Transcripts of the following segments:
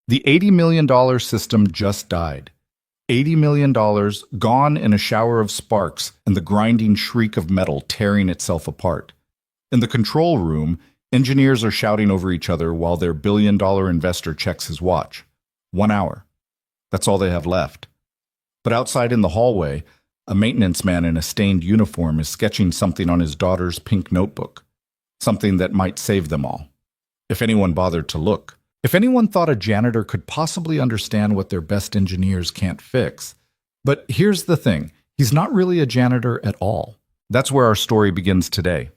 The $80 million system just died. $80 million gone in a shower of sparks and the grinding shriek of metal tearing itself apart. In the control room, engineers are shouting over each other while their billion-dollar investor checks his watch. 1 hour. That's all they have left. But outside in the hallway, a maintenance man in a stained uniform is sketching something on his daughter's pink notebook. Something that might save them all. If anyone bothered to look. If anyone thought a janitor could possibly understand what their best engineers can't fix. But here's the thing, he's not really a janitor at all. That's where our story begins today.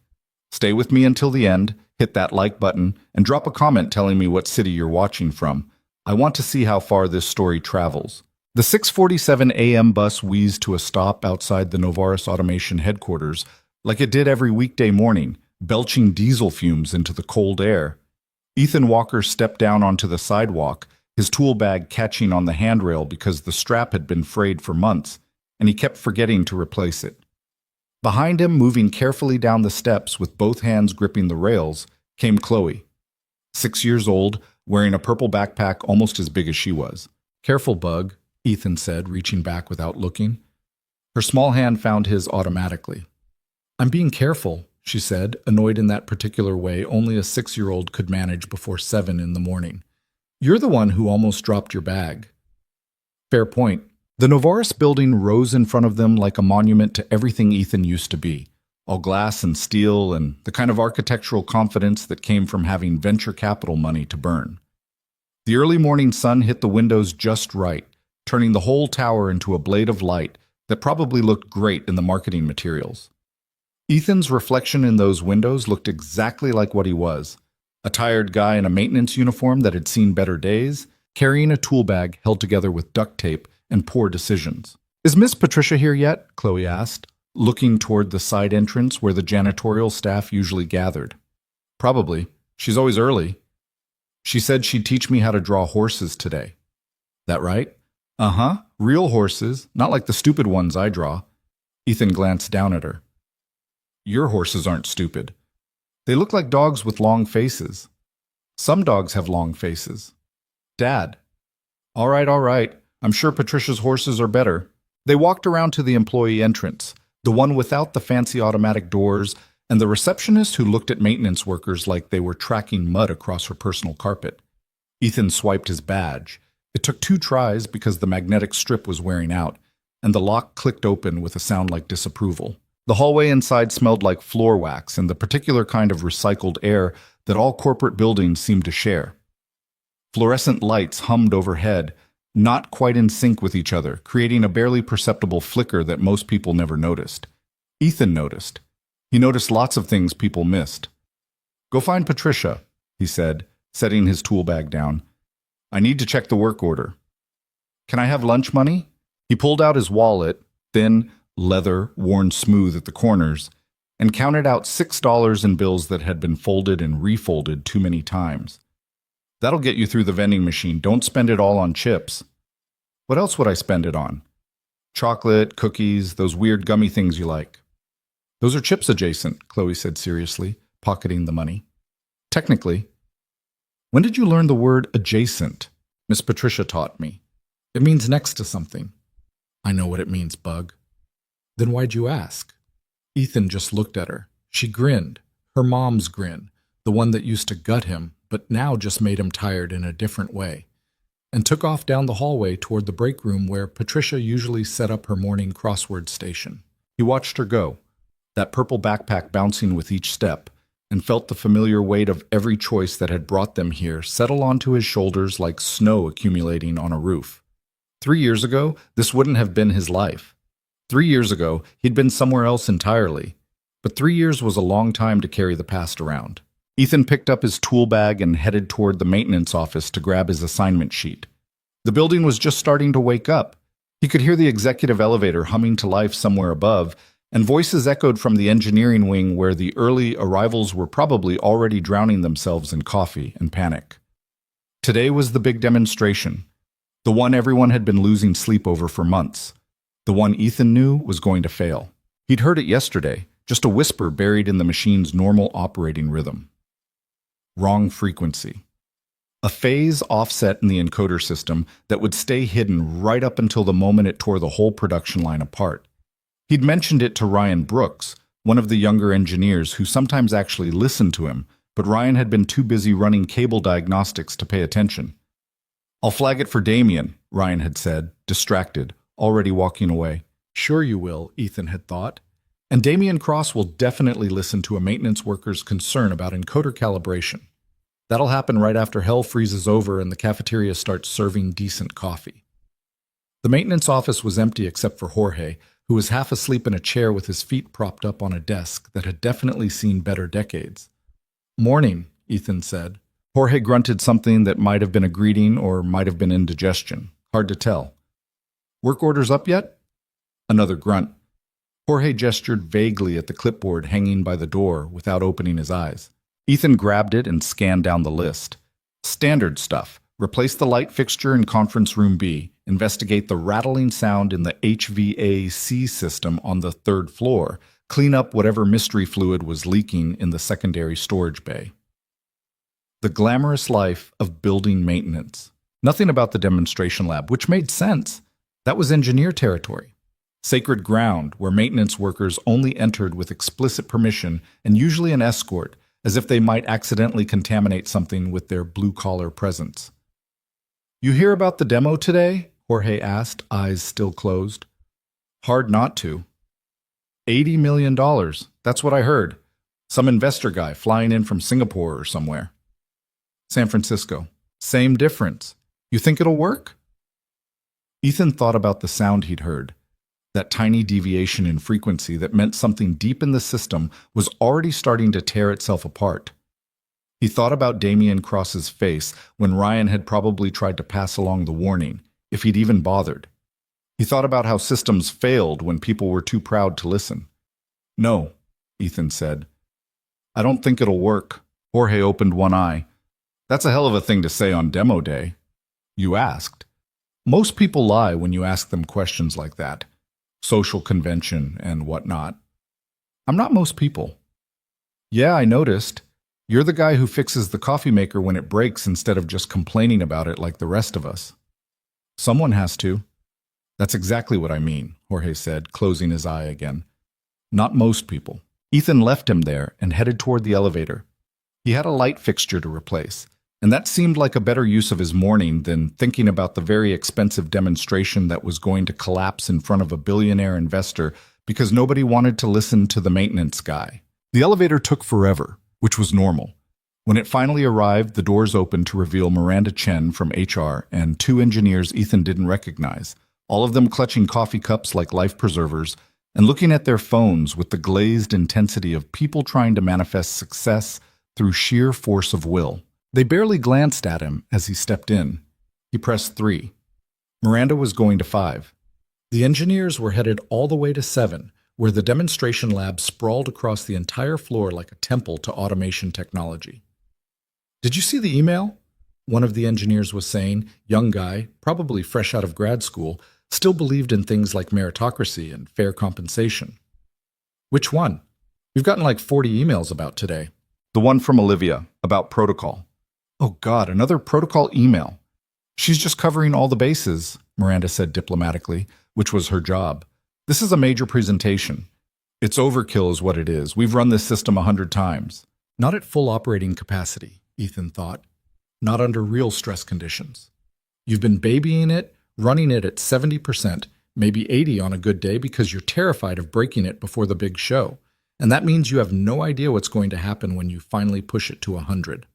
Stay with me until the end, hit that like button, and drop a comment telling me what city you're watching from. I want to see how far this story travels. The 6:47 a.m. bus wheezed to a stop outside the Novaris Automation headquarters, like it did every weekday morning, belching diesel fumes into the cold air. Ethan Walker stepped down onto the sidewalk, his tool bag catching on the handrail because the strap had been frayed for months, and he kept forgetting to replace it. Behind him, moving carefully down the steps with both hands gripping the rails, came Chloe. 6 years old, wearing a purple backpack almost as big as she was. "Careful, Bug," Ethan said, reaching back without looking. Her small hand found his automatically. "I'm being careful," she said, annoyed in that particular way only a 6-year-old could manage before 7 in the morning. "You're the one who almost dropped your bag." Fair point. The Novaris building rose in front of them like a monument to everything Ethan used to be, all glass and steel and the kind of architectural confidence that came from having venture capital money to burn. The early morning sun hit the windows just right, turning the whole tower into a blade of light that probably looked great in the marketing materials. Ethan's reflection in those windows looked exactly like what he was, a tired guy in a maintenance uniform that had seen better days, carrying a tool bag held together with duct tape and poor decisions. "Is Miss Patricia here yet?" Chloe asked, looking toward the side entrance where the janitorial staff usually gathered. "Probably. She's always early. She said she'd teach me how to draw horses today." "That right?" "Uh-huh. Real horses, not like the stupid ones I draw." Ethan glanced down at her. "Your horses aren't stupid. They look like dogs with long faces. Some dogs have long faces." "Dad." All right. I'm sure Patricia's horses are better." They walked around to the employee entrance, the one without the fancy automatic doors, and the receptionist who looked at maintenance workers like they were tracking mud across her personal carpet. Ethan swiped his badge. It took 2 tries because the magnetic strip was wearing out, and the lock clicked open with a sound like disapproval. The hallway inside smelled like floor wax and the particular kind of recycled air that all corporate buildings seem to share. Fluorescent lights hummed overhead, not quite in sync with each other, creating a barely perceptible flicker that most people never noticed. Ethan noticed. He noticed lots of things people missed. "Go find Patricia," he said, setting his tool bag down. "I need to check the work order." "Can I have lunch money?" He pulled out his wallet, thin, leather, worn smooth at the corners, and counted out $6 in bills that had been folded and refolded too many times. "That'll get you through the vending machine. Don't spend it all on chips." "What else would I spend it on?" "Chocolate, cookies, those weird gummy things you like." "Those are chips adjacent," Chloe said seriously, pocketing the money. "Technically." "When did you learn the word adjacent?" "Miss Patricia taught me. It means next to something." "I know what it means, Bug." "Then why'd you ask?" Ethan just looked at her. She grinned, her mom's grin, the one that used to gut him, but now just made him tired in a different way, and took off down the hallway toward the break room where Patricia usually set up her morning crossword station. He watched her go, that purple backpack bouncing with each step, and felt the familiar weight of every choice that had brought them here settle onto his shoulders like snow accumulating on a roof. 3 years ago, this wouldn't have been his life. 3 years ago, he'd been somewhere else entirely. But 3 years was a long time to carry the past around. Ethan picked up his tool bag and headed toward the maintenance office to grab his assignment sheet. The building was just starting to wake up. He could hear the executive elevator humming to life somewhere above, and voices echoed from the engineering wing where the early arrivals were probably already drowning themselves in coffee and panic. Today was the big demonstration, the one everyone had been losing sleep over for months. The one Ethan knew was going to fail. He'd heard it yesterday, just a whisper buried in the machine's normal operating rhythm. Wrong frequency. a phase offset in the encoder system that would stay hidden right up until the moment it tore the whole production line apart. He'd mentioned it to Ryan Brooks, one of the younger engineers who sometimes actually listened to him, but Ryan had been too busy running cable diagnostics to pay attention. "I'll flag it for Damien," Ryan had said, distracted, already walking away. Sure you will, Ethan had thought. And Damien Cross will definitely listen to a maintenance worker's concern about encoder calibration. That'll happen right after hell freezes over and the cafeteria starts serving decent coffee. The maintenance office was empty except for Jorge, who was half asleep in a chair with his feet propped up on a desk that had definitely seen better decades. "Morning," Ethan said. Jorge grunted something that might have been a greeting or might have been indigestion. Hard to tell. "Work orders up yet?" Another grunt. Jorge gestured vaguely at the clipboard hanging by the door without opening his eyes. Ethan grabbed it and scanned down the list. Standard stuff. Replace the light fixture in conference room B. Investigate the rattling sound in the HVAC system on the third floor. Clean up whatever mystery fluid was leaking in the secondary storage bay. The glamorous life of building maintenance. Nothing about the demonstration lab, which made sense. That was engineer territory. Sacred ground where maintenance workers only entered with explicit permission and usually an escort, as if they might accidentally contaminate something with their blue-collar presence. "You hear about the demo today?" Jorge asked, eyes still closed. "Hard not to." $80 million. That's what I heard. Some investor guy flying in from Singapore or somewhere. San Francisco. Same difference. You think it'll work? Ethan thought about the sound he'd heard. That tiny deviation in frequency that meant something deep in the system was already starting to tear itself apart. He thought about Damien Cross's face when Ryan had probably tried to pass along the warning, if he'd even bothered. He thought about how systems failed when people were too proud to listen. "No," Ethan said. "I don't think it'll work." Jorge opened one eye. "That's a hell of a thing to say on demo day." "You asked." Most people lie when you ask them questions like that. Social convention and whatnot. "I'm not most people." "Yeah, I noticed. You're the guy who fixes the coffee maker when it breaks instead of just complaining about it like the rest of us." "Someone has to." "That's exactly what I mean," Jorge said, closing his eye again. "Not most people." Ethan left him there and headed toward the elevator. He had a light fixture to replace, and that seemed like a better use of his morning than thinking about the very expensive demonstration that was going to collapse in front of a billionaire investor because nobody wanted to listen to the maintenance guy. The elevator took forever, which was normal. When it finally arrived, the doors opened to reveal Miranda Chen from HR and two engineers Ethan didn't recognize, all of them clutching coffee cups like life preservers and looking at their phones with the glazed intensity of people trying to manifest success through sheer force of will. They barely glanced at him as he stepped in. He pressed 3. Miranda was going to 5. The engineers were headed all the way to 7, where the demonstration lab sprawled across the entire floor like a temple to automation technology. "Did you see the email?" One of the engineers was saying, young guy, probably fresh out of grad school, still believed in things like meritocracy and fair compensation. "Which one?" "We've gotten like 40 emails about today." "The one from Olivia, about protocol." "Oh God, another protocol email." "She's just covering all the bases," Miranda said diplomatically, which was her job. "This is a major presentation. It's overkill is what it is. We've run this system 100 times. Not at full operating capacity, Ethan thought. Not under real stress conditions. You've been babying it, running it at 70%, maybe 80 on a good day because you're terrified of breaking it before the big show. And that means you have no idea what's going to happen when you finally push it to 100.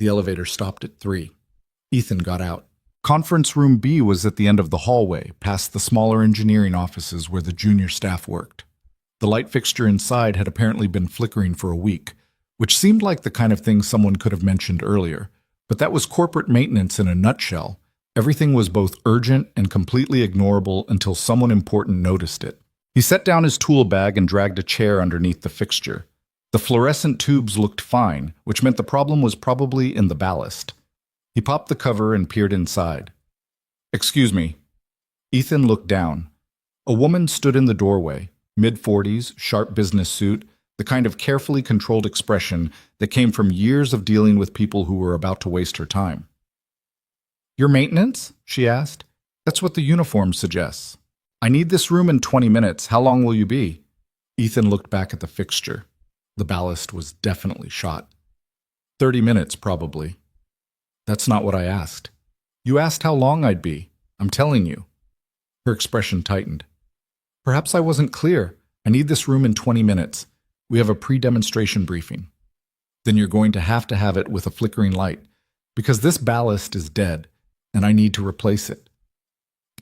The elevator stopped at 3. Ethan got out. Conference room B was at the end of the hallway, past the smaller engineering offices where the junior staff worked. The light fixture inside had apparently been flickering for a week, which seemed like the kind of thing someone could have mentioned earlier. But that was corporate maintenance in a nutshell. Everything was both urgent and completely ignorable until someone important noticed it. He set down his tool bag and dragged a chair underneath the fixture. The fluorescent tubes looked fine, which meant the problem was probably in the ballast. He popped the cover and peered inside. "Excuse me." Ethan looked down. A woman stood in the doorway, mid-40s, sharp business suit, the kind of carefully controlled expression that came from years of dealing with people who were about to waste her time. "Your maintenance?" she asked. "That's what the uniform suggests. I need this room in 20 minutes. How long will you be?" Ethan looked back at the fixture. The ballast was definitely shot. 30 minutes, probably. "That's not what I asked. You asked how long I'd be. I'm telling you." Her expression tightened. "Perhaps I wasn't clear. I need this room in 20 minutes. We have a pre-demonstration briefing." "Then you're going to have it with a flickering light, because this ballast is dead, and I need to replace it."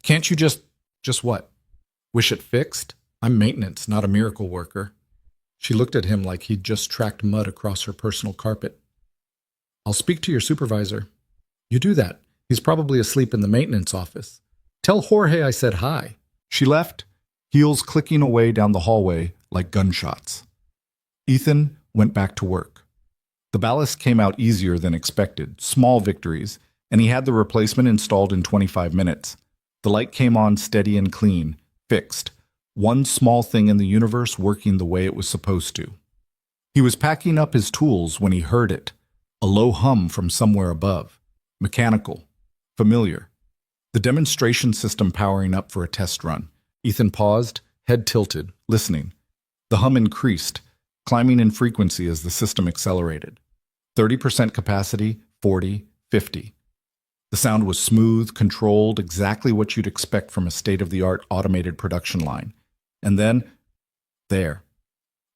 "Can't you just what? Wish it fixed? I'm maintenance, not a miracle worker." She looked at him like he'd just tracked mud across her personal carpet. "I'll speak to your supervisor." "You do that. He's probably asleep in the maintenance office. Tell Jorge I said hi." She left, heels clicking away down the hallway like gunshots. Ethan went back to work. The ballast came out easier than expected, small victories, and he had the replacement installed in 25 minutes. The light came on steady and clean, fixed. One small thing in the universe working the way it was supposed to. He was packing up his tools when he heard it, a low hum from somewhere above. Mechanical. Familiar. The demonstration system powering up for a test run. Ethan paused, head tilted, listening. The hum increased, climbing in frequency as the system accelerated. 30% capacity, 40, 50. The sound was smooth, controlled, exactly what you'd expect from a state-of-the-art automated production line. And then, there.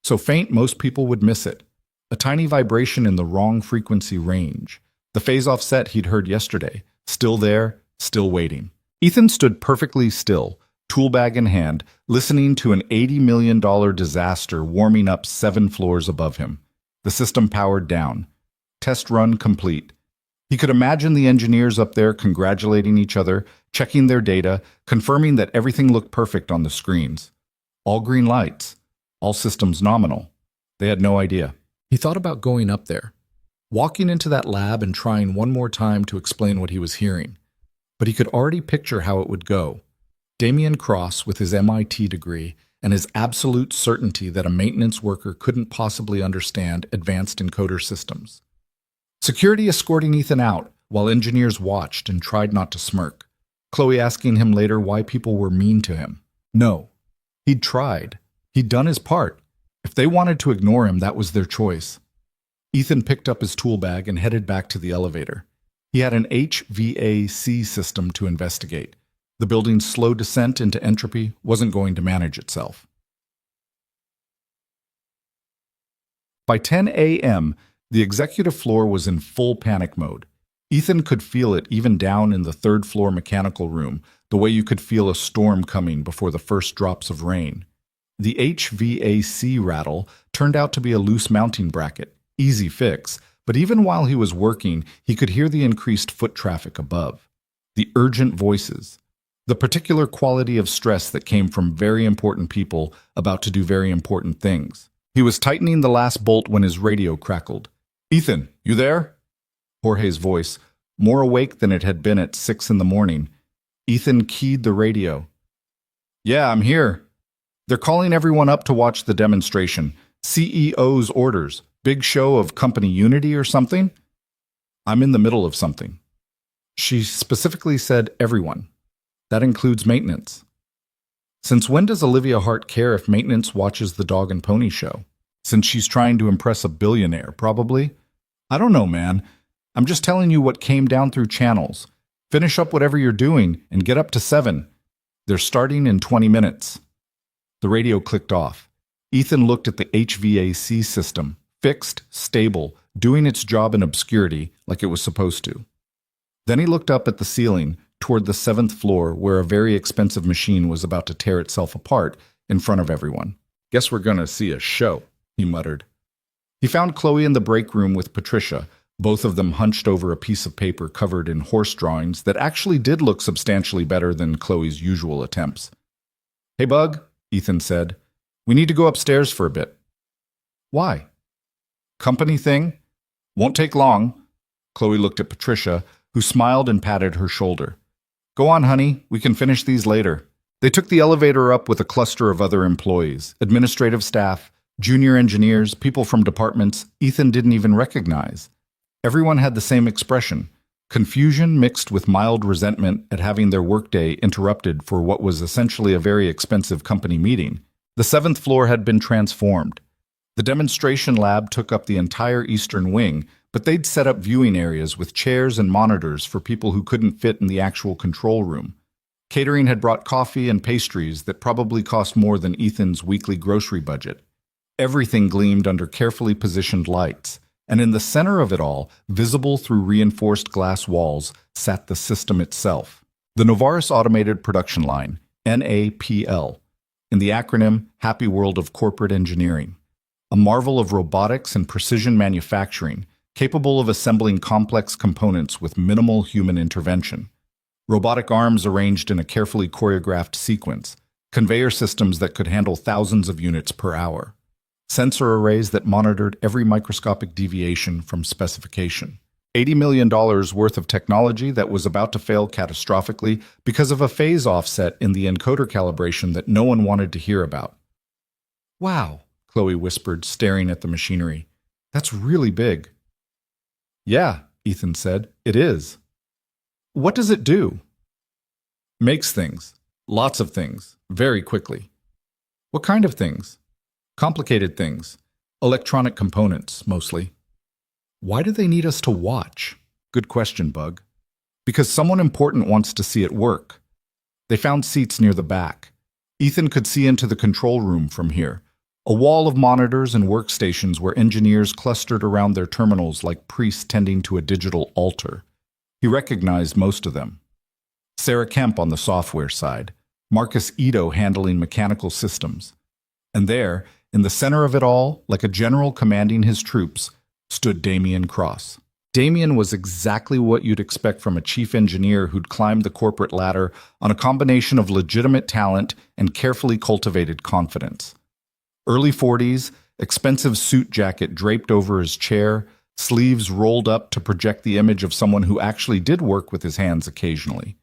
So faint most people would miss it. A tiny vibration in the wrong frequency range. The phase offset he'd heard yesterday. Still there, still waiting. Ethan stood perfectly still, tool bag in hand, listening to an $80 million disaster warming up 7 floors above him. The system powered down. Test run complete. He could imagine the engineers up there congratulating each other, checking their data, confirming that everything looked perfect on the screens. All green lights. All systems nominal. They had no idea. He thought about going up there, walking into that lab and trying one more time to explain what he was hearing. But he could already picture how it would go. Damian Cross, with his MIT degree and his absolute certainty that a maintenance worker couldn't possibly understand advanced encoder systems. Security escorting Ethan out, while engineers watched and tried not to smirk. Chloe asking him later why people were mean to him. No. He'd tried. He'd done his part. If they wanted to ignore him, that was their choice. Ethan picked up his tool bag and headed back to the elevator. He had an HVAC system to investigate. The building's slow descent into entropy wasn't going to manage itself. By 10 a.m., the executive floor was in full panic mode. Ethan could feel it even down in the third-floor mechanical room, the way you could feel a storm coming before the first drops of rain. The HVAC rattle turned out to be a loose mounting bracket. Easy fix, but even while he was working, he could hear the increased foot traffic above. The urgent voices. The particular quality of stress that came from very important people about to do very important things. He was tightening the last bolt when his radio crackled. "Ethan, you there?" Jorge's voice, more awake than it had been at 6 in the morning. Ethan keyed the radio. "Yeah, I'm here. They're calling everyone up to watch the demonstration. CEO's orders. Big show of company unity or something?" "I'm in the middle of something." She specifically said everyone. That includes maintenance. Since when does Olivia Hart care if maintenance watches the dog and pony show? Since she's trying to impress a billionaire, probably? I don't know, man. I'm just telling you what came down through channels. Finish up whatever you're doing and get up to 7. They're starting in 20 minutes. The radio clicked off. Ethan looked at the HVAC system, fixed, stable, doing its job in obscurity like it was supposed to. Then he looked up at the ceiling, toward the 7th floor where a very expensive machine was about to tear itself apart in front of everyone. "Guess we're gonna see a show," he muttered. He found Chloe in the break room with Patricia, both of them hunched over a piece of paper covered in horse drawings that actually did look substantially better than Chloe's usual attempts. "Hey, Bug," Ethan said. "We need to go upstairs for a bit." "Why?" "Company thing. Won't take long." Chloe looked at Patricia, who smiled and patted her shoulder. "Go on, honey. We can finish these later." They took the elevator up with a cluster of other employees, administrative staff, Junior engineers, people from departments Ethan didn't even recognize. Everyone had the same expression, confusion mixed with mild resentment at having their workday interrupted for what was essentially a very expensive company meeting. The seventh floor had been transformed. The demonstration lab took up the entire eastern wing, but they'd set up viewing areas with chairs and monitors for people who couldn't fit in the actual control room. Catering had brought coffee and pastries that probably cost more than Ethan's weekly grocery budget. Everything gleamed under carefully positioned lights, and in the center of it all, visible through reinforced glass walls, sat the system itself. The Novaris Automated Production Line, NAPL, in the acronym Happy World of Corporate Engineering. A marvel of robotics and precision manufacturing, capable of assembling complex components with minimal human intervention. Robotic arms arranged in a carefully choreographed sequence, conveyor systems that could handle thousands of units per hour, sensor arrays that monitored every microscopic deviation from specification. $80 million worth of technology that was about to fail catastrophically because of a phase offset in the encoder calibration that no one wanted to hear about. "Wow," Chloe whispered, staring at the machinery. "That's really big." "Yeah," Ethan said, "it is." "What does it do?" "Makes things. Lots of things. Very quickly." "What kind of things?" "Complicated things. Electronic components, mostly." "Why do they need us to watch?" "Good question, Bug." "Because someone important wants to see it work." They found seats near the back. Ethan could see into the control room from here. A wall of monitors and workstations where engineers clustered around their terminals like priests tending to a digital altar. He recognized most of them. Sarah Kemp on the software side, Marcus Ito handling mechanical systems. And there, in the center of it all, like a general commanding his troops, stood Damien Cross. Damien was exactly what you'd expect from a chief engineer who'd climbed the corporate ladder on a combination of legitimate talent and carefully cultivated confidence. Early 40s, expensive suit jacket draped over his chair, sleeves rolled up to project the image of someone who actually did work with his hands occasionally.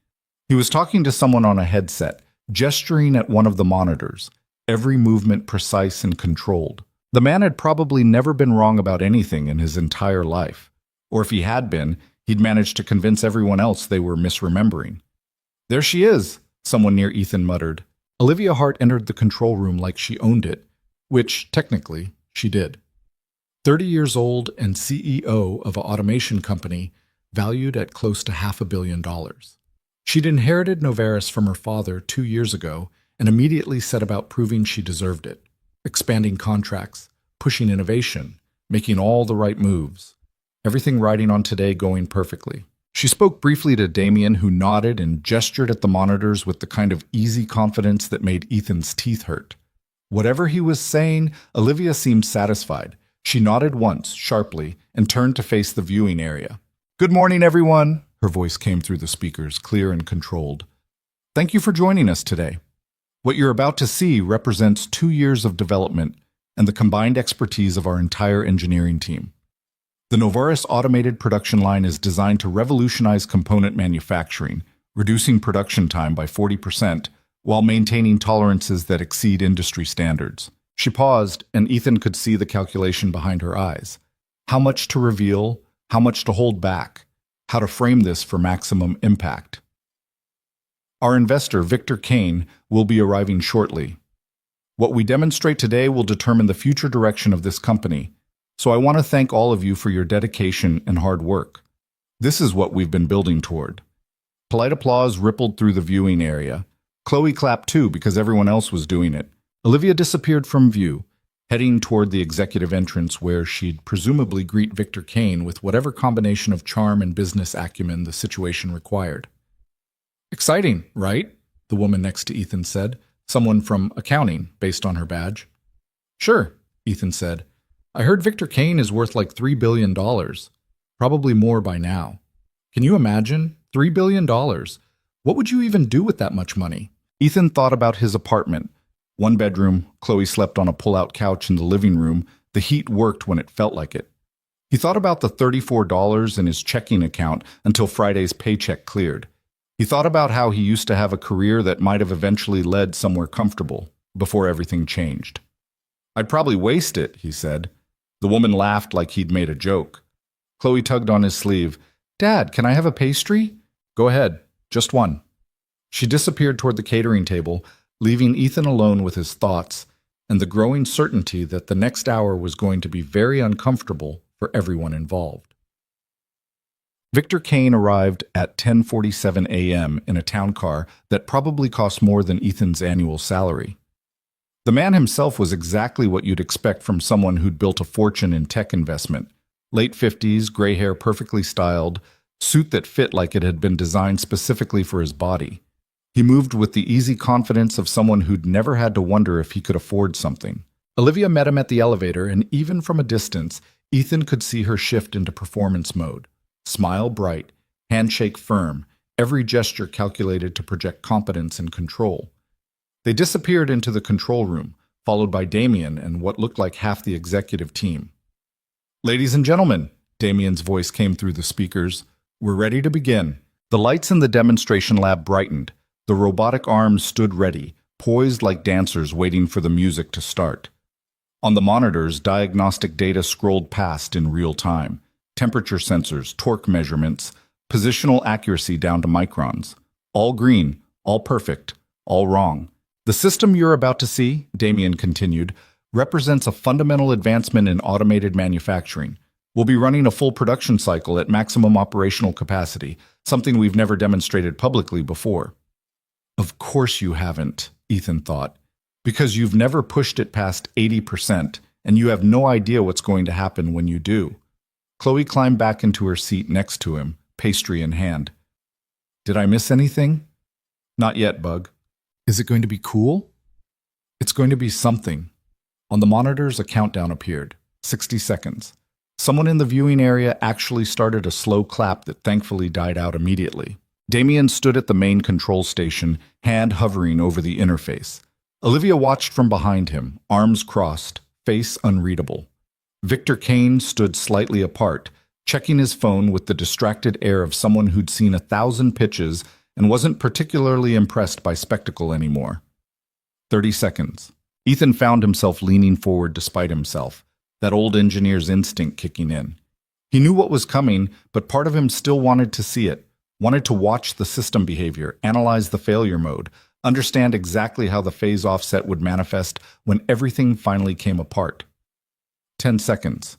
He was talking to someone on a headset, gesturing at one of the monitors, every movement precise and controlled. The man had probably never been wrong about anything in his entire life. Or if he had been, he'd managed to convince everyone else they were misremembering. "There she is," someone near Ethan muttered. Olivia Hart entered the control room like she owned it, which, technically, she did. 30 years old and CEO of an automation company valued at close to $500 million. She'd inherited Novaris from her father 2 years ago and immediately set about proving she deserved it, expanding contracts, pushing innovation, making all the right moves. Everything riding on today going perfectly. She spoke briefly to Damien, who nodded and gestured at the monitors with the kind of easy confidence that made Ethan's teeth hurt. Whatever he was saying, Olivia seemed satisfied. She nodded once, sharply, and turned to face the viewing area. "Good morning, everyone," her voice came through the speakers, clear and controlled. "Thank you for joining us today. What you're about to see represents 2 years of development and the combined expertise of our entire engineering team. The Novaris Automated Production Line is designed to revolutionize component manufacturing, reducing production time by 40%, while maintaining tolerances that exceed industry standards." She paused, and Ethan could see the calculation behind her eyes. How much to reveal, how much to hold back, how to frame this for maximum impact. Our investor, Victor Kane, will be arriving shortly. What we demonstrate today will determine the future direction of this company, so I want to thank all of you for your dedication and hard work. This is what we've been building toward. Polite applause rippled through the viewing area. Chloe clapped too because everyone else was doing it. Olivia disappeared from view, heading toward the executive entrance where she'd presumably greet Victor Kane with whatever combination of charm and business acumen the situation required. "Exciting, right?" the woman next to Ethan said, someone from accounting based on her badge. "Sure," Ethan said. "I heard Victor Kane is worth like $3 billion, probably more by now. Can you imagine? $3 billion. What would you even do with that much money?" Ethan thought about his apartment. 1 bedroom, Chloe slept on a pull-out couch in the living room. The heat worked when it felt like it. He thought about the $34 in his checking account until Friday's paycheck cleared. He thought about how he used to have a career that might have eventually led somewhere comfortable before everything changed. I'd probably waste it, he said. The woman laughed like he'd made a joke. Chloe tugged on his sleeve. Dad, can I have a pastry? Go ahead, just one. She disappeared toward the catering table, leaving Ethan alone with his thoughts and the growing certainty that the next hour was going to be very uncomfortable for everyone involved. Victor Kane arrived at 10:47 a.m. in a town car that probably cost more than Ethan's annual salary. The man himself was exactly what you'd expect from someone who'd built a fortune in tech investment. Late 50s, gray hair perfectly styled, suit that fit like it had been designed specifically for his body. He moved with the easy confidence of someone who'd never had to wonder if he could afford something. Olivia met him at the elevator, and even from a distance, Ethan could see her shift into performance mode. Smile bright, handshake firm, every gesture calculated to project competence and control. They disappeared into the control room, followed by Damien and what looked like half the executive team. Ladies and gentlemen, Damien's voice came through the speakers. We're ready to begin. The lights in the demonstration lab brightened. The robotic arms stood ready, poised like dancers waiting for the music to start. On the monitors, diagnostic data scrolled past in real time. Temperature sensors, torque measurements, positional accuracy down to microns. All green, all perfect, all wrong. The system you're about to see, Damien continued, represents a fundamental advancement in automated manufacturing. We'll be running a full production cycle at maximum operational capacity, something we've never demonstrated publicly before. Of course you haven't, Ethan thought, because you've never pushed it past 80%, and you have no idea what's going to happen when you do. Chloe climbed back into her seat next to him, pastry in hand. Did I miss anything? Not yet, Bug. Is it going to be cool? It's going to be something. On the monitors, a countdown appeared. 60 seconds. Someone in the viewing area actually started a slow clap that thankfully died out immediately. Damien stood at the main control station, hand hovering over the interface. Olivia watched from behind him, arms crossed, face unreadable. Victor Kane stood slightly apart, checking his phone with the distracted air of someone who'd seen 1,000 pitches and wasn't particularly impressed by spectacle anymore. 30 seconds. Ethan found himself leaning forward despite himself, that old engineer's instinct kicking in. He knew what was coming, but part of him still wanted to see it, wanted to watch the system behavior, analyze the failure mode, understand exactly how the phase offset would manifest when everything finally came apart. 10 seconds.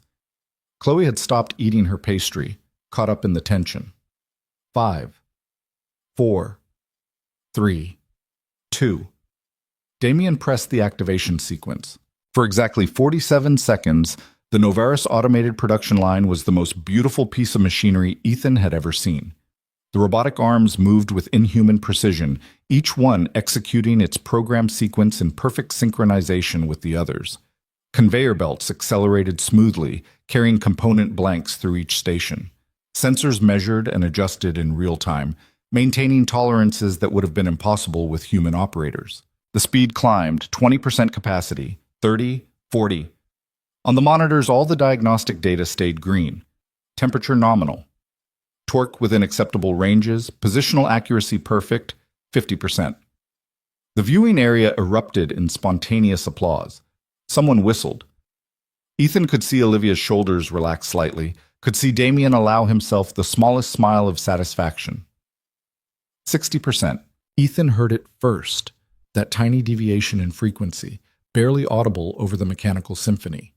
Chloe had stopped eating her pastry, caught up in the tension. 5, 4, 3, 2. Damien pressed the activation sequence. For exactly 47 seconds, the Novaris automated production line was the most beautiful piece of machinery Ethan had ever seen. The robotic arms moved with inhuman precision, each one executing its program sequence in perfect synchronization with the others. Conveyor belts accelerated smoothly, carrying component blanks through each station. Sensors measured and adjusted in real time, maintaining tolerances that would have been impossible with human operators. The speed climbed, 20% capacity, 30, 40. On the monitors, all the diagnostic data stayed green. Temperature nominal. Torque within acceptable ranges, positional accuracy perfect, 50%. The viewing area erupted in spontaneous applause. Someone whistled. Ethan could see Olivia's shoulders relax slightly, could see Damien allow himself the smallest smile of satisfaction. 60%. Ethan heard it first, that tiny deviation in frequency, barely audible over the mechanical symphony.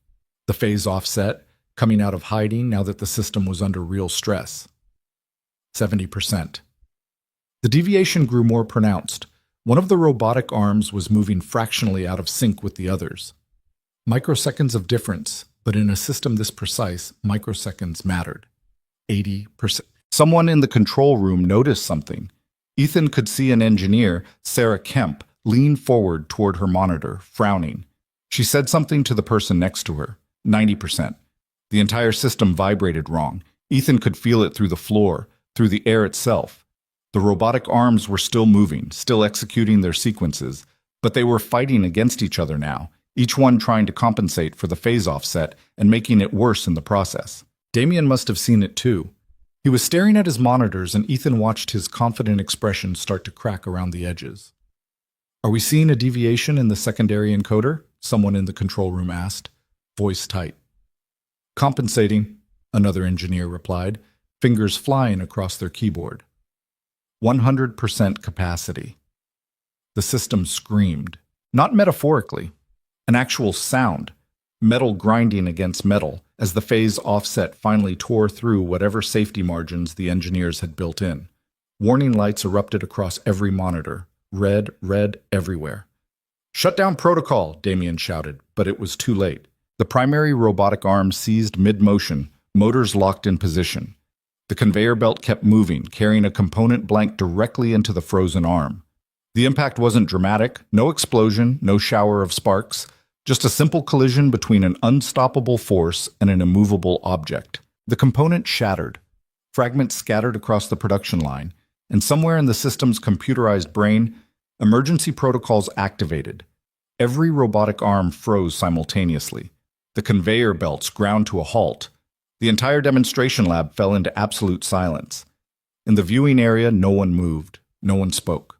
The phase offset, coming out of hiding now that the system was under real stress. 70%. The deviation grew more pronounced. One of the robotic arms was moving fractionally out of sync with the others. Microseconds of difference, but in a system this precise, microseconds mattered. 80%. Someone in the control room noticed something. Ethan could see an engineer, Sarah Kemp, lean forward toward her monitor, frowning. She said something to the person next to her. 90%. The entire system vibrated wrong. Ethan could feel it through the floor, through the air itself. The robotic arms were still moving, still executing their sequences, but they were fighting against each other now, each one trying to compensate for the phase offset and making it worse in the process. Damien must have seen it too. He was staring at his monitors, and Ethan watched his confident expression start to crack around the edges. Are we seeing a deviation in the secondary encoder? someone in the control room asked, voice tight. Compensating, another engineer replied, fingers flying across their keyboard. 100% capacity. The system screamed, not metaphorically, an actual sound, metal grinding against metal as the phase offset finally tore through whatever safety margins the engineers had built in. Warning lights erupted across every monitor, red, red everywhere. Shut down protocol, Damien shouted, but it was too late. The primary robotic arm seized mid-motion, motors locked in position. The conveyor belt kept moving, carrying a component blank directly into the frozen arm. The impact wasn't dramatic, no explosion, no shower of sparks, just a simple collision between an unstoppable force and an immovable object. The component shattered. Fragments scattered across the production line, and somewhere in the system's computerized brain, emergency protocols activated. Every robotic arm froze simultaneously. The conveyor belts ground to a halt. The entire demonstration lab fell into absolute silence. In the viewing area, no one moved. No one spoke.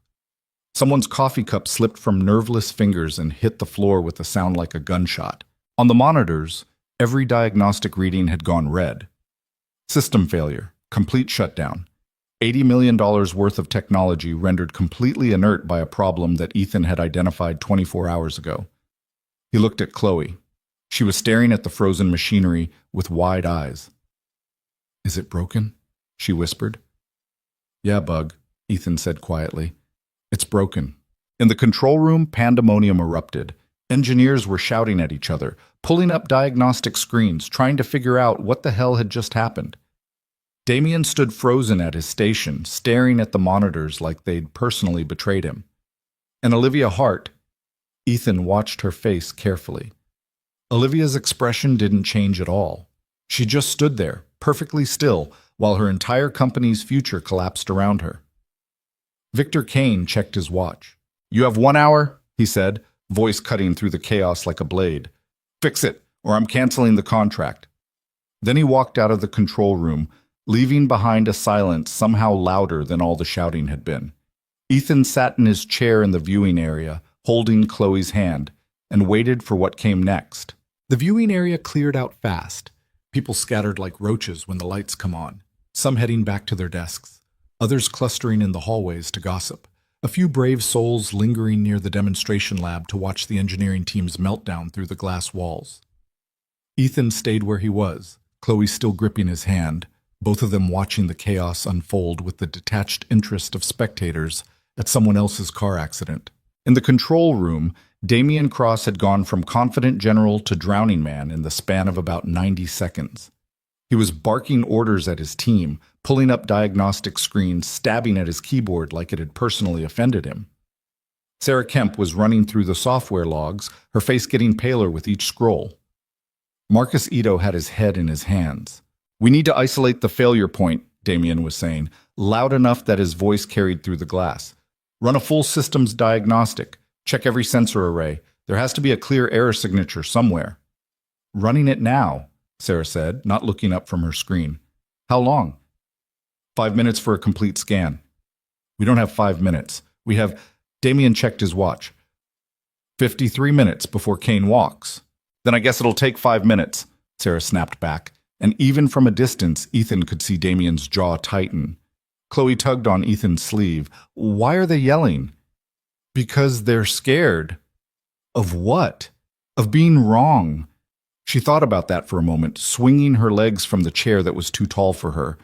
Someone's coffee cup slipped from nerveless fingers and hit the floor with a sound like a gunshot. On the monitors, every diagnostic reading had gone red. System failure, complete shutdown. $80 million worth of technology rendered completely inert by a problem that Ethan had identified 24 hours ago. He looked at Chloe. She was staring at the frozen machinery with wide eyes. Is it broken? She whispered. Yeah, Bug, Ethan said quietly. It's broken. In the control room, pandemonium erupted. Engineers were shouting at each other, pulling up diagnostic screens, trying to figure out what the hell had just happened. Damien stood frozen at his station, staring at the monitors like they'd personally betrayed him. And Olivia Hart, Ethan watched her face carefully. Olivia's expression didn't change at all. She just stood there, perfectly still, while her entire company's future collapsed around her. Victor Kane checked his watch. You have 1 hour, he said, voice cutting through the chaos like a blade. Fix it, or I'm canceling the contract. Then he walked out of the control room, leaving behind a silence somehow louder than all the shouting had been. Ethan sat in his chair in the viewing area, holding Chloe's hand, and waited for what came next. The viewing area cleared out fast. People scattered like roaches when the lights come on, some heading back to their desks, others clustering in the hallways to gossip, a few brave souls lingering near the demonstration lab to watch the engineering team's meltdown through the glass walls. Ethan stayed where he was, Chloe still gripping his hand, both of them watching the chaos unfold with the detached interest of spectators at someone else's car accident. In the control room, Damien Cross had gone from confident general to drowning man in the span of about 90 seconds. He was barking orders at his team, pulling up diagnostic screens, stabbing at his keyboard like it had personally offended him. Sarah Kemp was running through the software logs, her face getting paler with each scroll. Marcus Ito had his head in his hands. We need to isolate the failure point, Damien was saying, loud enough that his voice carried through the glass. Run a full systems diagnostic. Check every sensor array. There has to be a clear error signature somewhere. Running it now, Sarah said, not looking up from her screen. How long? 5 minutes for a complete scan. We don't have 5 minutes. We have... Damien checked his watch. 53 minutes before Kane walks. Then I guess it'll take 5 minutes, Sarah snapped back, and even from a distance, Ethan could see Damien's jaw tighten. Chloe tugged on Ethan's sleeve. Why are they yelling? Because they're scared. Of what? Of being wrong. She thought about that for a moment, swinging her legs from the chair that was too tall for her.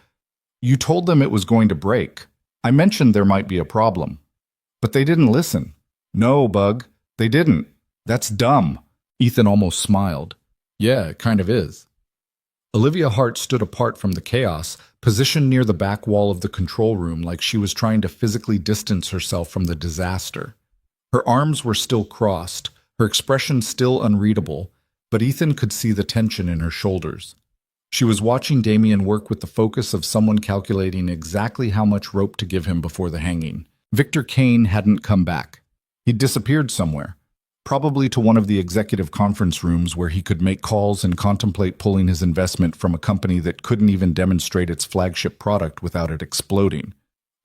You told them it was going to break. I mentioned there might be a problem. But they didn't listen. No, Bug, they didn't. That's dumb. Ethan almost smiled. Yeah, it kind of is. Olivia Hart stood apart from the chaos, positioned near the back wall of the control room like she was trying to physically distance herself from the disaster. Her arms were still crossed, her expression still unreadable, but Ethan could see the tension in her shoulders. She was watching Damien work with the focus of someone calculating exactly how much rope to give him before the hanging. Victor Kane hadn't come back. He'd disappeared somewhere, probably to one of the executive conference rooms where he could make calls and contemplate pulling his investment from a company that couldn't even demonstrate its flagship product without it exploding.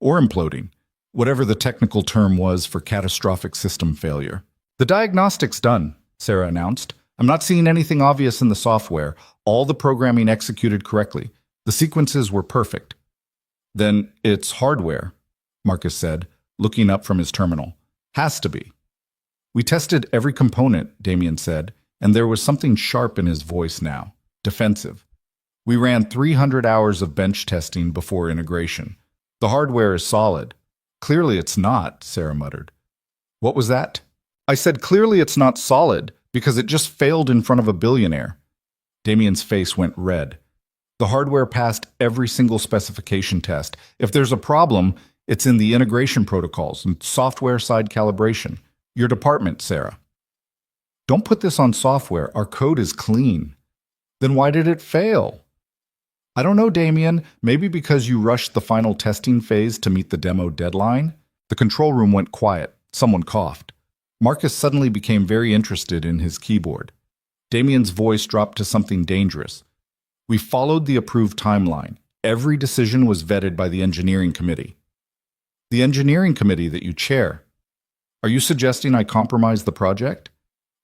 Or imploding, whatever the technical term was for catastrophic system failure. The diagnostic's done, Sarah announced. I'm not seeing anything obvious in the software. All the programming executed correctly. The sequences were perfect. Then it's hardware, Marcus said, looking up from his terminal. Has to be. We tested every component, Damien said, and there was something sharp in his voice now, defensive. We ran 300 hours of bench testing before integration. The hardware is solid. Clearly it's not, Sarah muttered. What was that? I said clearly it's not solid because it just failed in front of a billionaire. Damien's face went red. The hardware passed every single specification test. If there's a problem, it's in the integration protocols and software-side calibration. Your department, Sarah. Don't put this on software. Our code is clean. Then why did it fail? I don't know, Damien. Maybe because you rushed the final testing phase to meet the demo deadline? The control room went quiet. Someone coughed. Marcus suddenly became very interested in his keyboard. Damien's voice dropped to something dangerous. We followed the approved timeline. Every decision was vetted by the engineering committee. The engineering committee that you chair. Are you suggesting I compromise the project?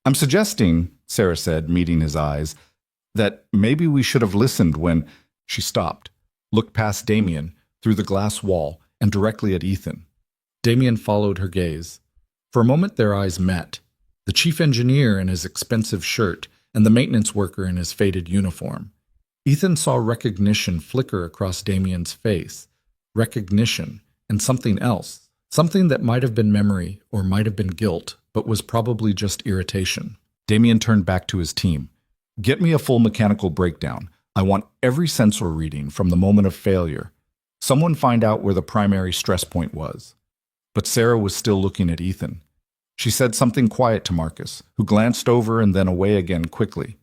I'm suggesting, Sarah said, meeting his eyes, that maybe we should have listened when she stopped, looked past Damien, through the glass wall, and directly at Ethan. Damien followed her gaze. For a moment their eyes met, the chief engineer in his expensive shirt and the maintenance worker in his faded uniform. Ethan saw recognition flicker across Damien's face. Recognition and something else. Something that might have been memory or might have been guilt, but was probably just irritation. Damien turned back to his team. Get me a full mechanical breakdown. I want every sensor reading from the moment of failure. Someone find out where the primary stress point was. But Sarah was still looking at Ethan. She said something quiet to Marcus, who glanced over and then away again quickly.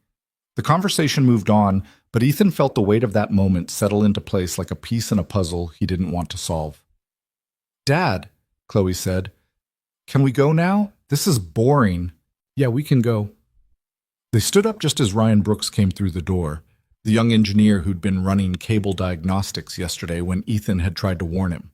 The conversation moved on, but Ethan felt the weight of that moment settle into place like a piece in a puzzle he didn't want to solve. Dad, Chloe said, can we go now? This is boring. Yeah, we can go. They stood up just as Ryan Brooks came through the door, the young engineer who'd been running cable diagnostics yesterday when Ethan had tried to warn him.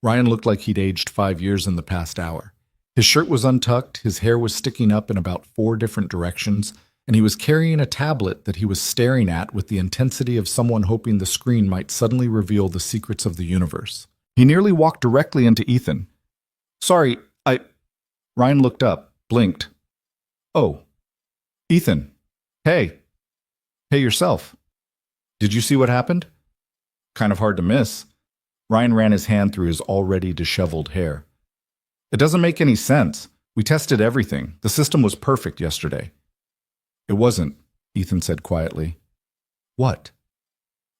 Ryan looked like he'd aged 5 years in the past hour. His shirt was untucked, his hair was sticking up in about 4 different directions, and he was carrying a tablet that he was staring at with the intensity of someone hoping the screen might suddenly reveal the secrets of the universe. He nearly walked directly into Ethan. Sorry, Ryan looked up, blinked. Oh. Ethan. Hey. Hey yourself. Did you see what happened? Kind of hard to miss. Ryan ran his hand through his already disheveled hair. It doesn't make any sense. We tested everything. The system was perfect yesterday. It wasn't, Ethan said quietly. What?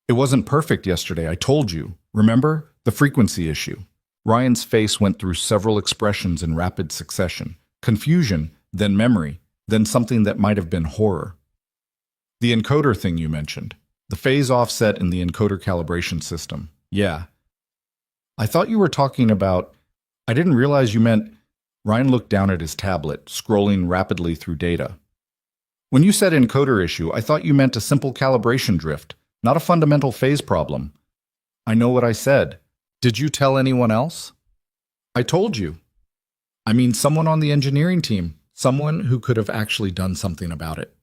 It wasn't perfect yesterday, I told you. Remember? The frequency issue. Ryan's face went through several expressions in rapid succession. Confusion, then memory, then something that might have been horror. The encoder thing you mentioned. The phase offset in the encoder calibration system. Yeah. I thought you were talking about... I didn't realize you meant... Ryan looked down at his tablet, scrolling rapidly through data. When you said encoder issue, I thought you meant a simple calibration drift, not a fundamental phase problem. I know what I said. Did you tell anyone else? I told you. I mean someone on the engineering team, someone who could have actually done something about it.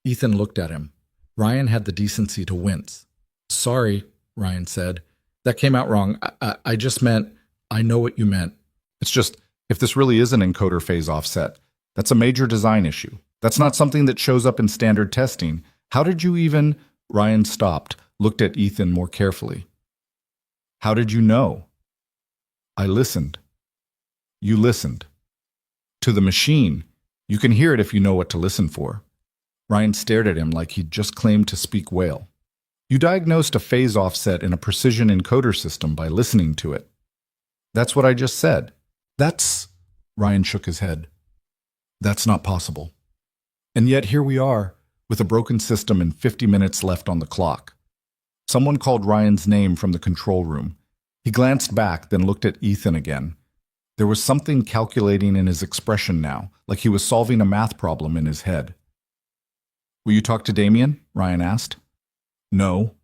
Ethan looked at him. Ryan had the decency to wince. Sorry, Ryan said. That came out wrong. I just meant, I know what you meant. It's just, if this really is an encoder phase offset, that's a major design issue. That's not something that shows up in standard testing. How did you even... Ryan stopped, looked at Ethan more carefully. How did you know? I listened. You listened. To the machine. You can hear it if you know what to listen for. Ryan stared at him like he'd just claimed to speak whale. You diagnosed a phase offset in a precision encoder system by listening to it. That's what I just said. That's... Ryan shook his head. That's not possible. And yet here we are, with a broken system and 50 minutes left on the clock. Someone called Ryan's name from the control room. He glanced back, then looked at Ethan again. There was something calculating in his expression now, like he was solving a math problem in his head. Will you talk to Damien? Ryan asked. No.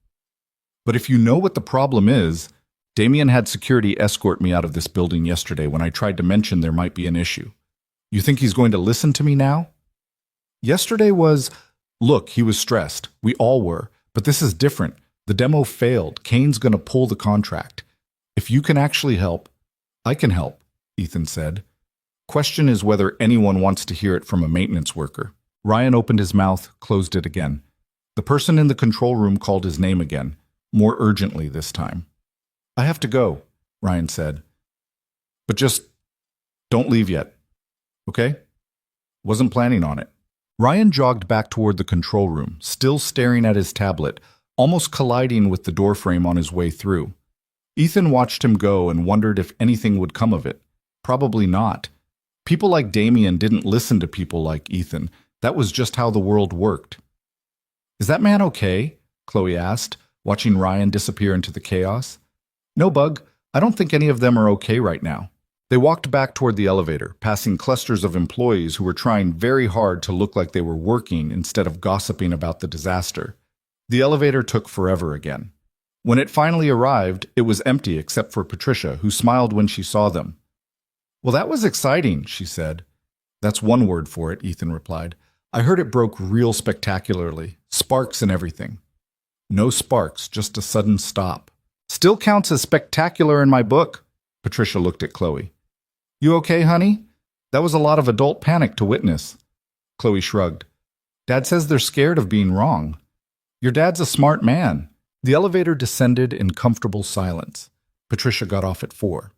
But if you know what the problem is, Damien had security escort me out of this building yesterday when I tried to mention there might be an issue. You think he's going to listen to me now? Yesterday was, look, he was stressed. We all were. But this is different. The demo failed. Kane's going to pull the contract. If you can actually help, I can help, Ethan said. Question is whether anyone wants to hear it from a maintenance worker. Ryan opened his mouth, closed it again. The person in the control room called his name again, more urgently this time. I have to go, Ryan said. But just don't leave yet, okay? Wasn't planning on it. Ryan jogged back toward the control room, still staring at his tablet, almost colliding with the doorframe on his way through. Ethan watched him go and wondered if anything would come of it. Probably not. People like Damien didn't listen to people like Ethan. That was just how the world worked. Is that man okay? Chloe asked, watching Ryan disappear into the chaos. No, Bug. I don't think any of them are okay right now. They walked back toward the elevator, passing clusters of employees who were trying very hard to look like they were working instead of gossiping about the disaster. The elevator took forever again. When it finally arrived, it was empty except for Patricia, who smiled when she saw them. Well, that was exciting, she said. That's one word for it, Ethan replied. I heard it broke real spectacularly. Sparks and everything. No sparks, just a sudden stop. Still counts as spectacular in my book. Patricia looked at Chloe. You okay, honey? That was a lot of adult panic to witness. Chloe shrugged. Dad says they're scared of being wrong. Your dad's a smart man. The elevator descended in comfortable silence. Patricia got off at 4.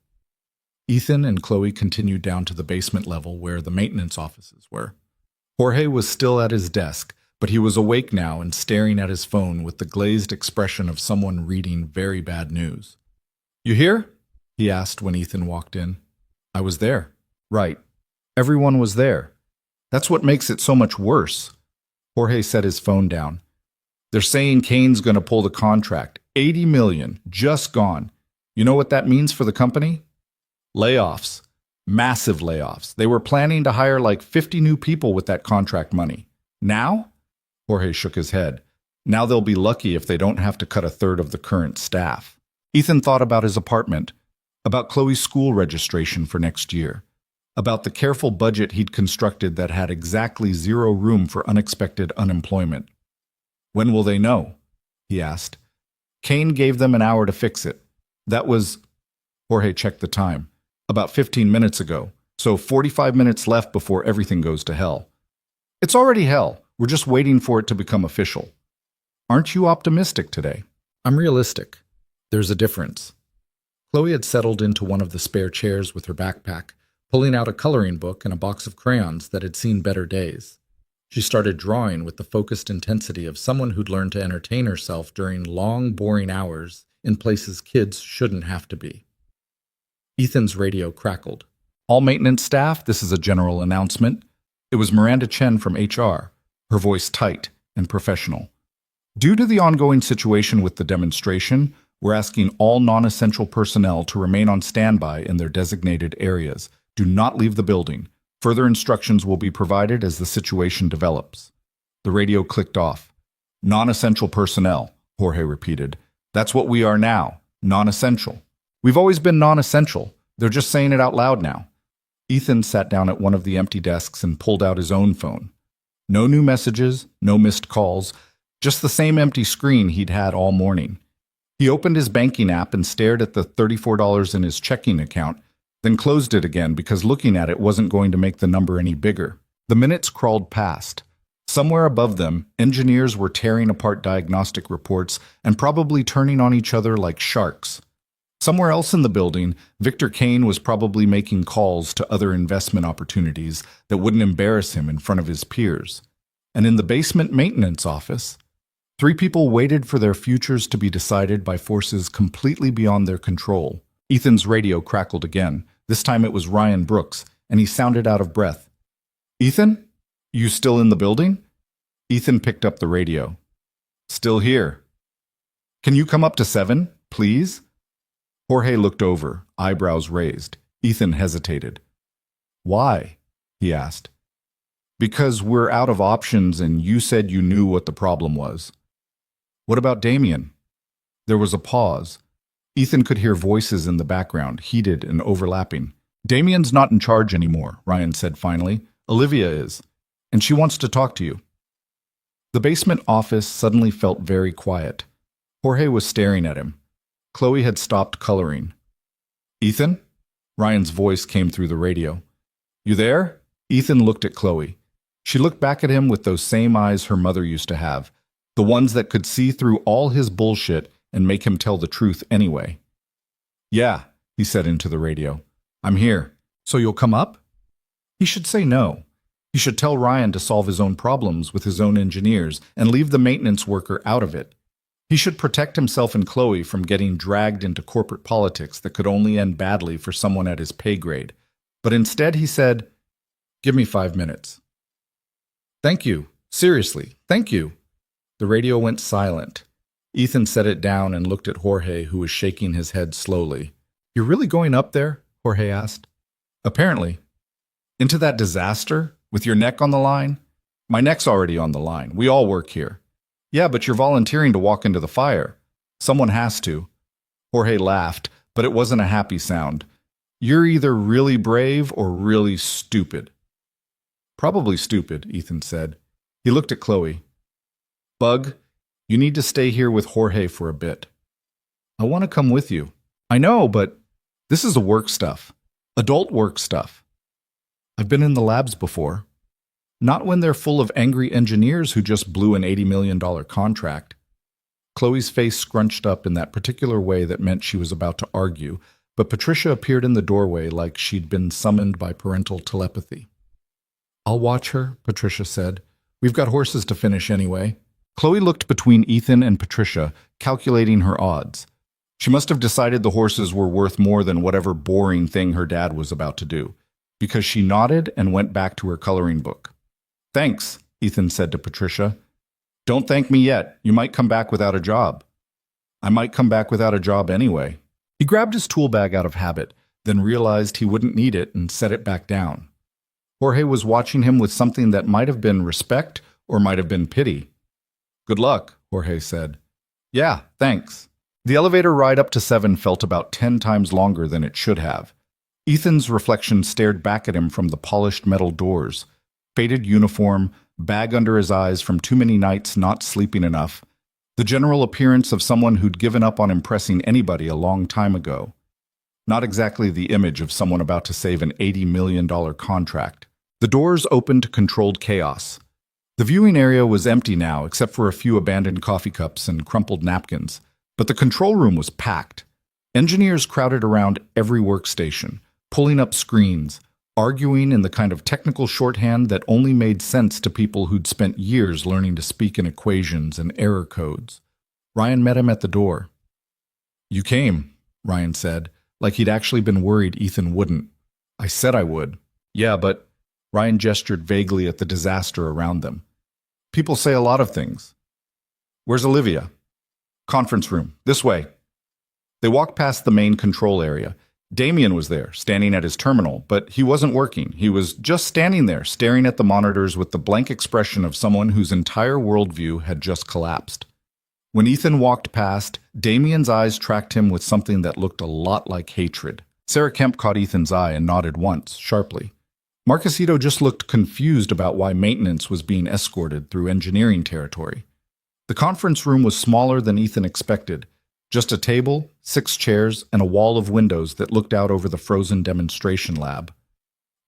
Ethan and Chloe continued down to the basement level where the maintenance offices were. Jorge was still at his desk, but he was awake now and staring at his phone with the glazed expression of someone reading very bad news. You here? He asked when Ethan walked in. I was there. Right. Everyone was there. That's what makes it so much worse. Jorge set his phone down. They're saying Kane's going to pull the contract. $80 million, just gone. You know what that means for the company? Layoffs. Massive layoffs. They were planning to hire like 50 new people with that contract money. Now? Jorge shook his head. Now they'll be lucky if they don't have to cut a third of the current staff. Ethan thought about his apartment, about Chloe's school registration for next year, about the careful budget he'd constructed that had exactly 0 room for unexpected unemployment. When will they know? He asked. Kane gave them an hour to fix it. That was, Jorge checked the time, about 15 minutes ago, so 45 minutes left before everything goes to hell. It's already hell. We're just waiting for it to become official. Aren't you optimistic today? I'm realistic. There's a difference. Chloe had settled into one of the spare chairs with her backpack, pulling out a coloring book and a box of crayons that had seen better days. She started drawing with the focused intensity of someone who'd learned to entertain herself during long, boring hours in places kids shouldn't have to be. Ethan's radio crackled. All maintenance staff, this is a general announcement. It was Miranda Chen from HR, her voice tight and professional. Due to the ongoing situation with the demonstration, we're asking all non-essential personnel to remain on standby in their designated areas. Do not leave the building. Further instructions will be provided as the situation develops. The radio clicked off. Non-essential personnel, Jorge repeated. That's what we are now, non-essential. We've always been non-essential. They're just saying it out loud now. Ethan sat down at one of the empty desks and pulled out his own phone. No new messages, no missed calls, just the same empty screen he'd had all morning. He opened his banking app and stared at the $34 in his checking account, then closed it again because looking at it wasn't going to make the number any bigger. The minutes crawled past. Somewhere above them, engineers were tearing apart diagnostic reports and probably turning on each other like sharks. Somewhere else in the building, Victor Kane was probably making calls to other investment opportunities that wouldn't embarrass him in front of his peers. And in the basement maintenance office, 3 people waited for their futures to be decided by forces completely beyond their control. Ethan's radio crackled again. This time it was Ryan Brooks, and he sounded out of breath. Ethan? You still in the building? Ethan picked up the radio. Still here. Can you come up to 7, please? Jorge looked over, eyebrows raised. Ethan hesitated. Why? He asked. Because we're out of options and you said you knew what the problem was. What about Damien? There was a pause. Ethan could hear voices in the background, heated and overlapping. Damien's not in charge anymore, Ryan said finally. Olivia is. and she wants to talk to you." The basement office suddenly felt very quiet. Jorge was staring at him. Chloe had stopped coloring. "Ethan?" Ryan's voice came through the radio. "You there?" Ethan looked at Chloe. She looked back at him with those same eyes her mother used to have, the ones that could see through all his bullshit and make him tell the truth anyway. "Yeah," he said into the radio. "I'm here. So you'll come up?" He should say no. He should tell Ryan to solve his own problems with his own engineers and leave the maintenance worker out of it. He should protect himself and Chloe from getting dragged into corporate politics that could only end badly for someone at his pay grade. But instead he said, "Give me 5 minutes." "Thank you. Seriously, thank you." The radio went silent. Ethan set it down and looked at Jorge, who was shaking his head slowly. "You're really going up there?" Jorge asked. "Apparently." "Into that disaster? With your neck on the line?" "My neck's already on the line. We all work here." "Yeah, but you're volunteering to walk into the fire." "Someone has to." Jorge laughed, but it wasn't a happy sound. "You're either really brave or really stupid." "Probably stupid," Ethan said. He looked at Chloe. "Bug, you need to stay here with Jorge for a bit." "I want to come with you." "I know, but this is the work stuff. Adult work stuff." "I've been in the labs before." "Not when they're full of angry engineers who just blew an $80 million contract." Chloe's face scrunched up in that particular way that meant she was about to argue, but Patricia appeared in the doorway like she'd been summoned by parental telepathy. "I'll watch her," Patricia said. "We've got horses to finish anyway." Chloe looked between Ethan and Patricia, calculating her odds. She must have decided the horses were worth more than whatever boring thing her dad was about to do, because she nodded and went back to her coloring book. "Thanks," Ethan said to Patricia. "Don't thank me yet. You might come back without a job." "I might come back without a job anyway." He grabbed his tool bag out of habit, then realized he wouldn't need it and set it back down. Jorge was watching him with something that might have been respect or might have been pity. "Good luck," Jorge said. "Yeah, thanks." The elevator ride up to 7 felt about 10 times longer than it should have. Ethan's reflection stared back at him from the polished metal doors. Faded uniform, bag under his eyes from too many nights not sleeping enough. The general appearance of someone who'd given up on impressing anybody a long time ago. Not exactly the image of someone about to save an $80 million contract. The doors opened to controlled chaos. The viewing area was empty now, except for a few abandoned coffee cups and crumpled napkins. But the control room was packed. Engineers crowded around every workstation, pulling up screens, arguing in the kind of technical shorthand that only made sense to people who'd spent years learning to speak in equations and error codes. Ryan met him at the door. "You came," Ryan said, like he'd actually been worried Ethan wouldn't. "I said I would." "Yeah, but..." Ryan gestured vaguely at the disaster around them. "People say a lot of things." "Where's Olivia?" "Conference room. This way." They walked past the main control area. Damien was there, standing at his terminal, but he wasn't working. He was just standing there, staring at the monitors with the blank expression of someone whose entire worldview had just collapsed. When Ethan walked past, Damien's eyes tracked him with something that looked a lot like hatred. Sarah Kemp caught Ethan's eye and nodded once, sharply. Marquesito just looked confused about why maintenance was being escorted through engineering territory. The conference room was smaller than Ethan expected. Just a table, 6 chairs, and a wall of windows that looked out over the frozen demonstration lab.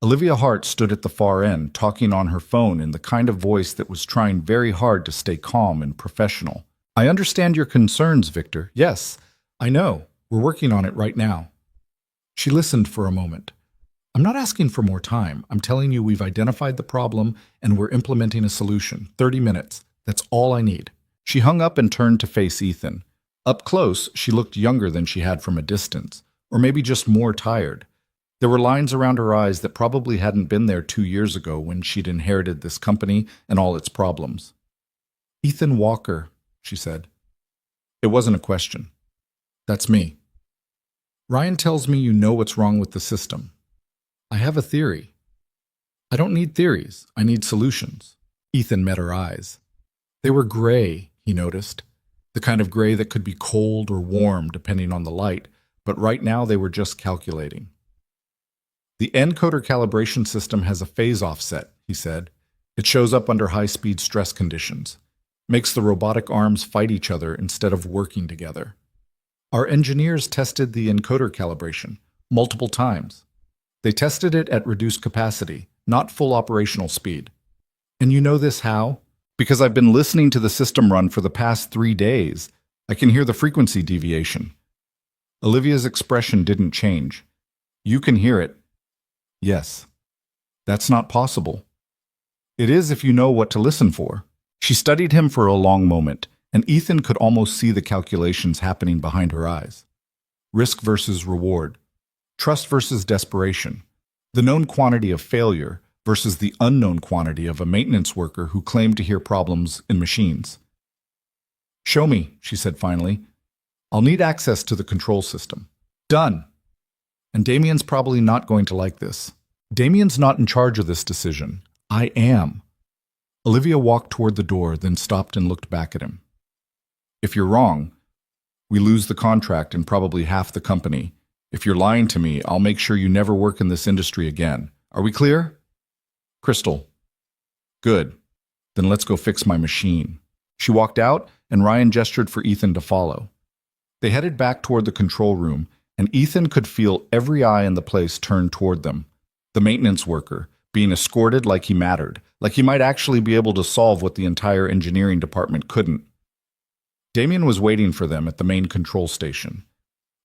Olivia Hart stood at the far end, talking on her phone in the kind of voice that was trying very hard to stay calm and professional. "I understand your concerns, Victor. Yes, I know. We're working on it right now." She listened for a moment. "I'm not asking for more time. I'm telling you we've identified the problem and we're implementing a solution. 30 minutes. That's all I need." She hung up and turned to face Ethan. Up close, she looked younger than she had from a distance, or maybe just more tired. There were lines around her eyes that probably hadn't been there 2 years ago when she'd inherited this company and all its problems. "Ethan Walker," she said. It wasn't a question. "That's me." "Ryan tells me you know what's wrong with the system." "I have a theory." "I don't need theories. I need solutions." Ethan met her eyes. They were gray, he noticed. The kind of gray that could be cold or warm depending on the light, but right now they were just calculating. "The encoder calibration system has a phase offset," he said. It shows up under high-speed stress conditions, makes the robotic arms fight each other instead of working together. Our engineers tested the encoder calibration multiple times. They tested it at reduced capacity, not full operational speed. And you know this how? Because I've been listening to the system run for the past 3 days. I can hear the frequency deviation. Olivia's expression didn't change. You can hear it. Yes. That's not possible. It is if you know what to listen for. She studied him for a long moment, and Ethan could almost see the calculations happening behind her eyes. Risk versus reward. Trust versus desperation. The known quantity of failure versus the unknown quantity of a maintenance worker who claimed to hear problems in machines. Show me, she said finally. I'll need access to the control system. Done. And Damien's probably not going to like this. Damien's not in charge of this decision. I am. Olivia walked toward the door, then stopped and looked back at him. If you're wrong, we lose the contract and probably half the company. If you're lying to me, I'll make sure you never work in this industry again. Are we clear? Crystal. Good. Then let's go fix my machine. She walked out, and Ryan gestured for Ethan to follow. They headed back toward the control room, and Ethan could feel every eye in the place turn toward them. The maintenance worker, being escorted like he mattered, like he might actually be able to solve what the entire engineering department couldn't. Damien was waiting for them at the main control station.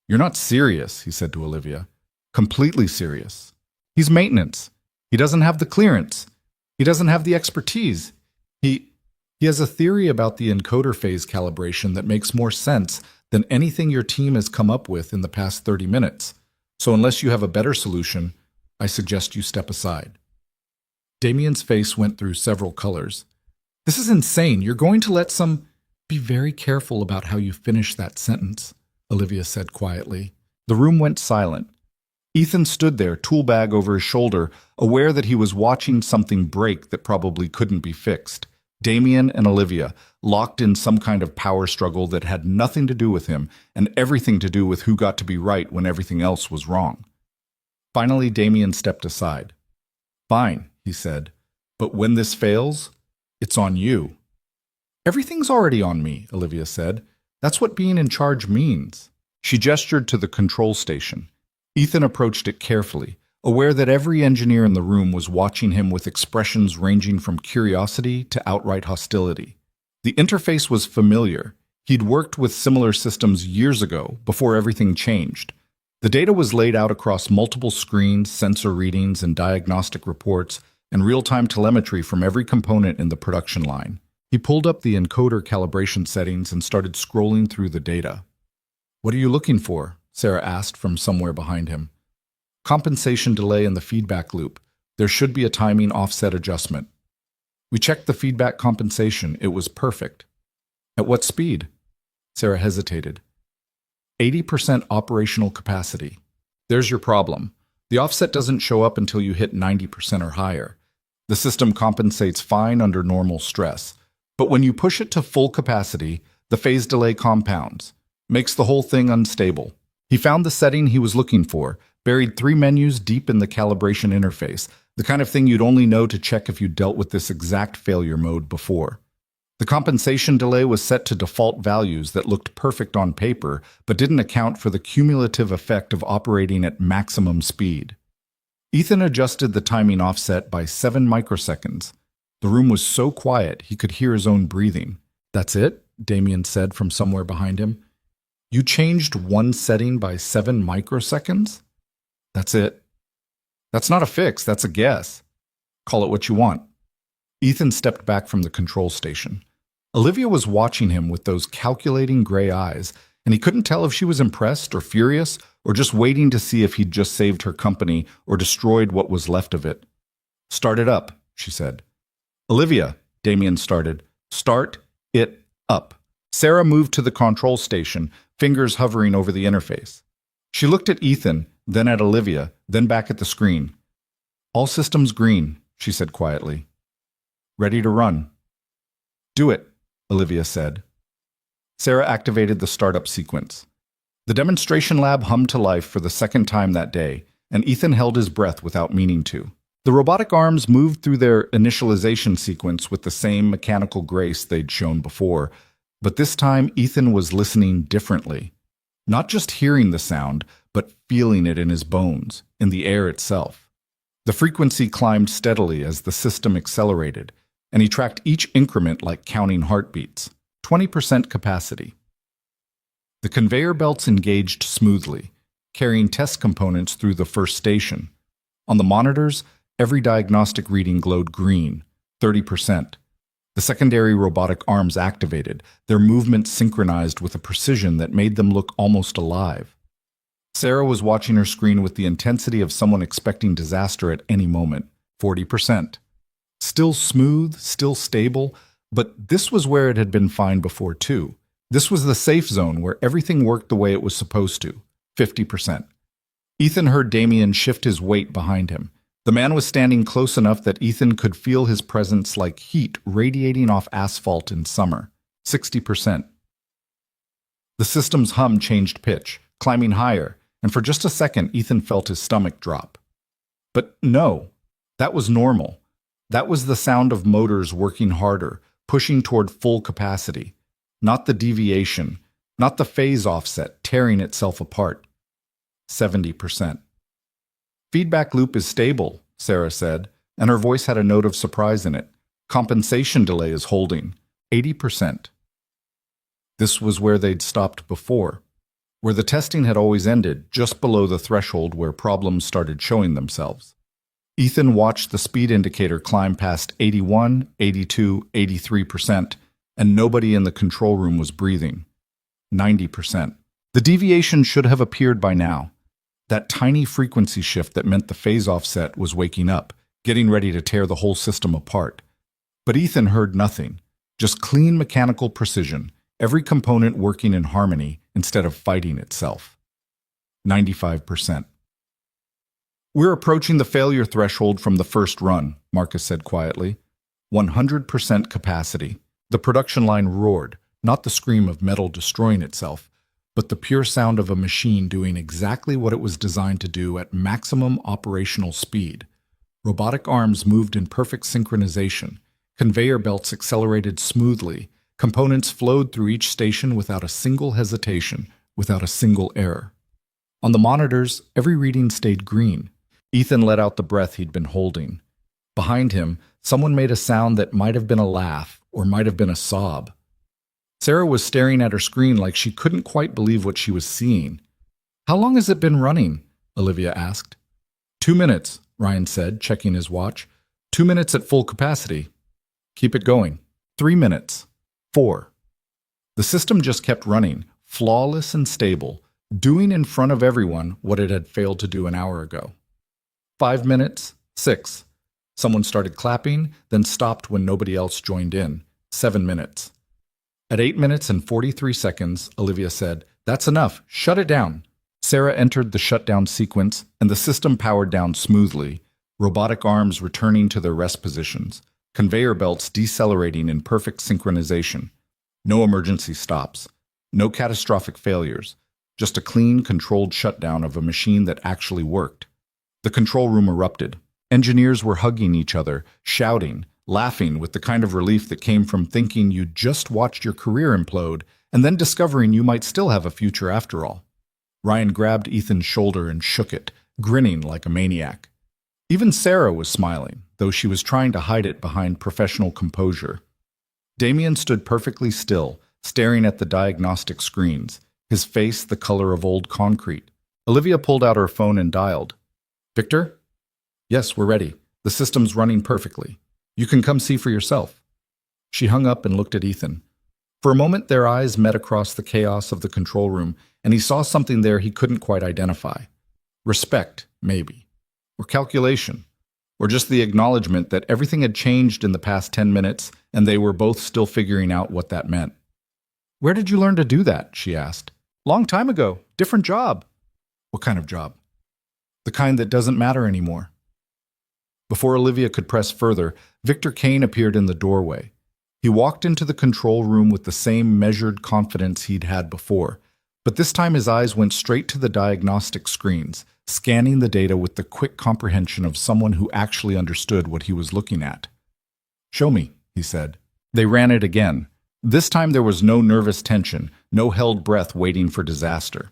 You're not serious, he said to Olivia. Completely serious. He's maintenance. He doesn't have the clearance. He doesn't have the expertise. He has a theory about the encoder phase calibration that makes more sense than anything your team has come up with in the past 30 minutes. So unless you have a better solution, I suggest you step aside. Damien's face went through several colors. This is insane. You're going to let some... Be very careful about how you finish that sentence, Olivia said quietly. The room went silent. Ethan stood there, tool bag over his shoulder, aware that he was watching something break that probably couldn't be fixed. Damien and Olivia, locked in some kind of power struggle that had nothing to do with him and everything to do with who got to be right when everything else was wrong. Finally, Damien stepped aside. Fine, he said, but when this fails, it's on you. Everything's already on me, Olivia said. That's what being in charge means. She gestured to the control station. Ethan approached it carefully, aware that every engineer in the room was watching him with expressions ranging from curiosity to outright hostility. The interface was familiar. He'd worked with similar systems years ago, before everything changed. The data was laid out across multiple screens, sensor readings and diagnostic reports, and real-time telemetry from every component in the production line. He pulled up the encoder calibration settings and started scrolling through the data. What are you looking for? Sarah asked from somewhere behind him. Compensation delay in the feedback loop. There should be a timing offset adjustment. We checked the feedback compensation. It was perfect. At what speed? Sarah hesitated. 80% operational capacity. There's your problem. The offset doesn't show up until you hit 90% or higher. The system compensates fine under normal stress. But when you push it to full capacity, the phase delay compounds, makes the whole thing unstable. He found the setting he was looking for, buried 3 menus deep in the calibration interface, the kind of thing you'd only know to check if you dealt with this exact failure mode before. The compensation delay was set to default values that looked perfect on paper, but didn't account for the cumulative effect of operating at maximum speed. Ethan adjusted the timing offset by 7 microseconds. The room was so quiet he could hear his own breathing. That's it, Damien said from somewhere behind him. You changed one setting by 7 microseconds? That's it. That's not a fix, that's a guess. Call it what you want. Ethan stepped back from the control station. Olivia was watching him with those calculating gray eyes, and he couldn't tell if she was impressed or furious or just waiting to see if he'd just saved her company or destroyed what was left of it. Start it up, she said. Olivia, Damien started. Start it up. Sarah moved to the control station, fingers hovering over the interface. She looked at Ethan, then at Olivia, then back at the screen. All systems green, she said quietly. Ready to run. Do it, Olivia said. Sarah activated the startup sequence. The demonstration lab hummed to life for the second time that day, and Ethan held his breath without meaning to. The robotic arms moved through their initialization sequence with the same mechanical grace they'd shown before, but this time Ethan was listening differently. Not just hearing the sound, but feeling it in his bones, in the air itself. The frequency climbed steadily as the system accelerated, and he tracked each increment like counting heartbeats. 20% capacity. The conveyor belts engaged smoothly, carrying test components through the first station. On the monitors, every diagnostic reading glowed green, 30%. The secondary robotic arms activated, their movements synchronized with a precision that made them look almost alive. Sarah was watching her screen with the intensity of someone expecting disaster at any moment, 40%. Still smooth, still stable, but this was where it had been fine before too. This was the safe zone where everything worked the way it was supposed to, 50%. Ethan heard Damien shift his weight behind him. The man was standing close enough that Ethan could feel his presence like heat radiating off asphalt in summer, 60%. The system's hum changed pitch, climbing higher, and for just a second Ethan felt his stomach drop. But no, that was normal. That was the sound of motors working harder, pushing toward full capacity. Not the deviation, not the phase offset tearing itself apart. 70%. Feedback loop is stable, Sarah said, and her voice had a note of surprise in it. Compensation delay is holding, 80%. This was where they'd stopped before, where the testing had always ended, just below the threshold where problems started showing themselves. Ethan watched the speed indicator climb past 81, 82, 83%, and nobody in the control room was breathing. 90%. The deviation should have appeared by now. That tiny frequency shift that meant the phase offset was waking up, getting ready to tear the whole system apart. But Ethan heard nothing, just clean mechanical precision, every component working in harmony instead of fighting itself. 95%. We're approaching the failure threshold from the first run, Marcus said quietly. 100% capacity. The production line roared, not the scream of metal destroying itself, but the pure sound of a machine doing exactly what it was designed to do at maximum operational speed. Robotic arms moved in perfect synchronization. Conveyor belts accelerated smoothly. Components flowed through each station without a single hesitation, without a single error. On the monitors, every reading stayed green. Ethan let out the breath he'd been holding. Behind him, someone made a sound that might have been a laugh or might have been a sob. Sarah was staring at her screen like she couldn't quite believe what she was seeing. "How long has it been running?" Olivia asked. 2 minutes, Ryan said, checking his watch. 2 minutes at full capacity. Keep it going. 3 minutes. 4. The system just kept running, flawless and stable, doing in front of everyone what it had failed to do an hour ago. 5 minutes. 6. Someone started clapping, then stopped when nobody else joined in. 7 minutes. At 8 minutes and 43 seconds, Olivia said, "That's enough. Shut it down." Sarah entered the shutdown sequence, and the system powered down smoothly, robotic arms returning to their rest positions, conveyor belts decelerating in perfect synchronization. No emergency stops. No catastrophic failures. Just a clean, controlled shutdown of a machine that actually worked. The control room erupted. Engineers were hugging each other, shouting, laughing with the kind of relief that came from thinking you'd just watched your career implode and then discovering you might still have a future after all. Ryan grabbed Ethan's shoulder and shook it, grinning like a maniac. Even Sarah was smiling, though she was trying to hide it behind professional composure. Damien stood perfectly still, staring at the diagnostic screens, his face the color of old concrete. Olivia pulled out her phone and dialed. "Victor?" "Yes, we're ready. The system's running perfectly. You can come see for yourself." She hung up and looked at Ethan. For a moment, their eyes met across the chaos of the control room, and he saw something there he couldn't quite identify. Respect, maybe. Or calculation. Or just the acknowledgement that everything had changed in the past 10 minutes, and they were both still figuring out what that meant. "Where did you learn to do that?" she asked. "Long time ago. Different job." "What kind of job?" "The kind that doesn't matter anymore." Before Olivia could press further, Victor Kane appeared in the doorway. He walked into the control room with the same measured confidence he'd had before, But this time his eyes went straight to the diagnostic screens, scanning the data with the quick comprehension of someone who actually understood what he was looking at. "Show me," he said. They ran it again. This time there was no nervous tension, no held breath waiting for disaster.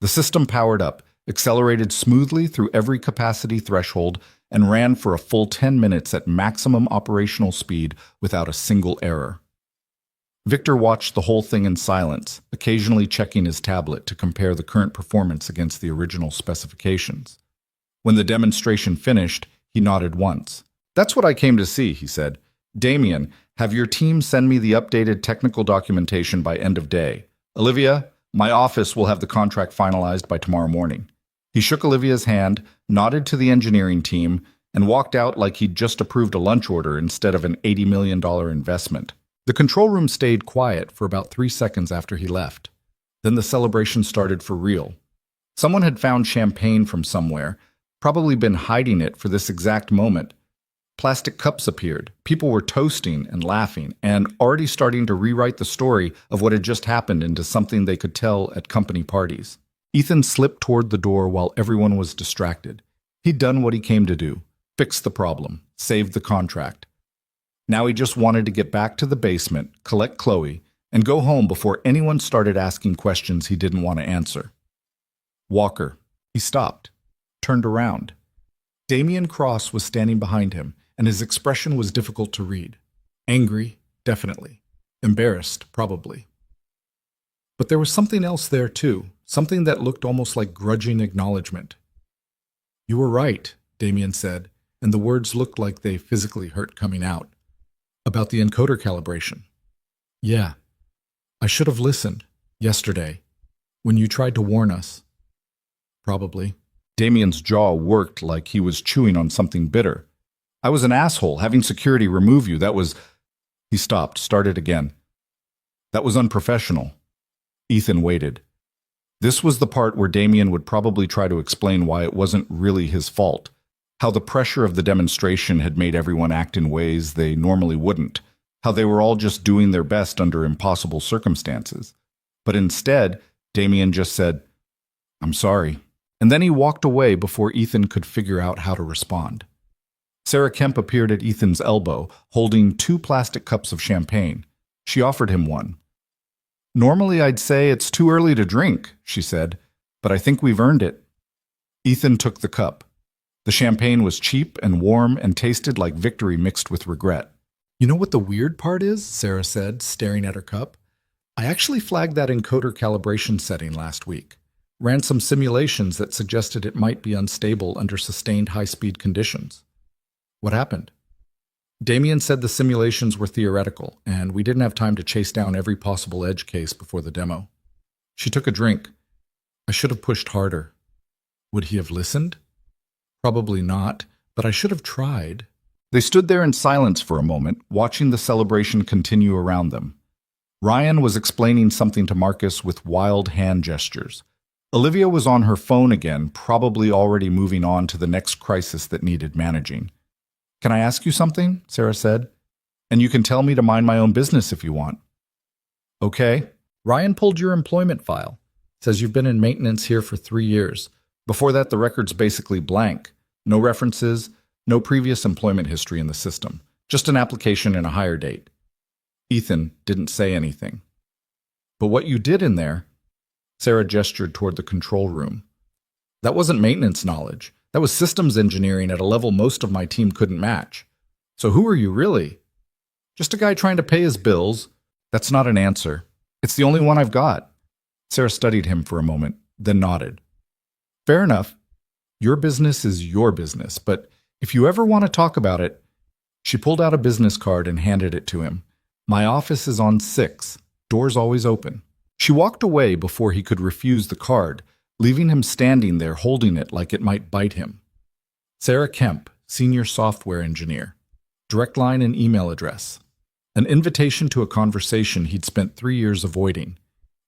The system powered up, accelerated smoothly through every capacity threshold, and ran for a full 10 minutes at maximum operational speed without a single error. Victor watched the whole thing in silence, occasionally checking his tablet to compare the current performance against the original specifications. When the demonstration finished, he nodded once. "That's what I came to see," he said. "Damien, have your team send me the updated technical documentation by end of day. Olivia, my office will have the contract finalized by tomorrow morning." He shook Olivia's hand, nodded to the engineering team, and walked out like he'd just approved a lunch order instead of an $80 million investment. The control room stayed quiet for about 3 seconds after he left. Then the celebration started for real. Someone had found champagne from somewhere, probably been hiding it for this exact moment. Plastic cups appeared, people were toasting and laughing, and already starting to rewrite the story of what had just happened into something they could tell at company parties. Ethan slipped toward the door while everyone was distracted. He'd done what he came to do, fix the problem, save the contract. Now he just wanted to get back to the basement, collect Chloe, and go home before anyone started asking questions he didn't want to answer. Walker. He stopped, turned around. Damian Cross was standing behind him, and his expression was difficult to read. Angry, definitely. Embarrassed, probably. But there was something else there, too, something that looked almost like grudging acknowledgement. "You were right," Damian said, and the words looked like they physically hurt coming out. "About the encoder calibration. Yeah. I should have listened. Yesterday. When you tried to warn us." "Probably." Damian's jaw worked like he was chewing on something bitter. "I was an asshole, having security remove you. That was—" He stopped, started again. "That was unprofessional." Ethan waited. This was the part where Damian would probably try to explain why it wasn't really his fault. How the pressure of the demonstration had made everyone act in ways they normally wouldn't. How they were all just doing their best under impossible circumstances. But instead, Damian just said, "I'm sorry." And then he walked away before Ethan could figure out how to respond. Sarah Kemp appeared at Ethan's elbow, holding 2 plastic cups of champagne. She offered him one. "Normally I'd say it's too early to drink," she said, "but I think we've earned it." Ethan took the cup. The champagne was cheap and warm and tasted like victory mixed with regret. "You know what the weird part is?" Sarah said, staring at her cup. "I actually flagged that encoder calibration setting last week. Ran some simulations that suggested it might be unstable under sustained high-speed conditions." "What happened?" Damian said the simulations were theoretical, and we didn't have time to chase down every possible edge case before the demo. She took a drink. "I should have pushed harder." "Would he have listened?" "Probably not, but I should have tried." They stood there in silence for a moment, watching the celebration continue around them. Ryan was explaining something to Marcus with wild hand gestures. Olivia was on her phone again, probably already moving on to the next crisis that needed managing. "Can I ask you something?" Sarah said. "And you can tell me to mind my own business if you want." "Okay." "Ryan pulled your employment file. Says you've been in maintenance here for 3 years. Before that, the record's basically blank. No references, no previous employment history in the system. Just an application and a hire date." Ethan didn't say anything. "But what you did in there—" Sarah gestured toward the control room. "That wasn't maintenance knowledge. That was systems engineering at a level most of my team couldn't match. So who are you really?" "Just a guy trying to pay his bills." "That's not an answer. It's the only one I've got." Sarah studied him for a moment, then nodded. "Fair enough. Your business is your business, but if you ever want to talk about it—" She pulled out a business card and handed it to him. "My office is on 6. Doors always open." She walked away before he could refuse the card, leaving him standing there holding it like it might bite him. Sarah Kemp, Senior Software Engineer. Direct line and email address. An invitation to a conversation he'd spent 3 years avoiding.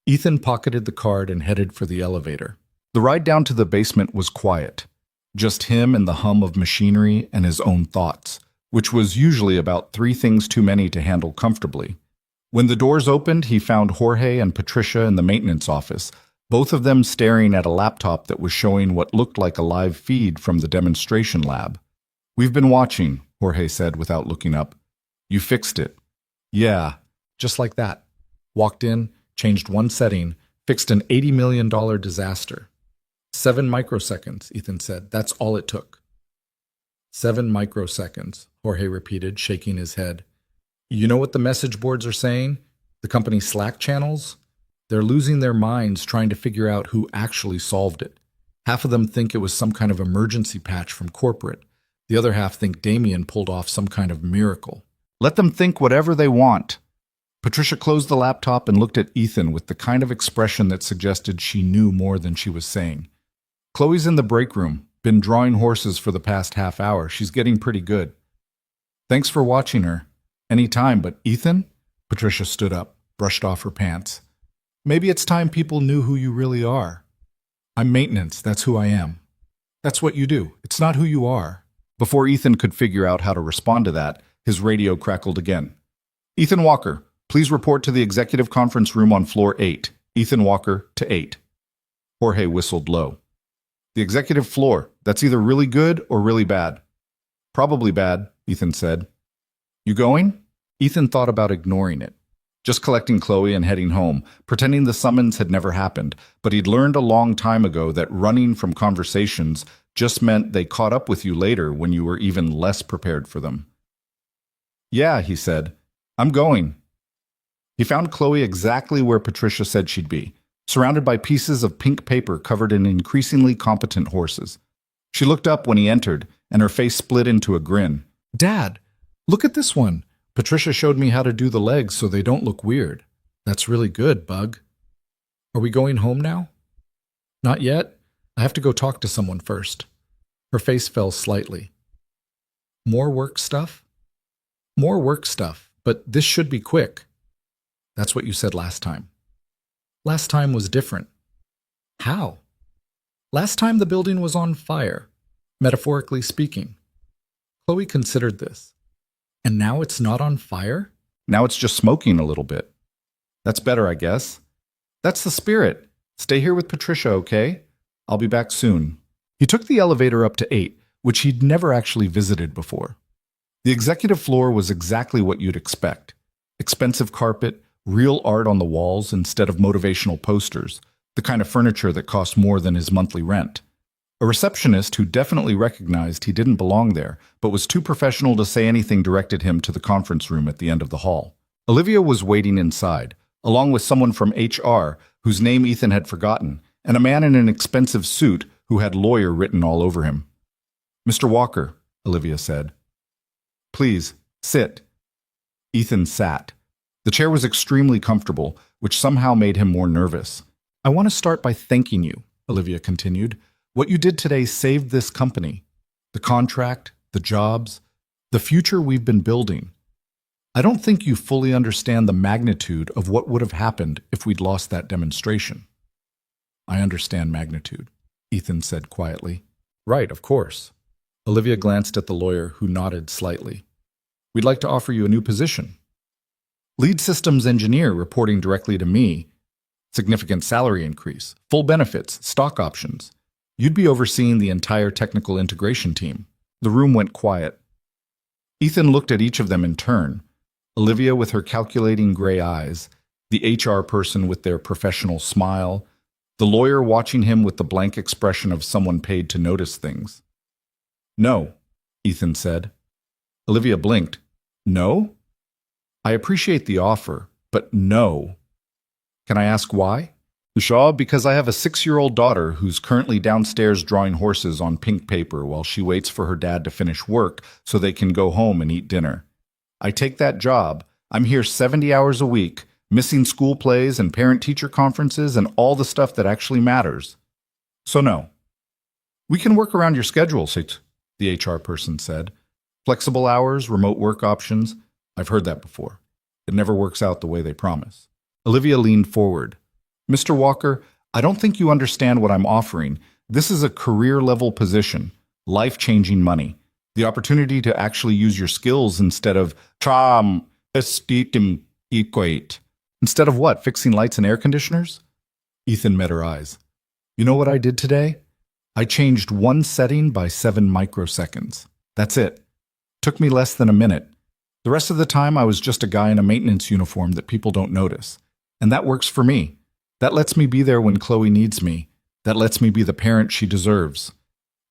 Ethan pocketed the card and headed for the elevator. The ride down to the basement was quiet. Just him and the hum of machinery and his own thoughts, which was usually about 3 things too many to handle comfortably. When the doors opened, he found Jorge and Patricia in the maintenance office, both of them staring at a laptop that was showing what looked like a live feed from the demonstration lab. "We've been watching," Jorge said without looking up. "You fixed it." "Yeah, just like that." Walked in, changed one setting, fixed an $80 million disaster. 7 microseconds, Ethan said. That's all it took. 7 microseconds, Jorge repeated, shaking his head. "You know what the message boards are saying? The company's Slack channels? They're losing their minds trying to figure out who actually solved it. Half of them think it was some kind of emergency patch from corporate. The other half think Damien pulled off some kind of miracle." "Let them think whatever they want." Patricia closed the laptop and looked at Ethan with the kind of expression that suggested she knew more than she was saying. "Chloe's in the break room. Been drawing horses for the past half hour. She's getting pretty good." "Thanks for watching her. Any time, but Ethan?" Patricia stood up, brushed off her pants. "Maybe it's time people knew who you really are." "I'm maintenance. That's who I am." "That's what you do. It's not who you are." Before Ethan could figure out how to respond to that, his radio crackled again. "Ethan Walker, please report to the executive conference room on floor 8. Ethan Walker to 8. Jorge whistled low. "The executive floor. That's either really good or really bad." "Probably bad," Ethan said. "You going?" Ethan thought about ignoring it. Just collecting Chloe and heading home, pretending the summons had never happened, but he'd learned a long time ago that running from conversations just meant they caught up with you later when you were even less prepared for them. "Yeah," he said. "I'm going." He found Chloe exactly where Patricia said she'd be, surrounded by pieces of pink paper covered in increasingly competent horses. She looked up when he entered, and her face split into a grin. "Dad, look at this one. Patricia showed me how to do the legs so they don't look weird. That's really good, Bug." "Are we going home now?" "Not yet. I have to go talk to someone first." Her face fell slightly. "More work stuff?" "More work stuff, but this should be quick." "That's what you said last time." "Last time was different." "How?" "Last time the building was on fire, metaphorically speaking." Chloe considered this. "And now it's not on fire?" "Now it's just smoking a little bit." "That's better, I guess." "That's the spirit. Stay here with Patricia, okay? I'll be back soon." He took the elevator up to 8, which he'd never actually visited before. The executive floor was exactly what you'd expect. Expensive carpet, real art on the walls instead of motivational posters, the kind of furniture that cost more than his monthly rent. A receptionist who definitely recognized he didn't belong there, but was too professional to say anything directed him to the conference room at the end of the hall. Olivia was waiting inside, along with someone from HR, whose name Ethan had forgotten, and a man in an expensive suit who had lawyer written all over him. "Mr. Walker," Olivia said. "Please, sit." Ethan sat. The chair was extremely comfortable, which somehow made him more nervous. "I want to start by thanking you," Olivia continued. "What you did today saved this company. The contract, the jobs, the future we've been building. I don't think you fully understand the magnitude of what would have happened if we'd lost that demonstration." "I understand magnitude," Ethan said quietly. "Right, of course." Olivia glanced at the lawyer, who nodded slightly. "We'd like to offer you a new position. Lead systems engineer reporting directly to me. Significant salary increase, full benefits, stock options. You'd be overseeing the entire technical integration team." The room went quiet. Ethan looked at each of them in turn. Olivia with her calculating gray eyes, the HR person with their professional smile, the lawyer watching him with the blank expression of someone paid to notice things. "No," Ethan said. Olivia blinked. "No? I appreciate the offer, but no." "Can I ask why?" "Sure, because I have a 6-year-old daughter who's currently downstairs drawing horses on pink paper while she waits for her dad to finish work so they can go home and eat dinner. I take that job. I'm here 70 hours a week, missing school plays and parent-teacher conferences and all the stuff that actually matters. So no." "We can work around your schedule," the HR person said. "Flexible hours, remote work options. I've heard that before. It never works out the way they promise." Olivia leaned forward. "Mr. Walker, I don't think you understand what I'm offering. This is a career-level position, life-changing money, the opportunity to actually use your skills instead of equate. Instead of what, fixing lights and air conditioners?" Ethan met her eyes. You know what I did today? I changed one setting by 7 microseconds. That's it. Took me less than a minute. The rest of the time I was just a guy in a maintenance uniform that people don't notice. And that works for me. That lets me be there when Chloe needs me. That lets me be the parent she deserves.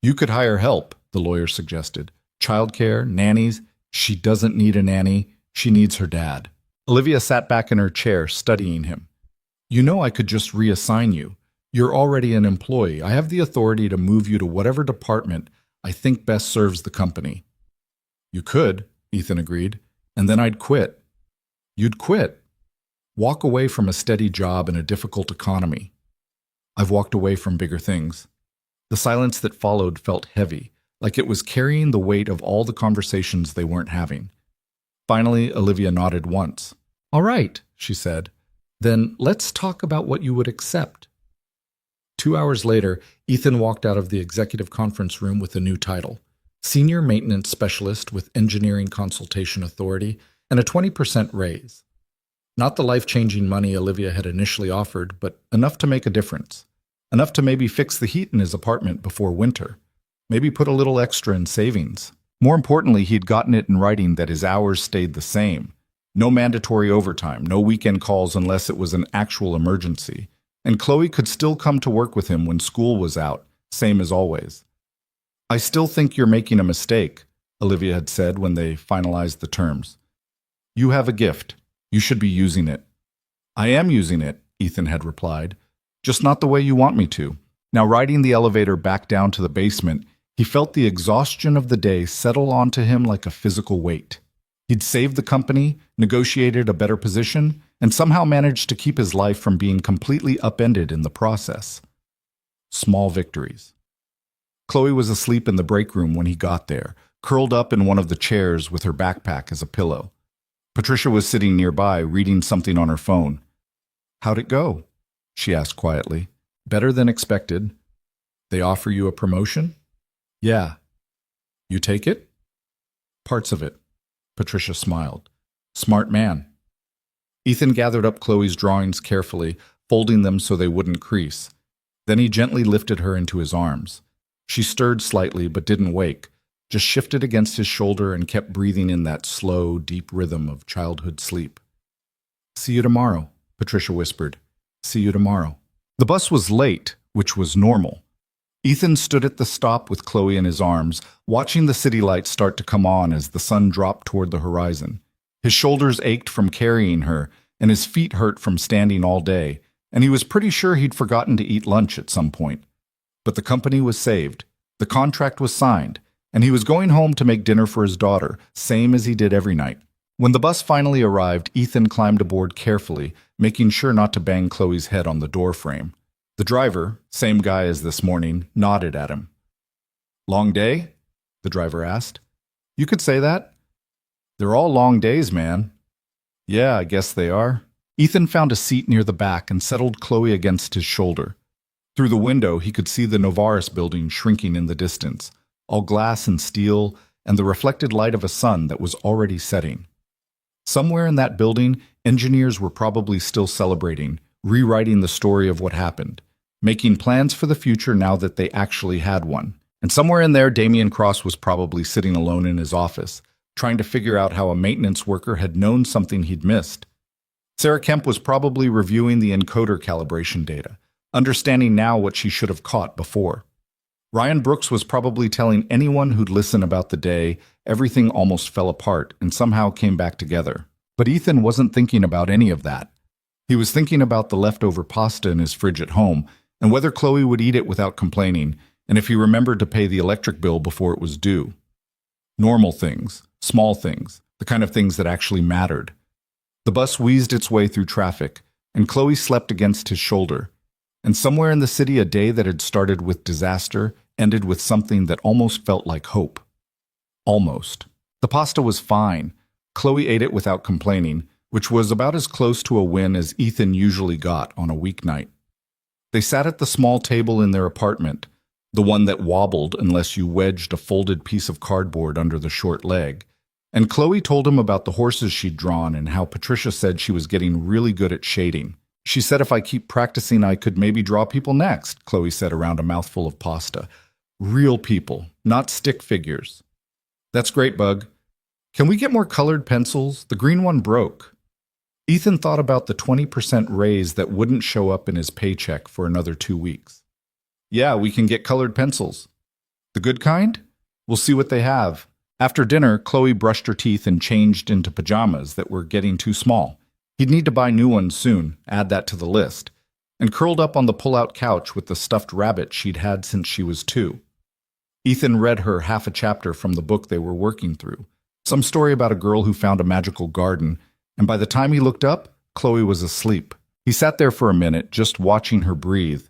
You could hire help, the lawyer suggested. Childcare, nannies. She doesn't need a nanny. She needs her dad. Olivia sat back in her chair, studying him. You know I could just reassign you. You're already an employee. I have the authority to move you to whatever department I think best serves the company. You could, Ethan agreed, and then I'd quit. You'd quit. Walk away from a steady job in a difficult economy. I've walked away from bigger things. The silence that followed felt heavy, like it was carrying the weight of all the conversations they weren't having. Finally, Olivia nodded once. All right, she said. Then let's talk about what you would accept. 2 hours later, Ethan walked out of the executive conference room with a new title: Senior Maintenance Specialist with Engineering Consultation Authority and a 20% raise. Not the life-changing money Olivia had initially offered, but enough to make a difference. Enough to maybe fix the heat in his apartment before winter. Maybe put a little extra in savings. More importantly, he'd gotten it in writing that his hours stayed the same. No mandatory overtime, no weekend calls unless it was an actual emergency. And Chloe could still come to work with him when school was out, same as always. I still think you're making a mistake, Olivia had said when they finalized the terms. You have a gift. You should be using it. I am using it, Ethan had replied. Just not the way you want me to. Now, riding the elevator back down to the basement, he felt the exhaustion of the day settle onto him like a physical weight. He'd saved the company, negotiated a better position, and somehow managed to keep his life from being completely upended in the process. Small victories. Chloe was asleep in the break room when he got there, curled up in one of the chairs with her backpack as a pillow. Patricia was sitting nearby, reading something on her phone. How'd it go? She asked quietly. Better than expected. They offer you a promotion? Yeah. You take it? Parts of it. Patricia smiled. Smart man. Ethan gathered up Chloe's drawings carefully, folding them so they wouldn't crease. Then he gently lifted her into his arms. She stirred slightly but didn't wake, just shifted against his shoulder and kept breathing in that slow, deep rhythm of childhood sleep. See you tomorrow, Patricia whispered. See you tomorrow. The bus was late, which was normal. Ethan stood at the stop with Chloe in his arms, watching the city lights start to come on as the sun dropped toward the horizon. His shoulders ached from carrying her, and his feet hurt from standing all day, and he was pretty sure he'd forgotten to eat lunch at some point. But the company was saved, the contract was signed, and he was going home to make dinner for his daughter, same as he did every night. When the bus finally arrived, Ethan climbed aboard carefully, making sure not to bang Chloe's head on the door frame. The driver, same guy as this morning, nodded at him. Long day? The driver asked. You could say that. They're all long days, man. Yeah, I guess they are. Ethan found a seat near the back and settled Chloe against his shoulder. Through the window, he could see the Novaris building shrinking in the distance, all glass and steel, and the reflected light of a sun that was already setting. Somewhere in that building, engineers were probably still celebrating, rewriting the story of what happened, making plans for the future now that they actually had one. And somewhere in there, Damian Cross was probably sitting alone in his office, trying to figure out how a maintenance worker had known something he'd missed. Sarah Kemp was probably reviewing the encoder calibration data, understanding now what she should have caught before. Ryan Brooks was probably telling anyone who'd listen about the day everything almost fell apart and somehow came back together. But Ethan wasn't thinking about any of that. He was thinking about the leftover pasta in his fridge at home and whether Chloe would eat it without complaining, and if he remembered to pay the electric bill before it was due. Normal things, small things, the kind of things that actually mattered. The bus wheezed its way through traffic, and Chloe slept against his shoulder. And somewhere in the city, a day that had started with disaster ended with something that almost felt like hope. Almost. The pasta was fine. Chloe ate it without complaining, which was about as close to a win as Ethan usually got on a weeknight. They sat at the small table in their apartment, the one that wobbled unless you wedged a folded piece of cardboard under the short leg, and Chloe told him about the horses she'd drawn and how Patricia said she was getting really good at shading. She said if I keep practicing, I could maybe draw people next, Chloe said around a mouthful of pasta. Real people, not stick figures. That's great, Bug. Can we get more colored pencils? The green one broke. Ethan thought about the 20% raise that wouldn't show up in his paycheck for another 2 weeks. Yeah, we can get colored pencils. The good kind? We'll see what they have. After dinner, Chloe brushed her teeth and changed into pajamas that were getting too small. He'd need to buy new ones soon, add that to the list, and curled up on the pull-out couch with the stuffed rabbit she'd had since she was 2. Ethan read her half a chapter from the book they were working through, some story about a girl who found a magical garden, and by the time he looked up, Chloe was asleep. He sat there for a minute, just watching her breathe.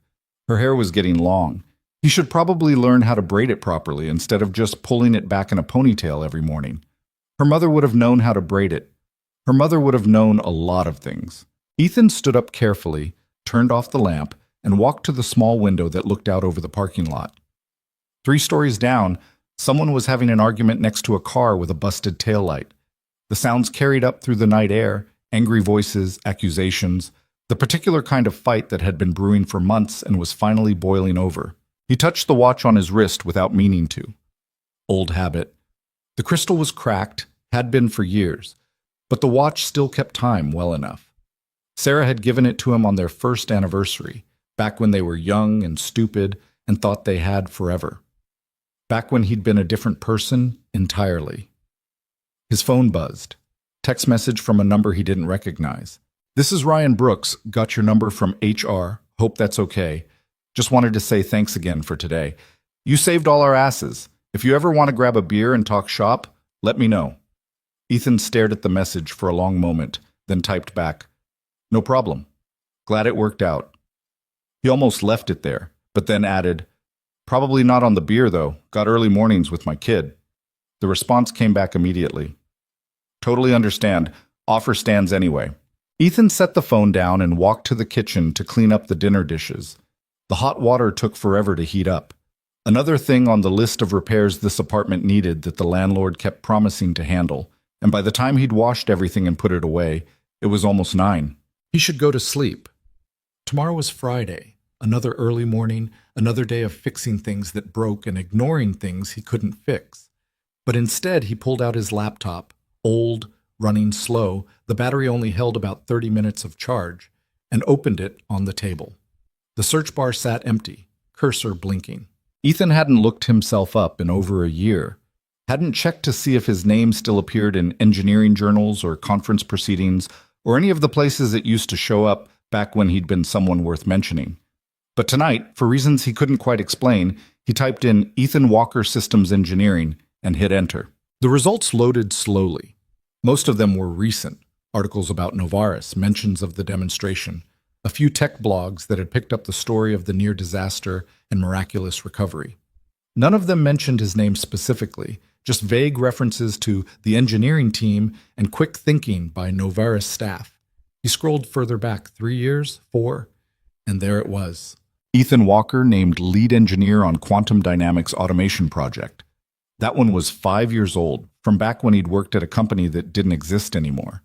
Her hair was getting long. He should probably learn how to braid it properly instead of just pulling it back in a ponytail every morning. Her mother would have known how to braid it. Her mother would have known a lot of things. Ethan stood up carefully, turned off the lamp, and walked to the small window that looked out over the parking lot. 3 stories down, someone was having an argument next to a car with a busted taillight. The sounds carried up through the night air, angry voices, accusations, the particular kind of fight that had been brewing for months and was finally boiling over. He touched the watch on his wrist without meaning to. Old habit. The crystal was cracked, had been for years, but the watch still kept time well enough. Sarah had given it to him on their first anniversary, back when they were young and stupid and thought they had forever. Back when he'd been a different person entirely. His phone buzzed. Text message from a number he didn't recognize. This is Ryan Brooks. Got your number from HR. Hope that's okay. Just wanted to say thanks again for today. You saved all our asses. If you ever want to grab a beer and talk shop, let me know. Ethan stared at the message for a long moment, then typed back, No problem. Glad it worked out. He almost left it there, but then added, Probably not on the beer, though. Got early mornings with my kid. The response came back immediately. Totally understand. Offer stands anyway. Ethan set the phone down and walked to the kitchen to clean up the dinner dishes. The hot water took forever to heat up. Another thing on the list of repairs this apartment needed that the landlord kept promising to handle, and by the time he'd washed everything and put it away, it was almost 9. He should go to sleep. Tomorrow was Friday, another early morning, another day of fixing things that broke and ignoring things he couldn't fix. But instead, he pulled out his laptop, old, running slow, the battery only held about 30 minutes of charge, and opened it on the table. The search bar sat empty, cursor blinking. Ethan hadn't looked himself up in over a year, hadn't checked to see if his name still appeared in engineering journals or conference proceedings or any of the places it used to show up back when he'd been someone worth mentioning. But tonight, for reasons he couldn't quite explain, he typed in Ethan Walker Systems Engineering and hit enter. The results loaded slowly. Most of them were recent, articles about Novaris, mentions of the demonstration, a few tech blogs that had picked up the story of the near disaster and miraculous recovery. None of them mentioned his name specifically, just vague references to the engineering team and quick thinking by Novaris staff. He scrolled further back 3 years, 4, and there it was. Ethan Walker named lead engineer on Quantum Dynamics automation project. That one was 5 years old, from back when he'd worked at a company that didn't exist anymore.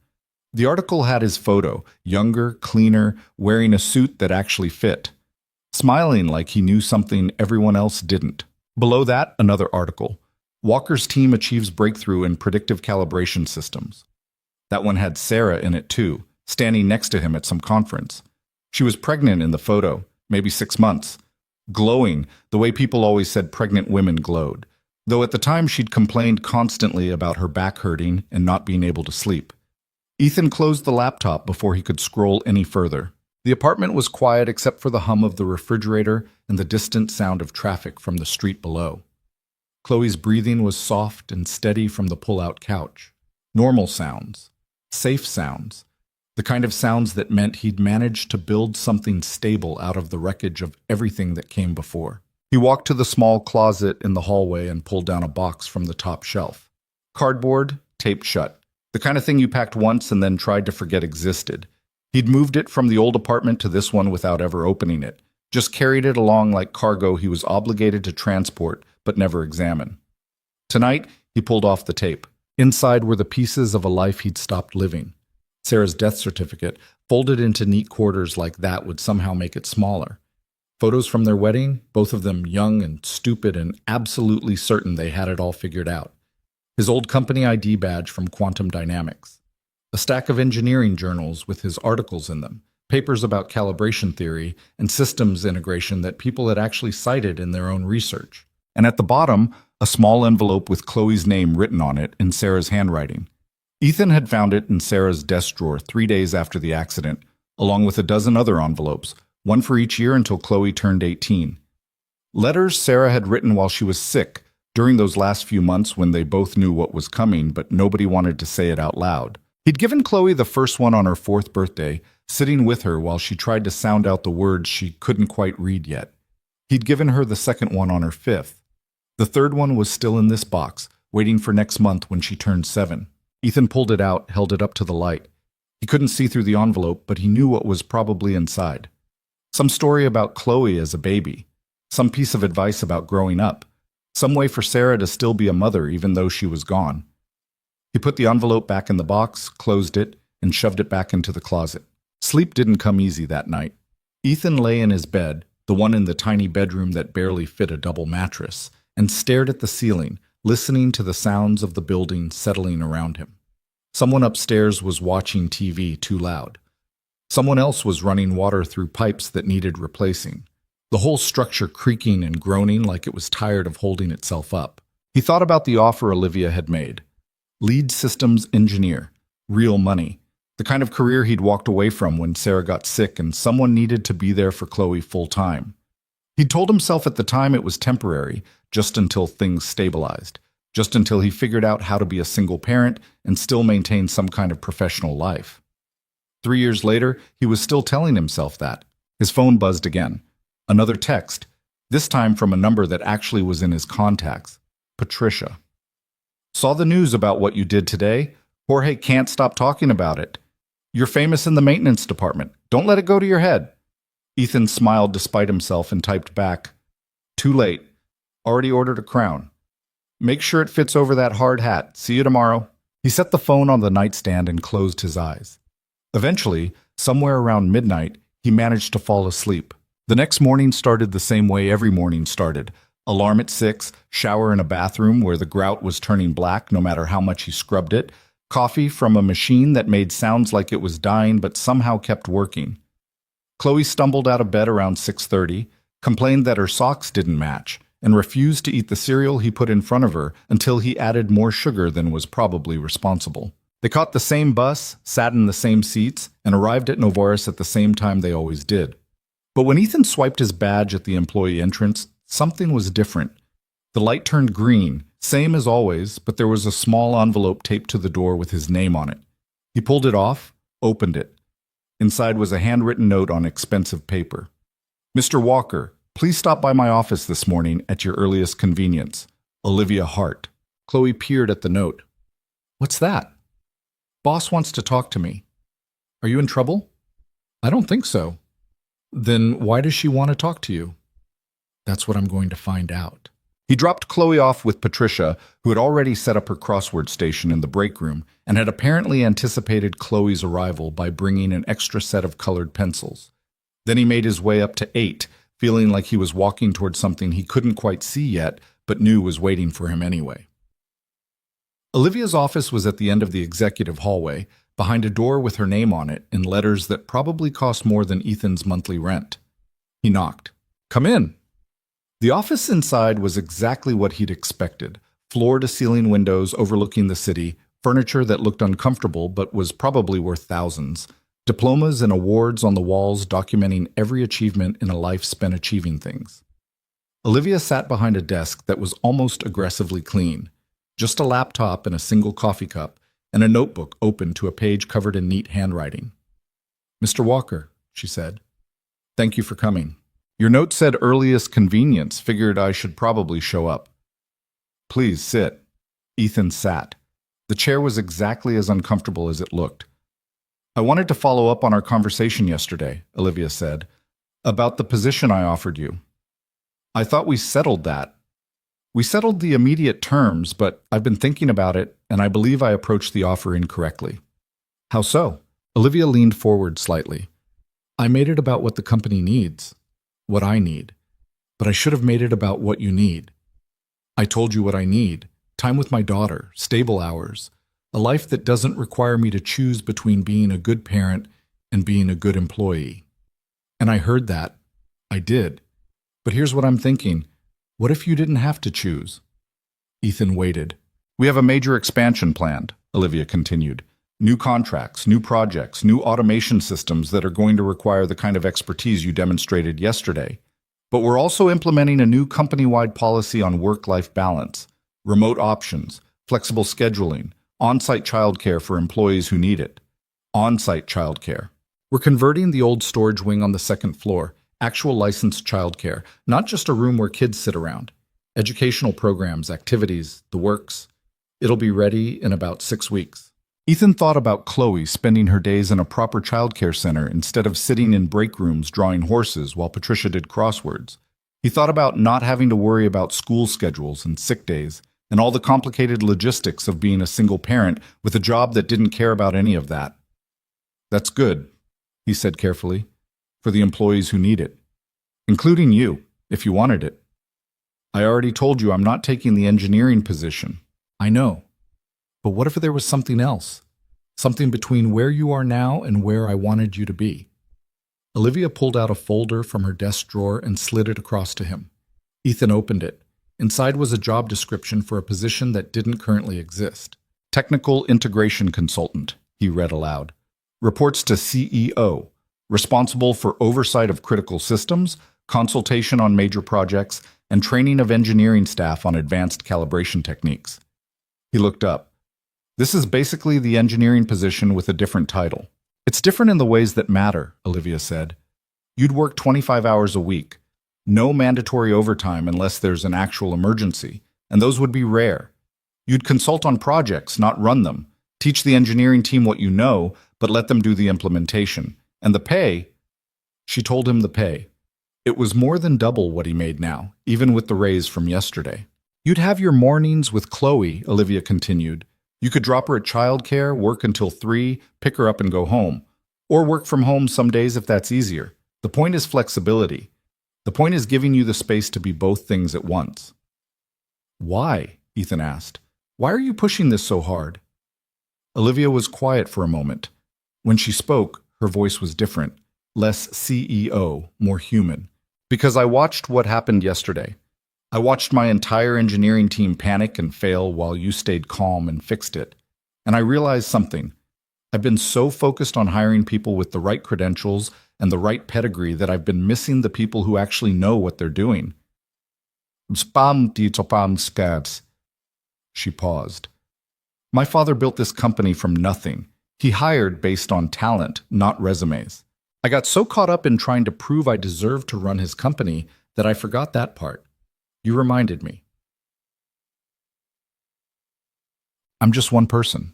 The article had his photo, younger, cleaner, wearing a suit that actually fit, smiling like he knew something everyone else didn't. Below that, another article. Walker's team achieves breakthrough in predictive calibration systems. That one had Sarah in it too, standing next to him at some conference. She was pregnant in the photo, maybe 6 months, glowing the way people always said pregnant women glowed, though at the time she'd complained constantly about her back hurting and not being able to sleep. Ethan closed the laptop before he could scroll any further. The apartment was quiet except for the hum of the refrigerator and the distant sound of traffic from the street below. Chloe's breathing was soft and steady from the pull-out couch. Normal sounds. Safe sounds. The kind of sounds that meant he'd managed to build something stable out of the wreckage of everything that came before. He walked to the small closet in the hallway and pulled down a box from the top shelf. Cardboard, taped shut. The kind of thing you packed once and then tried to forget existed. He'd moved it from the old apartment to this one without ever opening it, just carried it along like cargo he was obligated to transport but never examine. Tonight, he pulled off the tape. Inside were the pieces of a life he'd stopped living. Sarah's death certificate, folded into neat quarters like that, would somehow make it smaller. Photos from their wedding, both of them young and stupid and absolutely certain they had it all figured out. His old company ID badge from Quantum Dynamics. A stack of engineering journals with his articles in them, papers about calibration theory and systems integration that people had actually cited in their own research. And at the bottom, a small envelope with Chloe's name written on it in Sarah's handwriting. Ethan had found it in Sarah's desk drawer 3 days after the accident, along with a dozen other envelopes, one for each year until Chloe turned 18. Letters Sarah had written while she was sick, during those last few months when they both knew what was coming, but nobody wanted to say it out loud. He'd given Chloe the first one on her 4th birthday, sitting with her while she tried to sound out the words she couldn't quite read yet. He'd given her the second one on her 5th. The third one was still in this box, waiting for next month when she turned 7. Ethan pulled it out, held it up to the light. He couldn't see through the envelope, but he knew what was probably inside. Some story about Chloe as a baby. Some piece of advice about growing up. Some way for Sarah to still be a mother even though she was gone. He put the envelope back in the box, closed it, and shoved it back into the closet. Sleep didn't come easy that night. Ethan lay in his bed, the one in the tiny bedroom that barely fit a double mattress, and stared at the ceiling, listening to the sounds of the building settling around him. Someone upstairs was watching TV too loud. Someone else was running water through pipes that needed replacing. The whole structure creaking and groaning like it was tired of holding itself up. He thought about the offer Olivia had made. Lead systems engineer. Real money. The kind of career he'd walked away from when Sarah got sick and someone needed to be there for Chloe full time. He'd told himself at the time it was temporary, just until things stabilized. Just until he figured out how to be a single parent and still maintain some kind of professional life. 3 years later, he was still telling himself that. His phone buzzed again. Another text, this time from a number that actually was in his contacts. Patricia. Saw the news about what you did today? Jorge can't stop talking about it. You're famous in the maintenance department. Don't let it go to your head. Ethan smiled despite himself and typed back, too late. Already ordered a crown. Make sure it fits over that hard hat. See you tomorrow. He set the phone on the nightstand and closed his eyes. Eventually, somewhere around midnight, he managed to fall asleep. The next morning started the same way every morning started. Alarm at 6, shower in a bathroom where the grout was turning black no matter how much he scrubbed it, coffee from a machine that made sounds like it was dying but somehow kept working. Chloe stumbled out of bed around 6:30, complained that her socks didn't match, and refused to eat the cereal he put in front of her until he added more sugar than was probably responsible. They caught the same bus, sat in the same seats, and arrived at Novartis at the same time they always did. But when Ethan swiped his badge at the employee entrance, something was different. The light turned green, same as always, but there was a small envelope taped to the door with his name on it. He pulled it off, opened it. Inside was a handwritten note on expensive paper. Mr. Walker, please stop by my office this morning at your earliest convenience. Olivia Hart. Chloe peered at the note. What's that? Boss wants to talk to me. Are you in trouble? I don't think so. Then why does she want to talk to you? That's what I'm going to find out. He dropped Chloe off with Patricia, who had already set up her crossword station in the break room and had apparently anticipated Chloe's arrival by bringing an extra set of colored pencils. Then he made his way up to 8, feeling like he was walking toward something he couldn't quite see yet, but knew was waiting for him anyway. Olivia's office was at the end of the executive hallway, behind a door with her name on it in letters that probably cost more than Ethan's monthly rent. He knocked. Come in. The office inside was exactly what he'd expected. Floor-to-ceiling windows overlooking the city, furniture that looked uncomfortable but was probably worth thousands, diplomas and awards on the walls documenting every achievement in a life spent achieving things. Olivia sat behind a desk that was almost aggressively clean. Just a laptop and a single coffee cup, and a notebook open to a page covered in neat handwriting. Mr. Walker, she said. Thank you for coming. Your note said earliest convenience. Figured I should probably show up. Please sit. Ethan sat. The chair was exactly as uncomfortable as it looked. I wanted to follow up on our conversation yesterday, Olivia said, about the position I offered you. I thought we settled that. We settled the immediate terms, but I've been thinking about it, and I believe I approached the offer incorrectly. How so? Olivia leaned forward slightly. I made it about what the company needs, what I need. But I should have made it about what you need. I told you what I need: time with my daughter, stable hours, a life that doesn't require me to choose between being a good parent and being a good employee. And I heard that. I did. But here's what I'm thinking. What if you didn't have to choose? Ethan waited. We have a major expansion planned, Olivia continued. New contracts, new projects, new automation systems that are going to require the kind of expertise you demonstrated yesterday. But we're also implementing a new company-wide policy on work-life balance, remote options, flexible scheduling, on-site childcare for employees who need it. On-site childcare. We're converting the old storage wing on the second floor, actual licensed childcare, not just a room where kids sit around. Educational programs, activities, the works. It'll be ready in about 6 weeks. Ethan thought about Chloe spending her days in a proper childcare center instead of sitting in break rooms drawing horses while Patricia did crosswords. He thought about not having to worry about school schedules and sick days and all the complicated logistics of being a single parent with a job that didn't care about any of that. That's good, he said carefully, for the employees who need it, including you, if you wanted it. I already told you I'm not taking the engineering position. I know. But what if there was something else? Something between where you are now and where I wanted you to be? Olivia pulled out a folder from her desk drawer and slid it across to him. Ethan opened it. Inside was a job description for a position that didn't currently exist. Technical Integration Consultant, he read aloud. Reports to CEO, responsible for oversight of critical systems, consultation on major projects, and training of engineering staff on advanced calibration techniques. He looked up. This is basically the engineering position with a different title. It's different in the ways that matter, Olivia said. You'd work 25 hours a week. No mandatory overtime unless there's an actual emergency, and those would be rare. You'd consult on projects, not run them. Teach the engineering team what you know, but let them do the implementation. And the pay? She told him the pay. It was more than double what he made now, even with the raise from yesterday. You'd have your mornings with Chloe, Olivia continued. You could drop her at childcare, work until 3, pick her up and go home. Or work from home some days if that's easier. The point is flexibility. The point is giving you the space to be both things at once. Why? Ethan asked. Why are you pushing this so hard? Olivia was quiet for a moment. When she spoke, her voice was different, less CEO, more human. Because I watched what happened yesterday. I watched my entire engineering team panic and fail while you stayed calm and fixed it. And I realized something. I've been so focused on hiring people with the right credentials and the right pedigree that I've been missing the people who actually know what they're doing. She paused. My father built this company from nothing. He hired based on talent, not resumes. I got so caught up in trying to prove I deserved to run his company that I forgot that part. You reminded me. I'm just one person.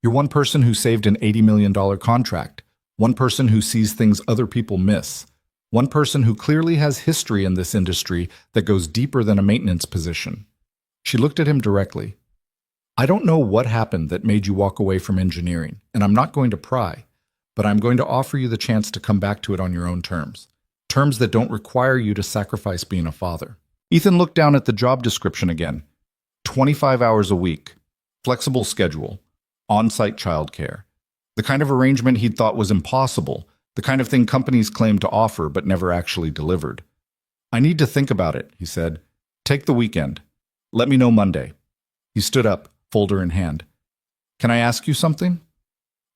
You're one person who saved an $80 million contract, one person who sees things other people miss, one person who clearly has history in this industry that goes deeper than a maintenance position. She looked at him directly. I don't know what happened that made you walk away from engineering, and I'm not going to pry, but I'm going to offer you the chance to come back to it on your own terms, terms that don't require you to sacrifice being a father. Ethan looked down at the job description again. 25 hours a week, flexible schedule, on-site childcare. The kind of arrangement he'd thought was impossible, the kind of thing companies claimed to offer but never actually delivered. I need to think about it, he said. Take the weekend. Let me know Monday. He stood up, folder in hand. Can I ask you something?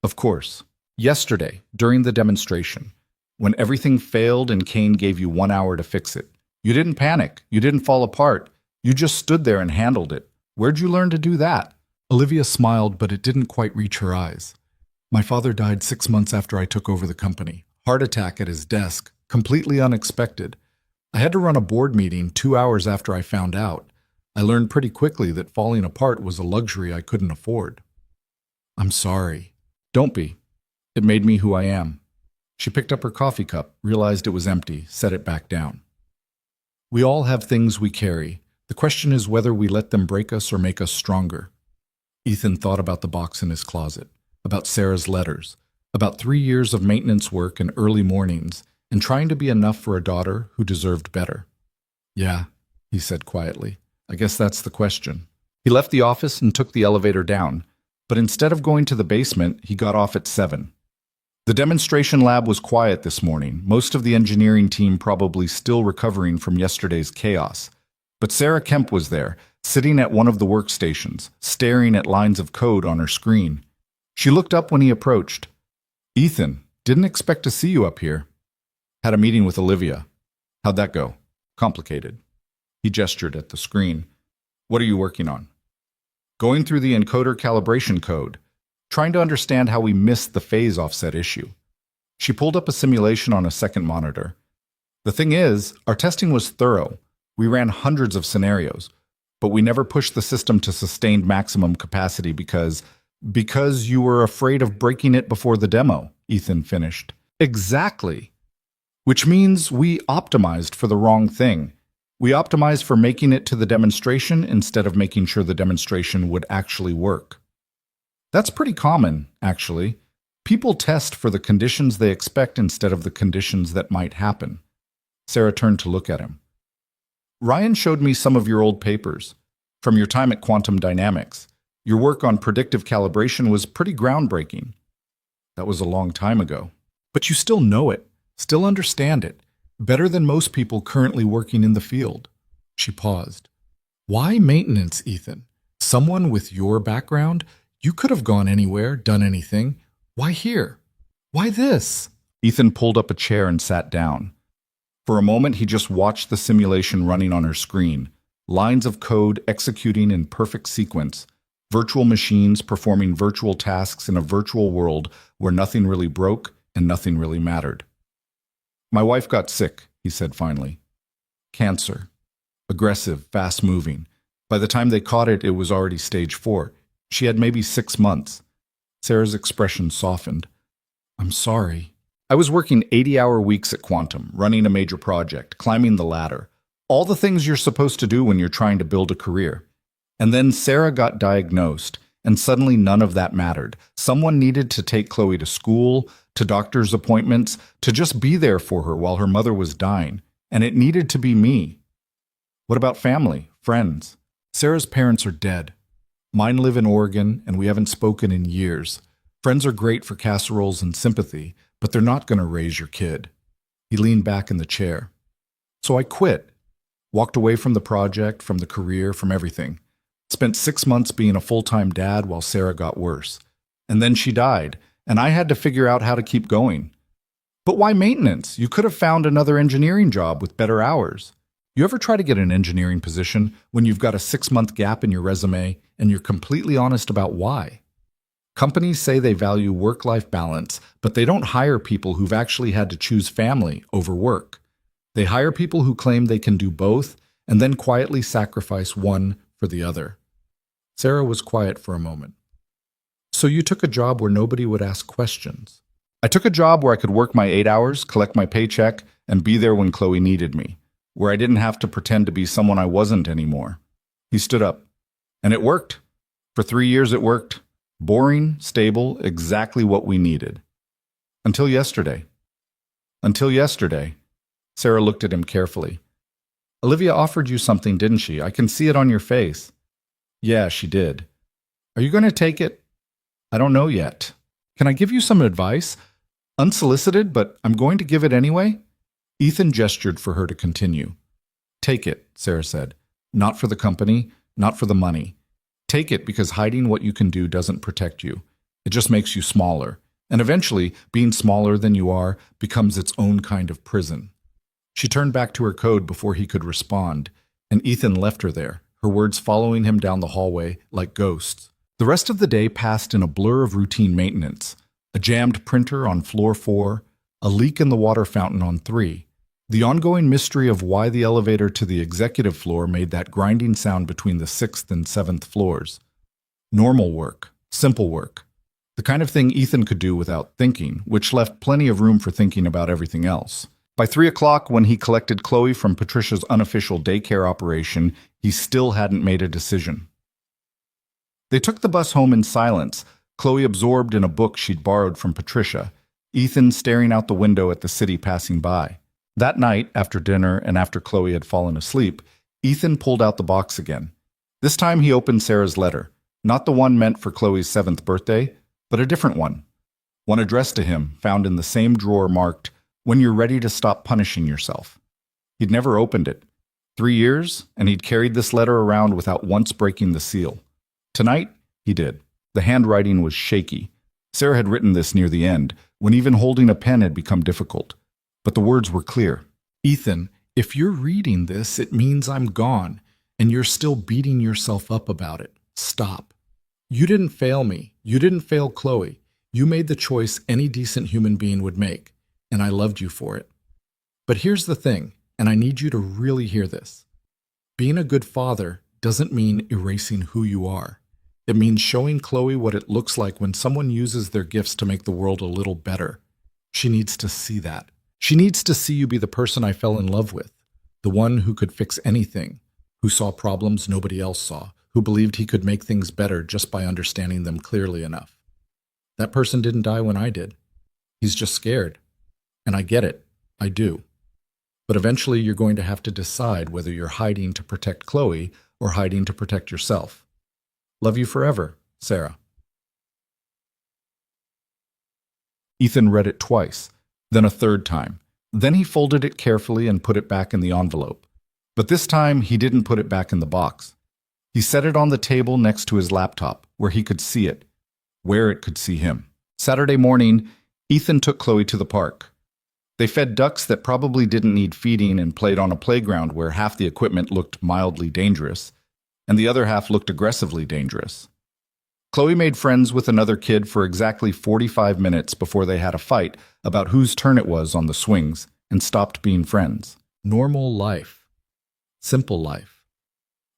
Of course. Yesterday, during the demonstration, when everything failed and Kane gave you 1 hour to fix it, you didn't panic. You didn't fall apart. You just stood there and handled it. Where'd you learn to do that? Olivia smiled, but it didn't quite reach her eyes. My father died 6 months after I took over the company. Heart attack at his desk. Completely unexpected. I had to run a board meeting 2 hours after I found out. I learned pretty quickly that falling apart was a luxury I couldn't afford. I'm sorry. Don't be. It made me who I am. She picked up her coffee cup, realized it was empty, set it back down. We all have things we carry. The question is whether we let them break us or make us stronger. Ethan thought about the box in his closet, about Sarah's letters, About 3 years of maintenance work and early mornings, and trying to be enough for a daughter who deserved better. Yeah, he said quietly. I guess that's the question. He left the office and took the elevator down, but instead of going to the basement, he got off at 7. The demonstration lab was quiet this morning, most of the engineering team probably still recovering from yesterday's chaos. But Sarah Kemp was there, sitting at one of the workstations, staring at lines of code on her screen. She looked up when he approached. Ethan, didn't expect to see you up here. Had a meeting with Olivia. How'd that go? Complicated. He gestured at the screen. What are you working on? Going through the encoder calibration code, trying to understand how we missed the phase offset issue. She pulled up a simulation on a second monitor. The thing is, our testing was thorough. We ran hundreds of scenarios, but we never pushed the system to sustained maximum capacity because you were afraid of breaking it before the demo, Ethan finished. Exactly. Which means we optimized for the wrong thing. We optimized for making it to the demonstration instead of making sure the demonstration would actually work. That's pretty common, actually. People test for the conditions they expect instead of the conditions that might happen. Sarah turned to look at him. Ryan showed me some of your old papers, from your time at Quantum Dynamics. Your work on predictive calibration was pretty groundbreaking. That was a long time ago. But you still know it, still understand it, better than most people currently working in the field. She paused. Why maintenance, Ethan? Someone with your background? You could have gone anywhere, done anything. Why here? Why this? Ethan pulled up a chair and sat down. For a moment, he just watched the simulation running on her screen, lines of code executing in perfect sequence, virtual machines performing virtual tasks in a virtual world where nothing really broke and nothing really mattered. My wife got sick, he said finally. Cancer. Aggressive, fast-moving. By the time they caught it, it was already stage 4. She had maybe 6 months. Sarah's expression softened. I'm sorry. I was working 80-hour weeks at Quantum, running a major project, climbing the ladder. All the things you're supposed to do when you're trying to build a career. And then Sarah got diagnosed, and suddenly none of that mattered. Someone needed to take Chloe to school, to doctor's appointments, to just be there for her while her mother was dying. And it needed to be me. What about family, friends? Sarah's parents are dead. Mine live in Oregon, and we haven't spoken in years. Friends are great for casseroles and sympathy, but they're not going to raise your kid. He leaned back in the chair. So I quit. Walked away from the project, from the career, from everything. Spent 6 months being a full-time dad while Sarah got worse. And then she died, and I had to figure out how to keep going. But why maintenance? You could have found another engineering job with better hours. You ever try to get an engineering position when you've got a 6-month gap in your resume and you're completely honest about why? Companies say they value work-life balance, but they don't hire people who've actually had to choose family over work. They hire people who claim they can do both and then quietly sacrifice one for the other. Sarah was quiet for a moment. So you took a job where nobody would ask questions. I took a job where I could work my 8 hours, collect my paycheck, and be there when Chloe needed me, where I didn't have to pretend to be someone I wasn't anymore. He stood up. And it worked. For 3 years it worked. Boring, stable, exactly what we needed. Until yesterday. Until yesterday. Sarah looked at him carefully. Olivia offered you something, didn't she? I can see it on your face. Yeah, she did. Are you going to take it? I don't know yet. Can I give you some advice? Unsolicited, but I'm going to give it anyway. Ethan gestured for her to continue. Take it, Sarah said. Not for the company, not for the money. Take it because hiding what you can do doesn't protect you. It just makes you smaller. And eventually, being smaller than you are becomes its own kind of prison. She turned back to her code before he could respond, and Ethan left her there, her words following him down the hallway like ghosts. The rest of the day passed in a blur of routine maintenance. A jammed printer on floor 4, a leak in the water fountain on 3, the ongoing mystery of why the elevator to the executive floor made that grinding sound between the 6th and 7th floors. Normal work, simple work, the kind of thing Ethan could do without thinking, which left plenty of room for thinking about everything else. By 3 o'clock, when he collected Chloe from Patricia's unofficial daycare operation, he still hadn't made a decision. They took the bus home in silence, Chloe absorbed in a book she'd borrowed from Patricia, Ethan staring out the window at the city passing by. That night, after dinner and after Chloe had fallen asleep, Ethan pulled out the box again. This time he opened Sarah's letter, not the one meant for Chloe's 7th birthday, but a different one. One addressed to him, found in the same drawer marked, "When you're ready to stop punishing yourself." He'd never opened it. 3 years, and he'd carried this letter around without once breaking the seal. Tonight, he did. The handwriting was shaky. Sarah had written this near the end, when even holding a pen had become difficult. But the words were clear. "Ethan, if you're reading this, it means I'm gone, and you're still beating yourself up about it. Stop. You didn't fail me. You didn't fail Chloe. You made the choice any decent human being would make, and I loved you for it. But here's the thing, and I need you to really hear this. Being a good father doesn't mean erasing who you are. It means showing Chloe what it looks like when someone uses their gifts to make the world a little better. She needs to see that. She needs to see you be the person I fell in love with, the one who could fix anything, who saw problems nobody else saw, who believed he could make things better just by understanding them clearly enough. That person didn't die when I did. He's just scared. And I get it. I do. But eventually you're going to have to decide whether you're hiding to protect Chloe or hiding to protect yourself. Love you forever, Sarah." Ethan read it twice, then a third time. Then he folded it carefully and put it back in the envelope. But this time he didn't put it back in the box. He set it on the table next to his laptop, where he could see it, where it could see him. Saturday morning, Ethan took Chloe to the park. They fed ducks that probably didn't need feeding and played on a playground where half the equipment looked mildly dangerous, and the other half looked aggressively dangerous. Chloe made friends with another kid for exactly 45 minutes before they had a fight about whose turn it was on the swings and stopped being friends. Normal life. Simple life.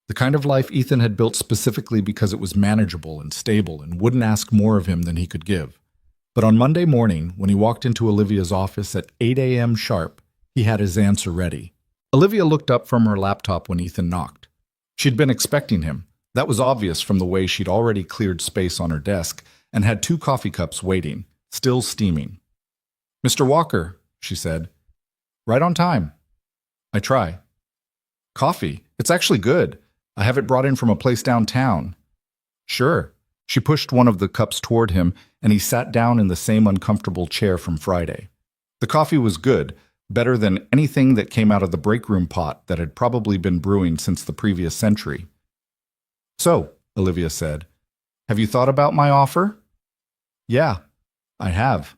The kind of life Ethan had built specifically because it was manageable and stable and wouldn't ask more of him than he could give. But on Monday morning, when he walked into Olivia's office at 8 a.m. sharp, he had his answer ready. Olivia looked up from her laptop when Ethan knocked. She'd been expecting him. That was obvious from the way she'd already cleared space on her desk and had 2 coffee cups waiting, still steaming. "Mr. Walker," she said. "Right on time." "I try." "Coffee? It's actually good. I have it brought in from a place downtown." "Sure." She pushed one of the cups toward him, and he sat down in the same uncomfortable chair from Friday. The coffee was good, better than anything that came out of the break room pot that had probably been brewing since the previous century. "So," Olivia said, "have you thought about my offer?" "Yeah, I have."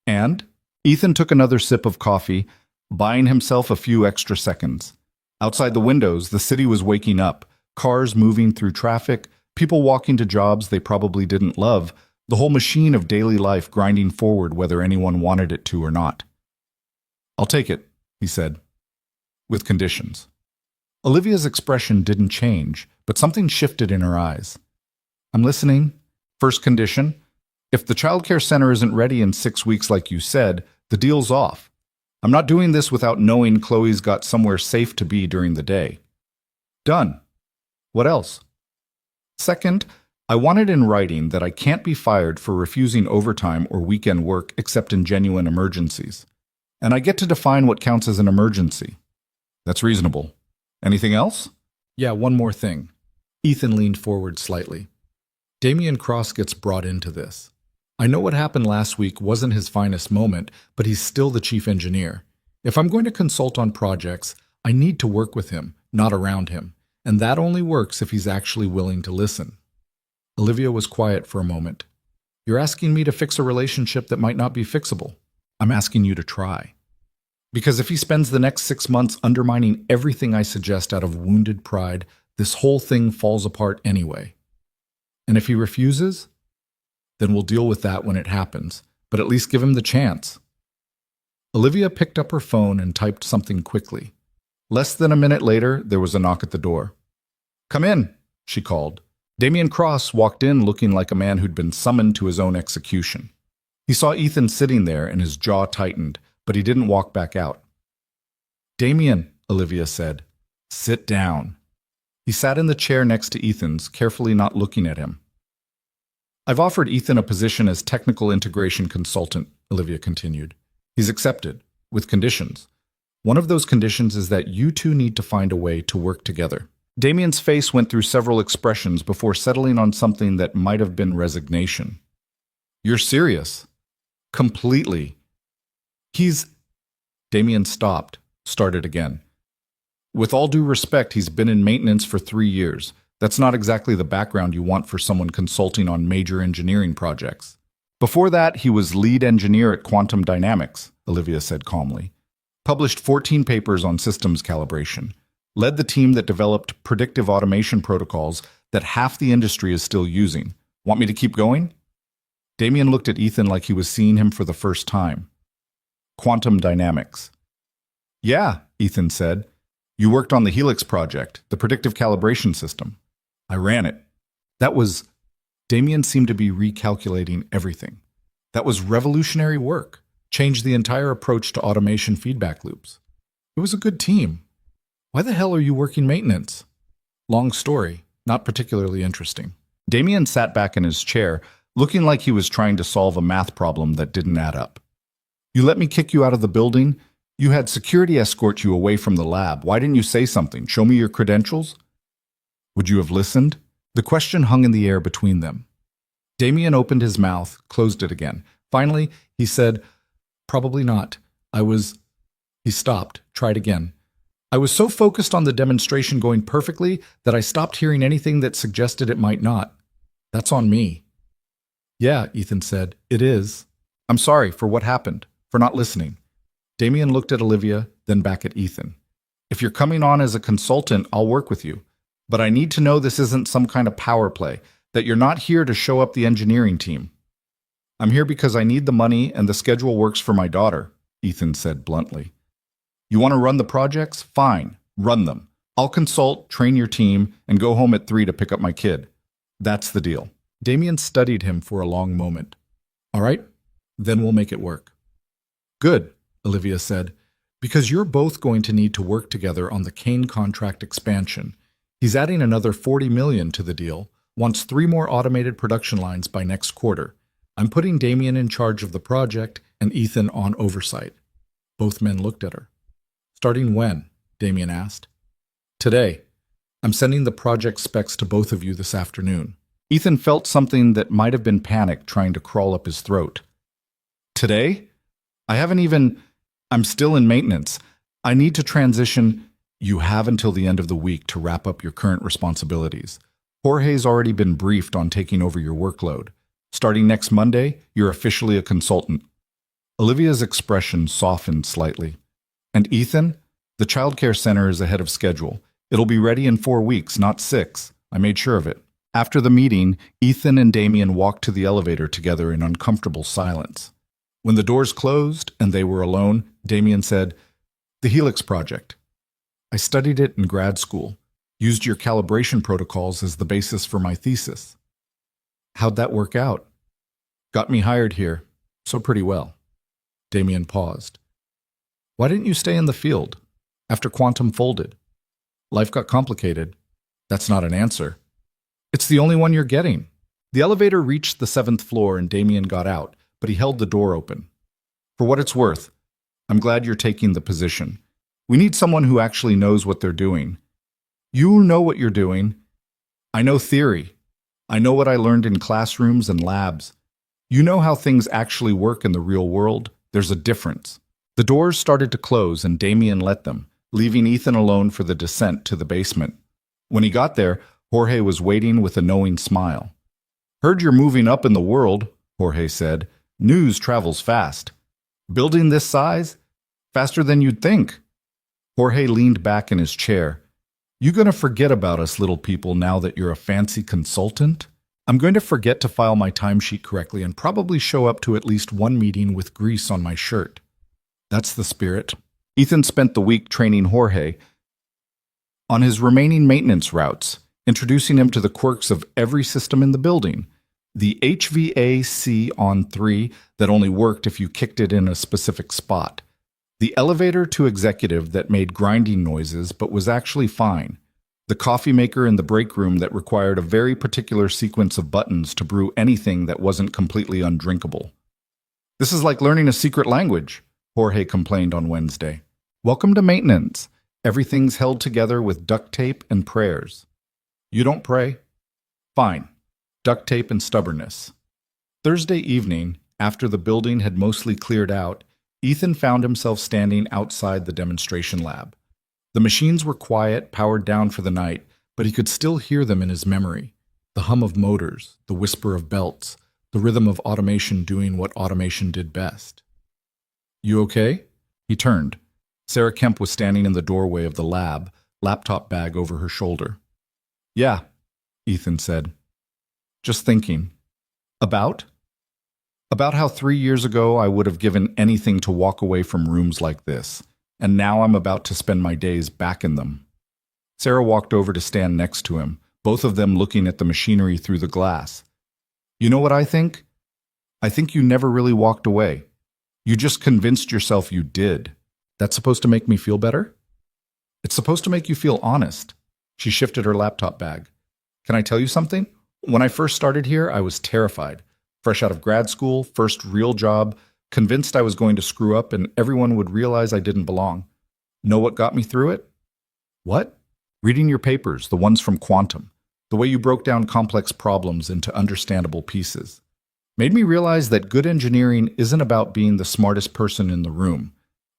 "And?" Ethan took another sip of coffee, buying himself a few extra seconds. Outside the windows, the city was waking up, cars moving through traffic, people walking to jobs they probably didn't love, the whole machine of daily life grinding forward whether anyone wanted it to or not. "I'll take it," he said, "with conditions." Olivia's expression didn't change, but something shifted in her eyes. "I'm listening. First condition, if the childcare center isn't ready in 6 weeks like you said, the deal's off. I'm not doing this without knowing Chloe's got somewhere safe to be during the day." "Done. What else?" "Second, I want it in writing that I can't be fired for refusing overtime or weekend work except in genuine emergencies. And I get to define what counts as an emergency." "That's reasonable. Anything else?" "Yeah, one more thing." Ethan leaned forward slightly. "Damian Cross gets brought into this. I know what happened last week wasn't his finest moment, but he's still the chief engineer. If I'm going to consult on projects, I need to work with him, not around him. And that only works if he's actually willing to listen." Olivia was quiet for a moment. "You're asking me to fix a relationship that might not be fixable. I'm asking you to try. Because if he spends the next 6 months undermining everything I suggest out of wounded pride, this whole thing falls apart anyway. And if he refuses, then we'll deal with that when it happens, but at least give him the chance." Olivia picked up her phone and typed something quickly. Less than a minute later, there was a knock at the door. "Come in," she called. Damian Cross walked in looking like a man who'd been summoned to his own execution. He saw Ethan sitting there and his jaw tightened, but he didn't walk back out. "Damian," Olivia said, "sit down." He sat in the chair next to Ethan's, carefully not looking at him. I've offered Ethan a position as technical integration consultant, Olivia continued. He's accepted, with conditions. One of those conditions is that you two need to find a way to work together. Damien's face went through several expressions before settling on something that might have been resignation. You're serious? Completely. Damien stopped, started again. With all due respect, he's been in maintenance for 3 years. That's not exactly the background you want for someone consulting on major engineering projects. Before that, he was lead engineer at Quantum Dynamics, Olivia said calmly. Published 14 papers on systems calibration. Led the team that developed predictive automation protocols that half the industry is still using. Want me to keep going? Damien looked at Ethan like he was seeing him for the first time. Quantum Dynamics. Yeah, Ethan said. You worked on the Helix project, the predictive calibration system. I ran it. Damien seemed to be recalculating everything. That was revolutionary work. Changed the entire approach to automation feedback loops. It was a good team. Why the hell are you working maintenance? Long story, not particularly interesting. Damien sat back in his chair, looking like he was trying to solve a math problem that didn't add up. You let me kick you out of the building? You had security escort you away from the lab. Why didn't you say something? Show me your credentials? Would you have listened? The question hung in the air between them. Damien opened his mouth, closed it again. Finally, he said, Probably not. He stopped, tried again. I was so focused on the demonstration going perfectly that I stopped hearing anything that suggested it might not. That's on me. Yeah, Ethan said, it is. I'm sorry for what happened, for not listening. Damien looked at Olivia, then back at Ethan. If you're coming on as a consultant, I'll work with you. But I need to know this isn't some kind of power play, that you're not here to show up the engineering team. I'm here because I need the money and the schedule works for my daughter, Ethan said bluntly. You want to run the projects? Fine, run them. I'll consult, train your team, and go home at 3 to pick up my kid. That's the deal. Damien studied him for a long moment. All right, then we'll make it work. Good, Olivia said, because you're both going to need to work together on the Kane contract expansion. He's adding another $40 million to the deal, wants 3 more automated production lines by next quarter. I'm putting Damien in charge of the project and Ethan on oversight. Both men looked at her. Starting when? Damien asked. Today. I'm sending the project specs to both of you this afternoon. Ethan felt something that might have been panic trying to crawl up his throat. Today? I'm still in maintenance. I need to transition. You have until the end of the week to wrap up your current responsibilities. Jorge's already been briefed on taking over your workload. Starting next Monday, you're officially a consultant. Olivia's expression softened slightly. And Ethan? The childcare center is ahead of schedule. It'll be ready in 4 weeks, not 6. I made sure of it. After the meeting, Ethan and Damien walked to the elevator together in uncomfortable silence. When the doors closed and they were alone, Damien said, The Helix project. I studied it in grad school, used your calibration protocols as the basis for my thesis. How'd that work out? Got me hired here, so pretty well. Damien paused. Why didn't you stay in the field? After Quantum folded? Life got complicated. That's not an answer. It's the only one you're getting. The elevator reached the 7th floor and Damien got out, but he held the door open. For what it's worth, I'm glad you're taking the position. We need someone who actually knows what they're doing. You know what you're doing. I know theory. I know what I learned in classrooms and labs. You know how things actually work in the real world. There's a difference. The doors started to close and Damien let them, leaving Ethan alone for the descent to the basement. When he got there, Jorge was waiting with a knowing smile. Heard you're moving up in the world, Jorge said. News travels fast. Building this size? Faster than you'd think. Jorge leaned back in his chair. You gonna forget about us little people now that you're a fancy consultant? I'm going to forget to file my timesheet correctly and probably show up to at least one meeting with grease on my shirt. That's the spirit. Ethan spent the week training Jorge on his remaining maintenance routes, introducing him to the quirks of every system in the building. The HVAC on 3 that only worked if you kicked it in a specific spot. The elevator to executive that made grinding noises but was actually fine. The the coffee maker in the break room that required a very particular sequence of buttons to brew anything that wasn't completely undrinkable. "This is like learning a secret language," Jorge complained on Wednesday. "Welcome to maintenance. Everything's held together with duct tape and prayers." "You don't pray?" "Fine. Duct tape and stubbornness." Thursday evening, after the building had mostly cleared out, Ethan found himself standing outside the demonstration lab. The machines were quiet, powered down for the night, but he could still hear them in his memory. The hum of motors, the whisper of belts, the rhythm of automation doing what automation did best. "You okay?" He turned. Sarah Kemp was standing in the doorway of the lab, laptop bag over her shoulder. "Yeah," Ethan said. "Just thinking." "About?" "About how 3 years ago I would have given anything to walk away from rooms like this, and now I'm about to spend my days back in them." Sarah walked over to stand next to him, both of them looking at the machinery through the glass. "You know what I think? I think you never really walked away. You just convinced yourself you did. That's supposed to make me feel better?" "It's supposed to make you feel honest." She shifted her laptop bag. "Can I tell you something? When I first started here, I was terrified. Fresh out of grad school, first real job, convinced I was going to screw up and everyone would realize I didn't belong. Know what got me through it?" "What?" "Reading your papers, the ones from Quantum. The way you broke down complex problems into understandable pieces. Made me realize that good engineering isn't about being the smartest person in the room.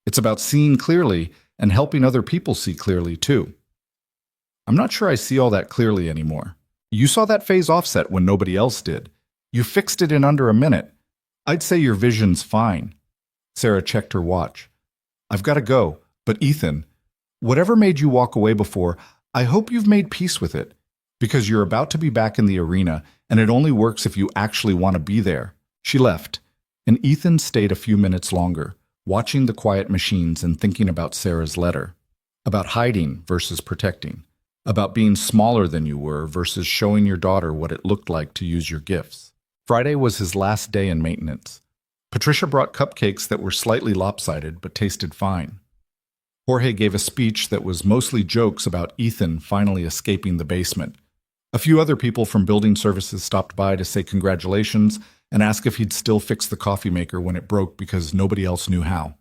It's about seeing clearly and helping other people see clearly, too." "I'm not sure I see all that clearly anymore. You saw that phase offset when nobody else did. You fixed it in under a minute. I'd say your vision's fine." Sarah checked her watch. "I've got to go, but Ethan, whatever made you walk away before, I hope you've made peace with it, because you're about to be back in the arena, and it only works if you actually want to be there." She left, and Ethan stayed a few minutes longer, watching the quiet machines and thinking about Sarah's letter, about hiding versus protecting, about being smaller than you were versus showing your daughter what it looked like to use your gifts. Friday was his last day in maintenance. Patricia brought cupcakes that were slightly lopsided but tasted fine. Jorge gave a speech that was mostly jokes about Ethan finally escaping the basement. A few other people from building services stopped by to say congratulations and ask if he'd still fix the coffee maker when it broke because nobody else knew how.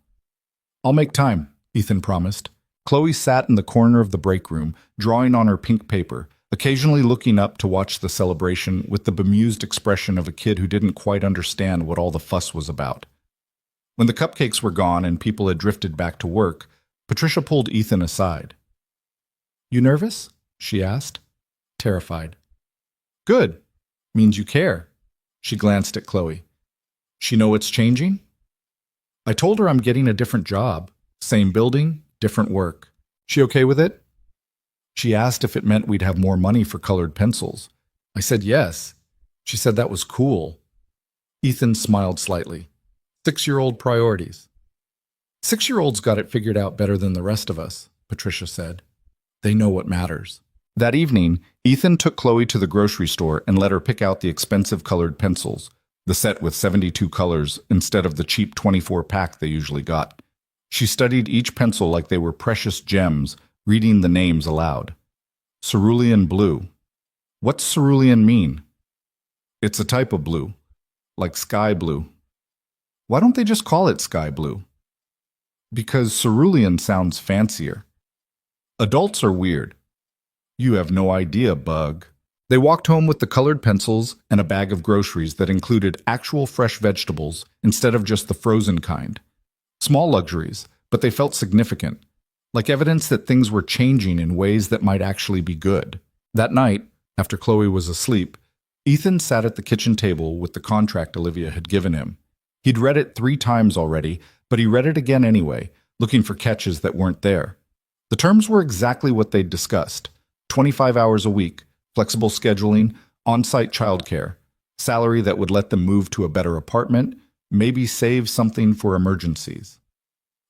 "I'll make time," Ethan promised. Chloe sat in the corner of the break room, drawing on her pink paper, occasionally looking up to watch the celebration with the bemused expression of a kid who didn't quite understand what all the fuss was about. When the cupcakes were gone and people had drifted back to work, Patricia pulled Ethan aside. "You nervous?" she asked, terrified. "Good. Means you care." She glanced at Chloe. "She know what's changing?" "I told her I'm getting a different job. Same building, different work. She okay with it?" She asked if it meant we'd have more money for colored pencils. I said yes. She said that was cool. Ethan smiled slightly. 6-year-old priorities. 6-year-olds got it figured out better than the rest of us, Patricia said. They know what matters. That evening, Ethan took Chloe to the grocery store and let her pick out the expensive colored pencils, the set with 72 colors instead of the cheap 24-pack they usually got. She studied each pencil like they were precious gems, reading the names aloud. Cerulean blue. What's cerulean mean? It's a type of blue, like sky blue. Why don't they just call it sky blue? Because cerulean sounds fancier. Adults are weird. You have no idea, bug. They walked home with the colored pencils and a bag of groceries that included actual fresh vegetables instead of just the frozen kind. Small luxuries, but they felt significant, like evidence that things were changing in ways that might actually be good. That night, after Chloe was asleep, Ethan sat at the kitchen table with the contract Olivia had given him. He'd read it 3 times already, but he read it again anyway, looking for catches that weren't there. The terms were exactly what they'd discussed. 25 hours a week, flexible scheduling, on-site childcare, salary that would let them move to a better apartment, maybe save something for emergencies.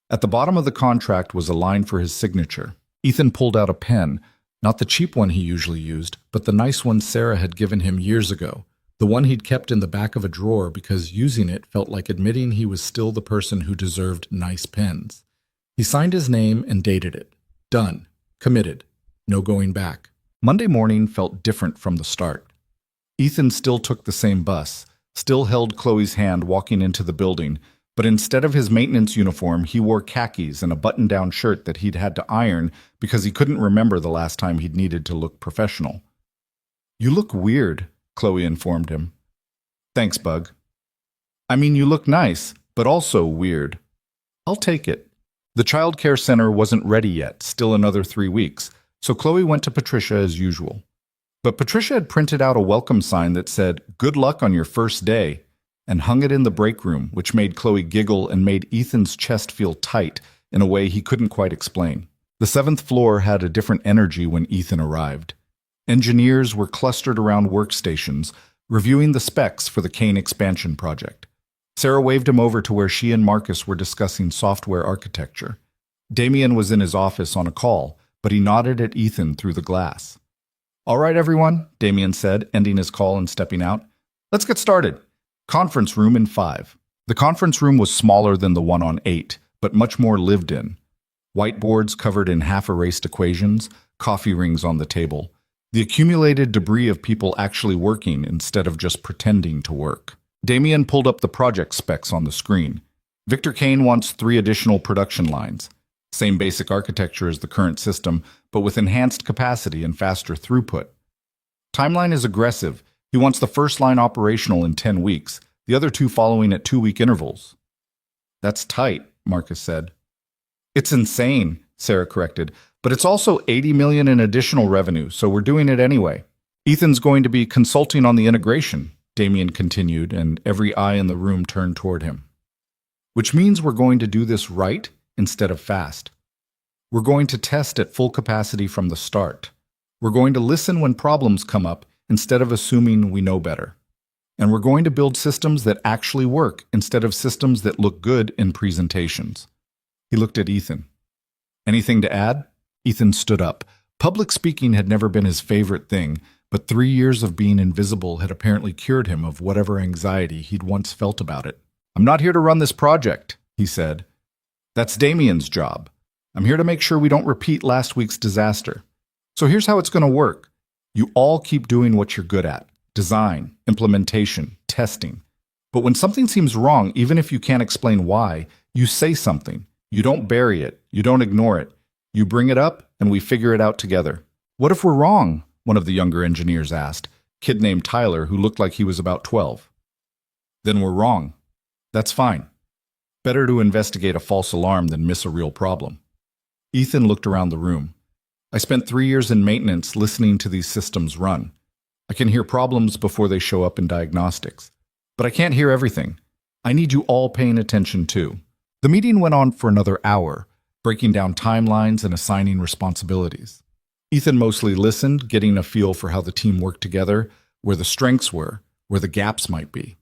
At the bottom of the contract was a line for his signature. Ethan pulled out a pen, not the cheap one he usually used, but the nice one Sarah had given him years ago, the one he'd kept in the back of a drawer because using it felt like admitting he was still the person who deserved nice pens. He signed his name and dated it. Done. Committed. No going back. Monday morning felt different from the start. Ethan still took the same bus, still held Chloe's hand walking into the building, but instead of his maintenance uniform, he wore khakis and a button-down shirt that he'd had to iron because he couldn't remember the last time he'd needed to look professional. "You look weird," Chloe informed him. "Thanks, Bug." "I mean, you look nice, but also weird." "I'll take it." The child care center wasn't ready yet, still another 3 weeks, so Chloe went to Patricia as usual. But Patricia had printed out a welcome sign that said, "Good luck on your first day," and hung it in the break room, which made Chloe giggle and made Ethan's chest feel tight in a way he couldn't quite explain. The 7th floor had a different energy when Ethan arrived. Engineers were clustered around workstations, reviewing the specs for the Kane expansion project. Sarah waved him over to where she and Marcus were discussing software architecture. Damien was in his office on a call, but he nodded at Ethan through the glass. "All right, everyone," Damien said, ending his call and stepping out. "Let's get started. Conference room in 5. The conference room was smaller than the one on 8, but much more lived in. Whiteboards covered in half-erased equations, coffee rings on the table. The accumulated debris of people actually working instead of just pretending to work. Damien pulled up the project specs on the screen. Victor Kane wants 3 additional production lines. Same basic architecture as the current system, but with enhanced capacity and faster throughput. Timeline is aggressive. He wants the first line operational in 10 weeks, the other 2 following at 2-week intervals. "That's tight," Marcus said. "It's insane," Sarah corrected, "but it's also $80 million in additional revenue, so we're doing it anyway." "Ethan's going to be consulting on the integration," Damien continued, and every eye in the room turned toward him. "Which means we're going to do this right instead of fast. We're going to test at full capacity from the start. We're going to listen when problems come up instead of assuming we know better. And we're going to build systems that actually work instead of systems that look good in presentations." He looked at Ethan. "Anything to add?" Ethan stood up. Public speaking had never been his favorite thing, but 3 years of being invisible had apparently cured him of whatever anxiety he'd once felt about it. "I'm not here to run this project," he said. "That's Damien's job. I'm here to make sure we don't repeat last week's disaster. So here's how it's going to work. You all keep doing what you're good at: design, implementation, testing. But when something seems wrong, even if you can't explain why, you say something. You don't bury it. You don't ignore it. You bring it up, and we figure it out together." "What if we're wrong?" one of the younger engineers asked, kid named Tyler, who looked like he was about 12. "Then we're wrong. That's fine. Better to investigate a false alarm than miss a real problem." Ethan looked around the room. "I spent 3 years in maintenance listening to these systems run. I can hear problems before they show up in diagnostics. But I can't hear everything. I need you all paying attention too." The meeting went on for another hour, breaking down timelines and assigning responsibilities. Ethan mostly listened, getting a feel for how the team worked together, where the strengths were, where the gaps might be.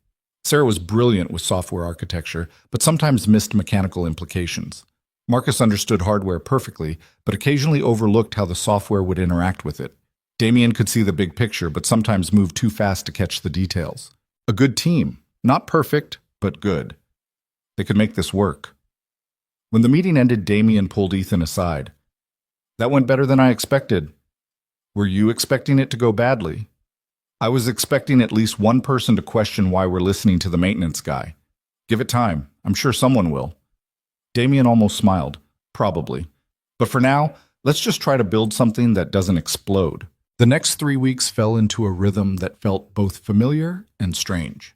Sarah was brilliant with software architecture, but sometimes missed mechanical implications. Marcus understood hardware perfectly, but occasionally overlooked how the software would interact with it. Damien could see the big picture, but sometimes moved too fast to catch the details. A good team. Not perfect, but good. They could make this work. When the meeting ended, Damien pulled Ethan aside. "That went better than I expected." "Were you expecting it to go badly?" "I was expecting at least one person to question why we're listening to the maintenance guy. Give it time. I'm sure someone will." Damien almost smiled. "Probably. But for now, let's just try to build something that doesn't explode." The next 3 weeks fell into a rhythm that felt both familiar and strange.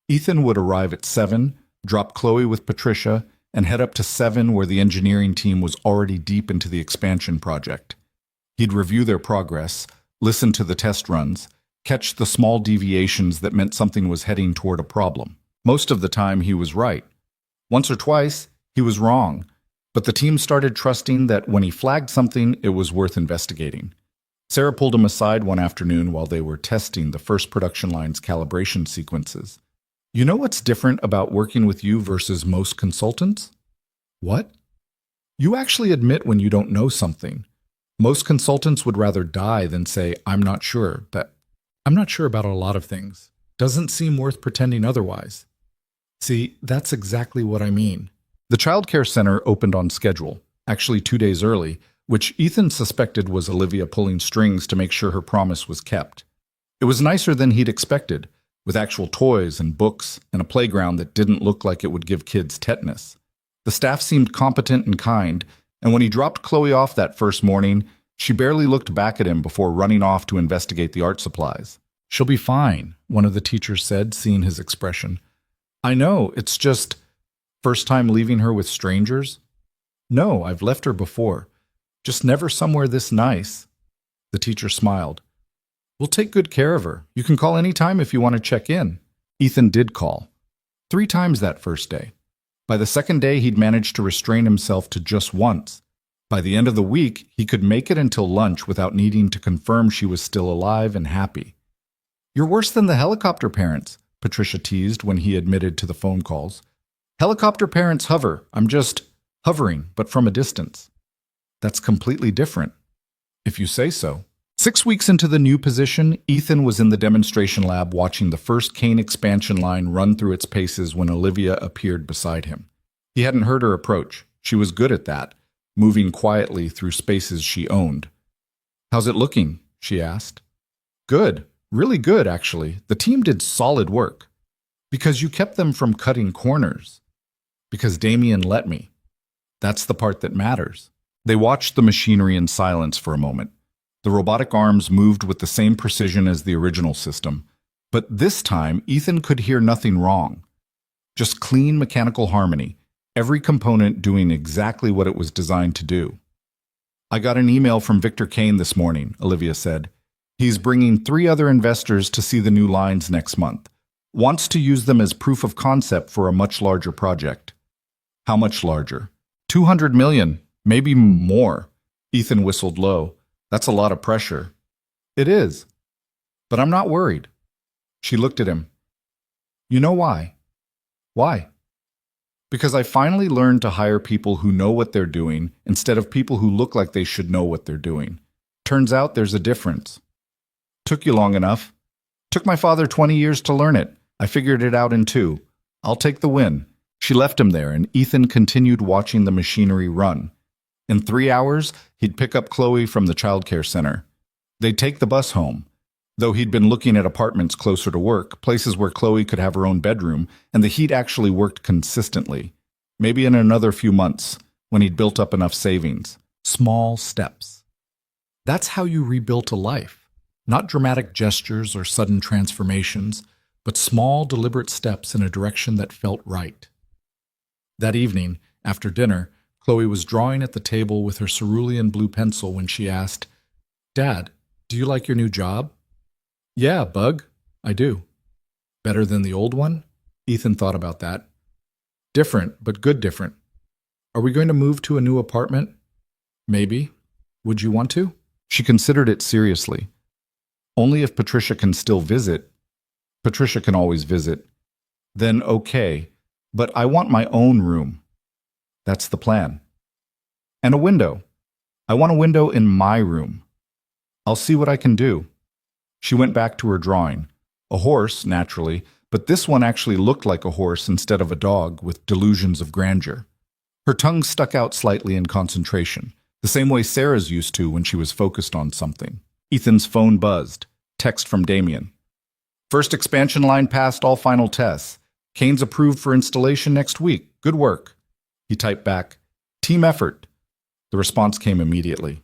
Ethan would arrive at 7, drop Chloe with Patricia, and head up to 7 where the engineering team was already deep into the expansion project. He'd review their progress, listen to the test runs, catch the small deviations that meant something was heading toward a problem. Most of the time, he was right. Once or twice, he was wrong, but the team started trusting that when he flagged something, it was worth investigating. Sarah pulled him aside one afternoon while they were testing the first production line's calibration sequences. "You know what's different about working with you versus most consultants?" "What?" "You actually admit when you don't know something. Most consultants would rather die than say, 'I'm not sure about a lot of things. Doesn't seem worth pretending otherwise.'" "See, that's exactly what I mean." The child care center opened on schedule, actually 2 days early, which Ethan suspected was Olivia pulling strings to make sure her promise was kept. It was nicer than he'd expected, with actual toys and books and a playground that didn't look like it would give kids tetanus. The staff seemed competent and kind, and when he dropped Chloe off that first morning, she barely looked back at him before running off to investigate the art supplies. "She'll be fine," one of the teachers said, seeing his expression. "I know, it's just... First time leaving her with strangers?" "No, I've left her before. Just never somewhere this nice." The teacher smiled. "We'll take good care of her. You can call any time if you want to check in." Ethan did call. 3 times that first day. By the second day, he'd managed to restrain himself to just once. By the end of the week, he could make it until lunch without needing to confirm she was still alive and happy. "You're worse than the helicopter parents," Patricia teased when he admitted to the phone calls. "Helicopter parents hover. I'm just hovering, but from a distance." "That's completely different." "If you say so." 6 weeks into the new position, Ethan was in the demonstration lab watching the first Kane expansion line run through its paces when Olivia appeared beside him. He hadn't heard her approach. She was good at that, moving quietly through spaces she owned. "How's it looking?" she asked. "Good. Really good, actually. The team did solid work. Because you kept them from cutting corners. Because Damien let me. That's the part that matters." They watched the machinery in silence for a moment. The robotic arms moved with the same precision as the original system, but this time Ethan could hear nothing wrong. Just clean mechanical harmony, every component doing exactly what it was designed to do. "I got an email from Victor Kane this morning," Olivia said. "He's bringing 3 other investors to see the new lines next month. Wants to use them as proof of concept for a much larger project." "How much larger?" $200 million, maybe more." Ethan whistled low. "That's a lot of pressure." "It is. But I'm not worried." She looked at him. "You know why?" "Why?" "Because I finally learned to hire people who know what they're doing instead of people who look like they should know what they're doing. Turns out there's a difference." "Took you long enough." "Took my father 20 years to learn it. I figured it out in 2. I'll take the win." She left him there, and Ethan continued watching the machinery run. In 3 hours, he'd pick up Chloe from the childcare center. They'd take the bus home, though he'd been looking at apartments closer to work, places where Chloe could have her own bedroom, and the heat actually worked consistently. Maybe in another few months, when he'd built up enough savings. Small steps. That's how you rebuilt a life. Not dramatic gestures or sudden transformations, but small, deliberate steps in a direction that felt right. That evening, after dinner, Chloe was drawing at the table with her cerulean blue pencil when she asked, "Dad, do you like your new job?" "Yeah, Bug, I do." "Better than the old one?" Ethan thought about that. "Different, but good different." "Are we going to move to a new apartment?" "Maybe. Would you want to?" She considered it seriously. "Only if Patricia can still visit." "Patricia can always visit." "Then okay, but I want my own room." "That's the plan." "And a window. I want a window in my room." "I'll see what I can do." She went back to her drawing. A horse, naturally, but this one actually looked like a horse instead of a dog with delusions of grandeur. Her tongue stuck out slightly in concentration, the same way Sarah's used to when she was focused on something. Ethan's phone buzzed. Text from Damien. "First expansion line passed all final tests. Kane's approved for installation next week. Good work." He typed back, "Team effort." The response came immediately.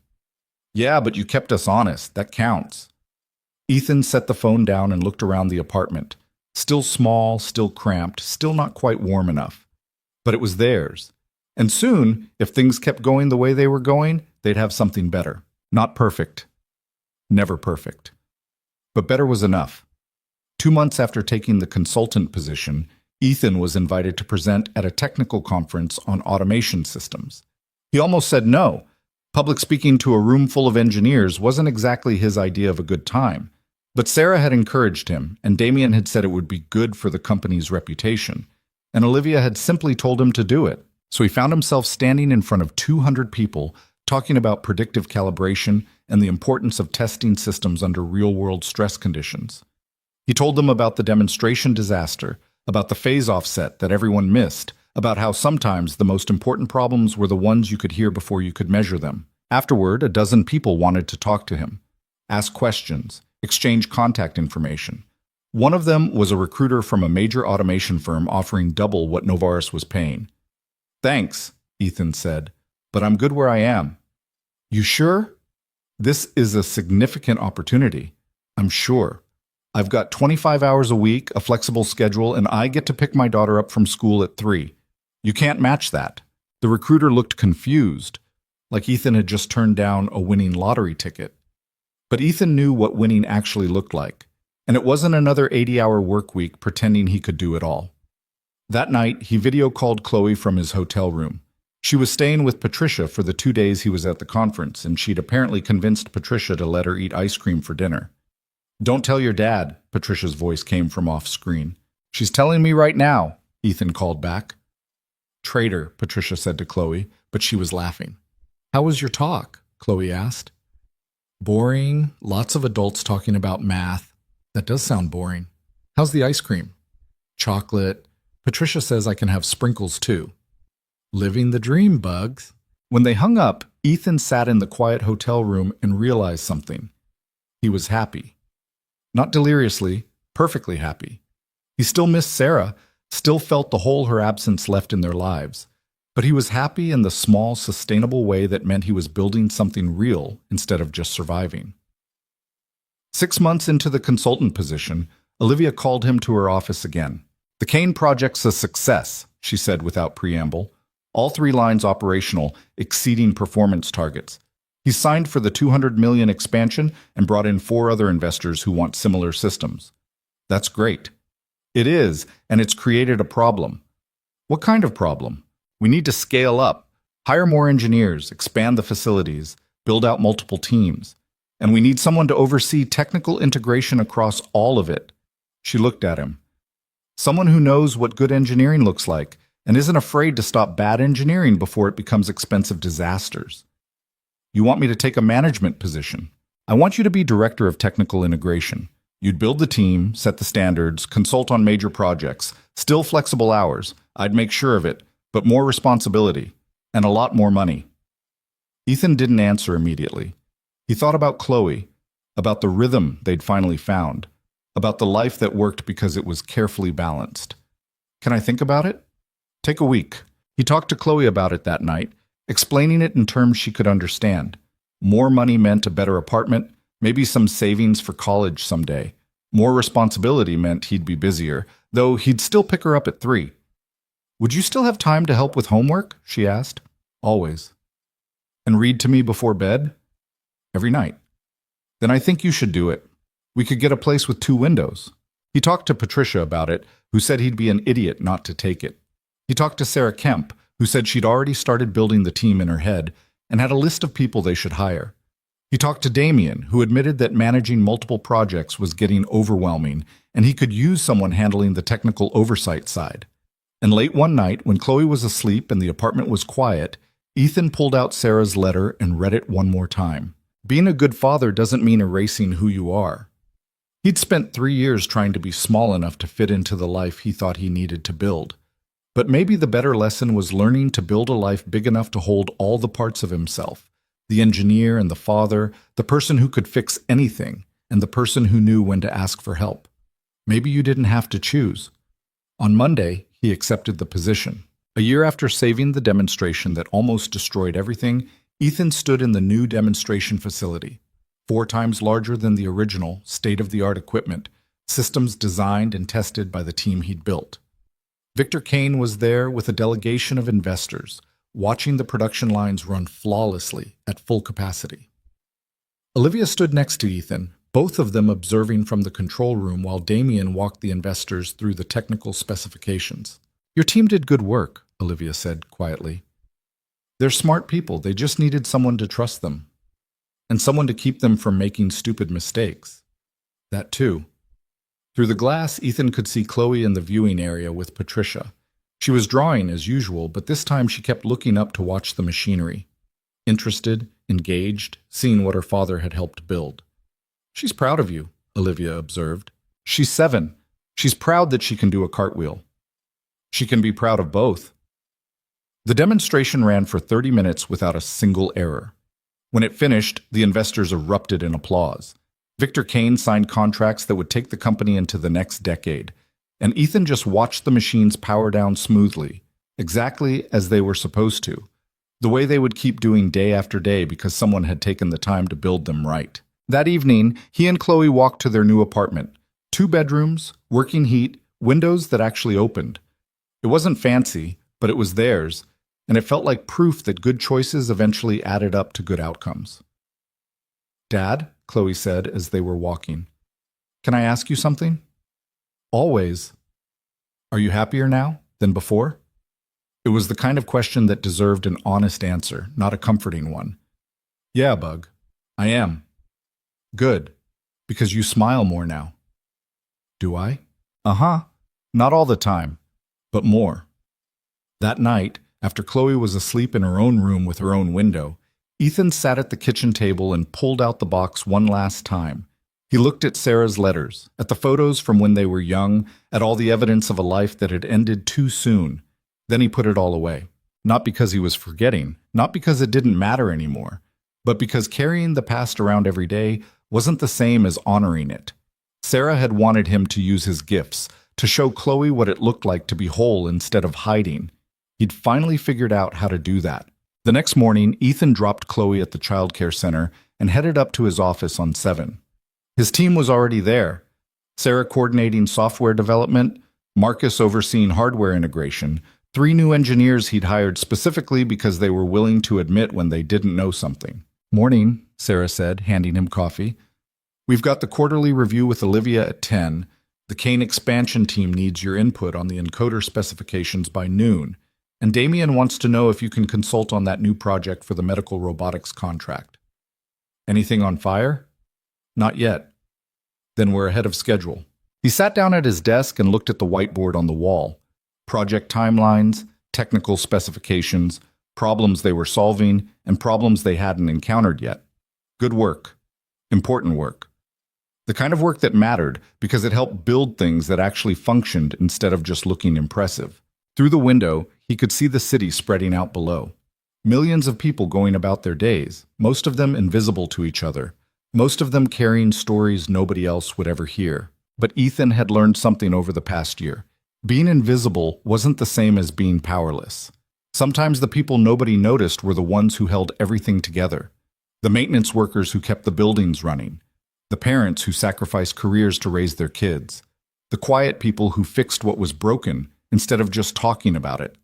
"Yeah, but you kept us honest. That counts." Ethan set the phone down and looked around the apartment. Still small, still cramped, still not quite warm enough. But it was theirs. And soon, if things kept going the way they were going, they'd have something better. Not perfect. Never perfect. But better was enough. 2 months after taking the consultant position, Ethan was invited to present at a technical conference on automation systems. He almost said no. Public speaking to a room full of engineers wasn't exactly his idea of a good time. But Sarah had encouraged him, and Damien had said it would be good for the company's reputation. And Olivia had simply told him to do it. So he found himself standing in front of 200 people, talking about predictive calibration and the importance of testing systems under real-world stress conditions. He told them about the demonstration disaster, about the phase offset that everyone missed, about how sometimes the most important problems were the ones you could hear before you could measure them. Afterward, a dozen people wanted to talk to him, ask questions, exchange contact information. One of them was a recruiter from a major automation firm offering double what Novaris was paying. "Thanks," Ethan said, "but I'm good where I am." "You sure?" "This is a significant opportunity." "I'm sure. I've got 25 hours a week, a flexible schedule, and I get to pick my daughter up from school at 3. You can't match that." The recruiter looked confused, like Ethan had just turned down a winning lottery ticket. But Ethan knew what winning actually looked like, and it wasn't another 80-hour work week pretending he could do it all. That night, he video called Chloe from his hotel room. She was staying with Patricia for the 2 days he was at the conference, and she'd apparently convinced Patricia to let her eat ice cream for dinner. "Don't tell your dad," Patricia's voice came from off-screen. "She's telling me right now," Ethan called back. "Traitor," Patricia said to Chloe, but she was laughing. "How was your talk?" Chloe asked. "Boring. Lots of adults talking about math." "That does sound boring. How's the ice cream?" "Chocolate. Patricia says I can have sprinkles too." "Living the dream, Bugs." When they hung up, Ethan sat in the quiet hotel room and realized something. He was happy. Not deliriously, perfectly happy. He still missed Sarah, still felt the hole her absence left in their lives. But he was happy in the small, sustainable way that meant he was building something real instead of just surviving. 6 months into the consultant position, Olivia called him to her office again. "The Kane project's a success," she said without preamble. "All 3 lines operational, exceeding performance targets. He's signed for the $200 million expansion and brought in 4 other investors who want similar systems." "That's great." "It is, and it's created a problem." "What kind of problem?" "We need to scale up, hire more engineers, expand the facilities, build out multiple teams. And we need someone to oversee technical integration across all of it." She looked at him. "Someone who knows what good engineering looks like and isn't afraid to stop bad engineering before it becomes expensive disasters." "You want me to take a management position?" "I want you to be director of technical integration. You'd build the team, set the standards, consult on major projects, still flexible hours. I'd make sure of it, but more responsibility, and a lot more money." Ethan didn't answer immediately. He thought about Chloe, about the rhythm they'd finally found, about the life that worked because it was carefully balanced. "Can I think about it?" "Take a week." He talked to Chloe about it that night, explaining it in terms she could understand. More money meant a better apartment, maybe some savings for college someday. More responsibility meant he'd be busier, though he'd still pick her up at 3. "Would you still have time to help with homework?" she asked. "Always." "And read to me before bed?" "Every night." "Then I think you should do it. We could get a place with 2 windows." He talked to Patricia about it, who said he'd be an idiot not to take it. He talked to Sarah Kemp, who said she'd already started building the team in her head and had a list of people they should hire. He talked to Damien, who admitted that managing multiple projects was getting overwhelming and he could use someone handling the technical oversight side. And late one night, when Chloe was asleep and the apartment was quiet, Ethan pulled out Sarah's letter and read it one more time. Being a good father doesn't mean erasing who you are. He'd spent 3 years trying to be small enough to fit into the life he thought he needed to build. But maybe the better lesson was learning to build a life big enough to hold all the parts of himself, the engineer and the father, the person who could fix anything, and the person who knew when to ask for help. Maybe you didn't have to choose. On Monday, he accepted the position. A year after saving the demonstration that almost destroyed everything, Ethan stood in the new demonstration facility, 4 times larger than the original, state-of-the-art equipment, systems designed and tested by the team he'd built. Victor Kane was there with a delegation of investors, watching the production lines run flawlessly at full capacity. Olivia stood next to Ethan, both of them observing from the control room while Damien walked the investors through the technical specifications. "Your team did good work," Olivia said quietly. "They're smart people. They just needed someone to trust them. And someone to keep them from making stupid mistakes." That too. Through the glass, Ethan could see Chloe in the viewing area with Patricia. She was drawing as usual, but this time she kept looking up to watch the machinery. Interested, engaged, seeing what her father had helped build. "She's proud of you," Olivia observed. "She's 7. She's proud that she can do a cartwheel." "She can be proud of both." The demonstration ran for 30 minutes without a single error. When it finished, the investors erupted in applause. Victor Kane signed contracts that would take the company into the next decade, and Ethan just watched the machines power down smoothly, exactly as they were supposed to, the way they would keep doing day after day because someone had taken the time to build them right. That evening, he and Chloe walked to their new apartment. 2 bedrooms, working heat, windows that actually opened. It wasn't fancy, but it was theirs, and it felt like proof that good choices eventually added up to good outcomes. "Dad," Chloe said as they were walking, "can I ask you something?" "Always." "Are you happier now than before?" It was the kind of question that deserved an honest answer, not a comforting one. "Yeah, Bug, I am." "Good, because you smile more now." "Do I?" "Uh-huh. Not all the time, but more." That night, after Chloe was asleep in her own room with her own window, Ethan sat at the kitchen table and pulled out the box one last time. He looked at Sarah's letters, at the photos from when they were young, at all the evidence of a life that had ended too soon. Then he put it all away. Not because he was forgetting, not because it didn't matter anymore, but because carrying the past around every day wasn't the same as honoring it. Sarah had wanted him to use his gifts, to show Chloe what it looked like to be whole instead of hiding. He'd finally figured out how to do that. The next morning, Ethan dropped Chloe at the childcare center and headed up to his office on 7. His team was already there. Sarah coordinating software development, Marcus overseeing hardware integration, 3 new engineers he'd hired specifically because they were willing to admit when they didn't know something. "Morning," Sarah said, handing him coffee. "We've got the quarterly review with Olivia at 10. The Kane expansion team needs your input on the encoder specifications by noon. And Damien wants to know if you can consult on that new project for the medical robotics contract." "Anything on fire?" "Not yet." "Then we're ahead of schedule." He sat down at his desk and looked at the whiteboard on the wall. Project timelines, technical specifications, problems they were solving, and problems they hadn't encountered yet. Good work. Important work. The kind of work that mattered because it helped build things that actually functioned instead of just looking impressive. Through the window, he could see the city spreading out below. Millions of people going about their days, most of them invisible to each other, most of them carrying stories nobody else would ever hear. But Ethan had learned something over the past year. Being invisible wasn't the same as being powerless. Sometimes the people nobody noticed were the ones who held everything together. The maintenance workers who kept the buildings running. The parents who sacrificed careers to raise their kids. The quiet people who fixed what was broken instead of just talking about it.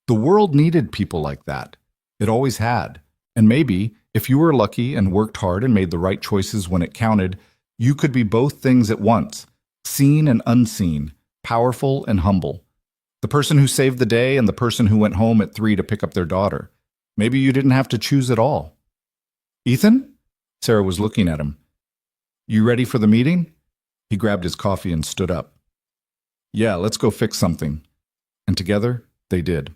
The world needed people like that. It always had. And maybe, if you were lucky and worked hard and made the right choices when it counted, you could be both things at once, seen and unseen, powerful and humble. The person who saved the day and the person who went home at 3 to pick up their daughter. Maybe you didn't have to choose at all. "Ethan?" Sarah was looking at him. "You ready for the meeting?" He grabbed his coffee and stood up. "Yeah, let's go fix something." And together, they did.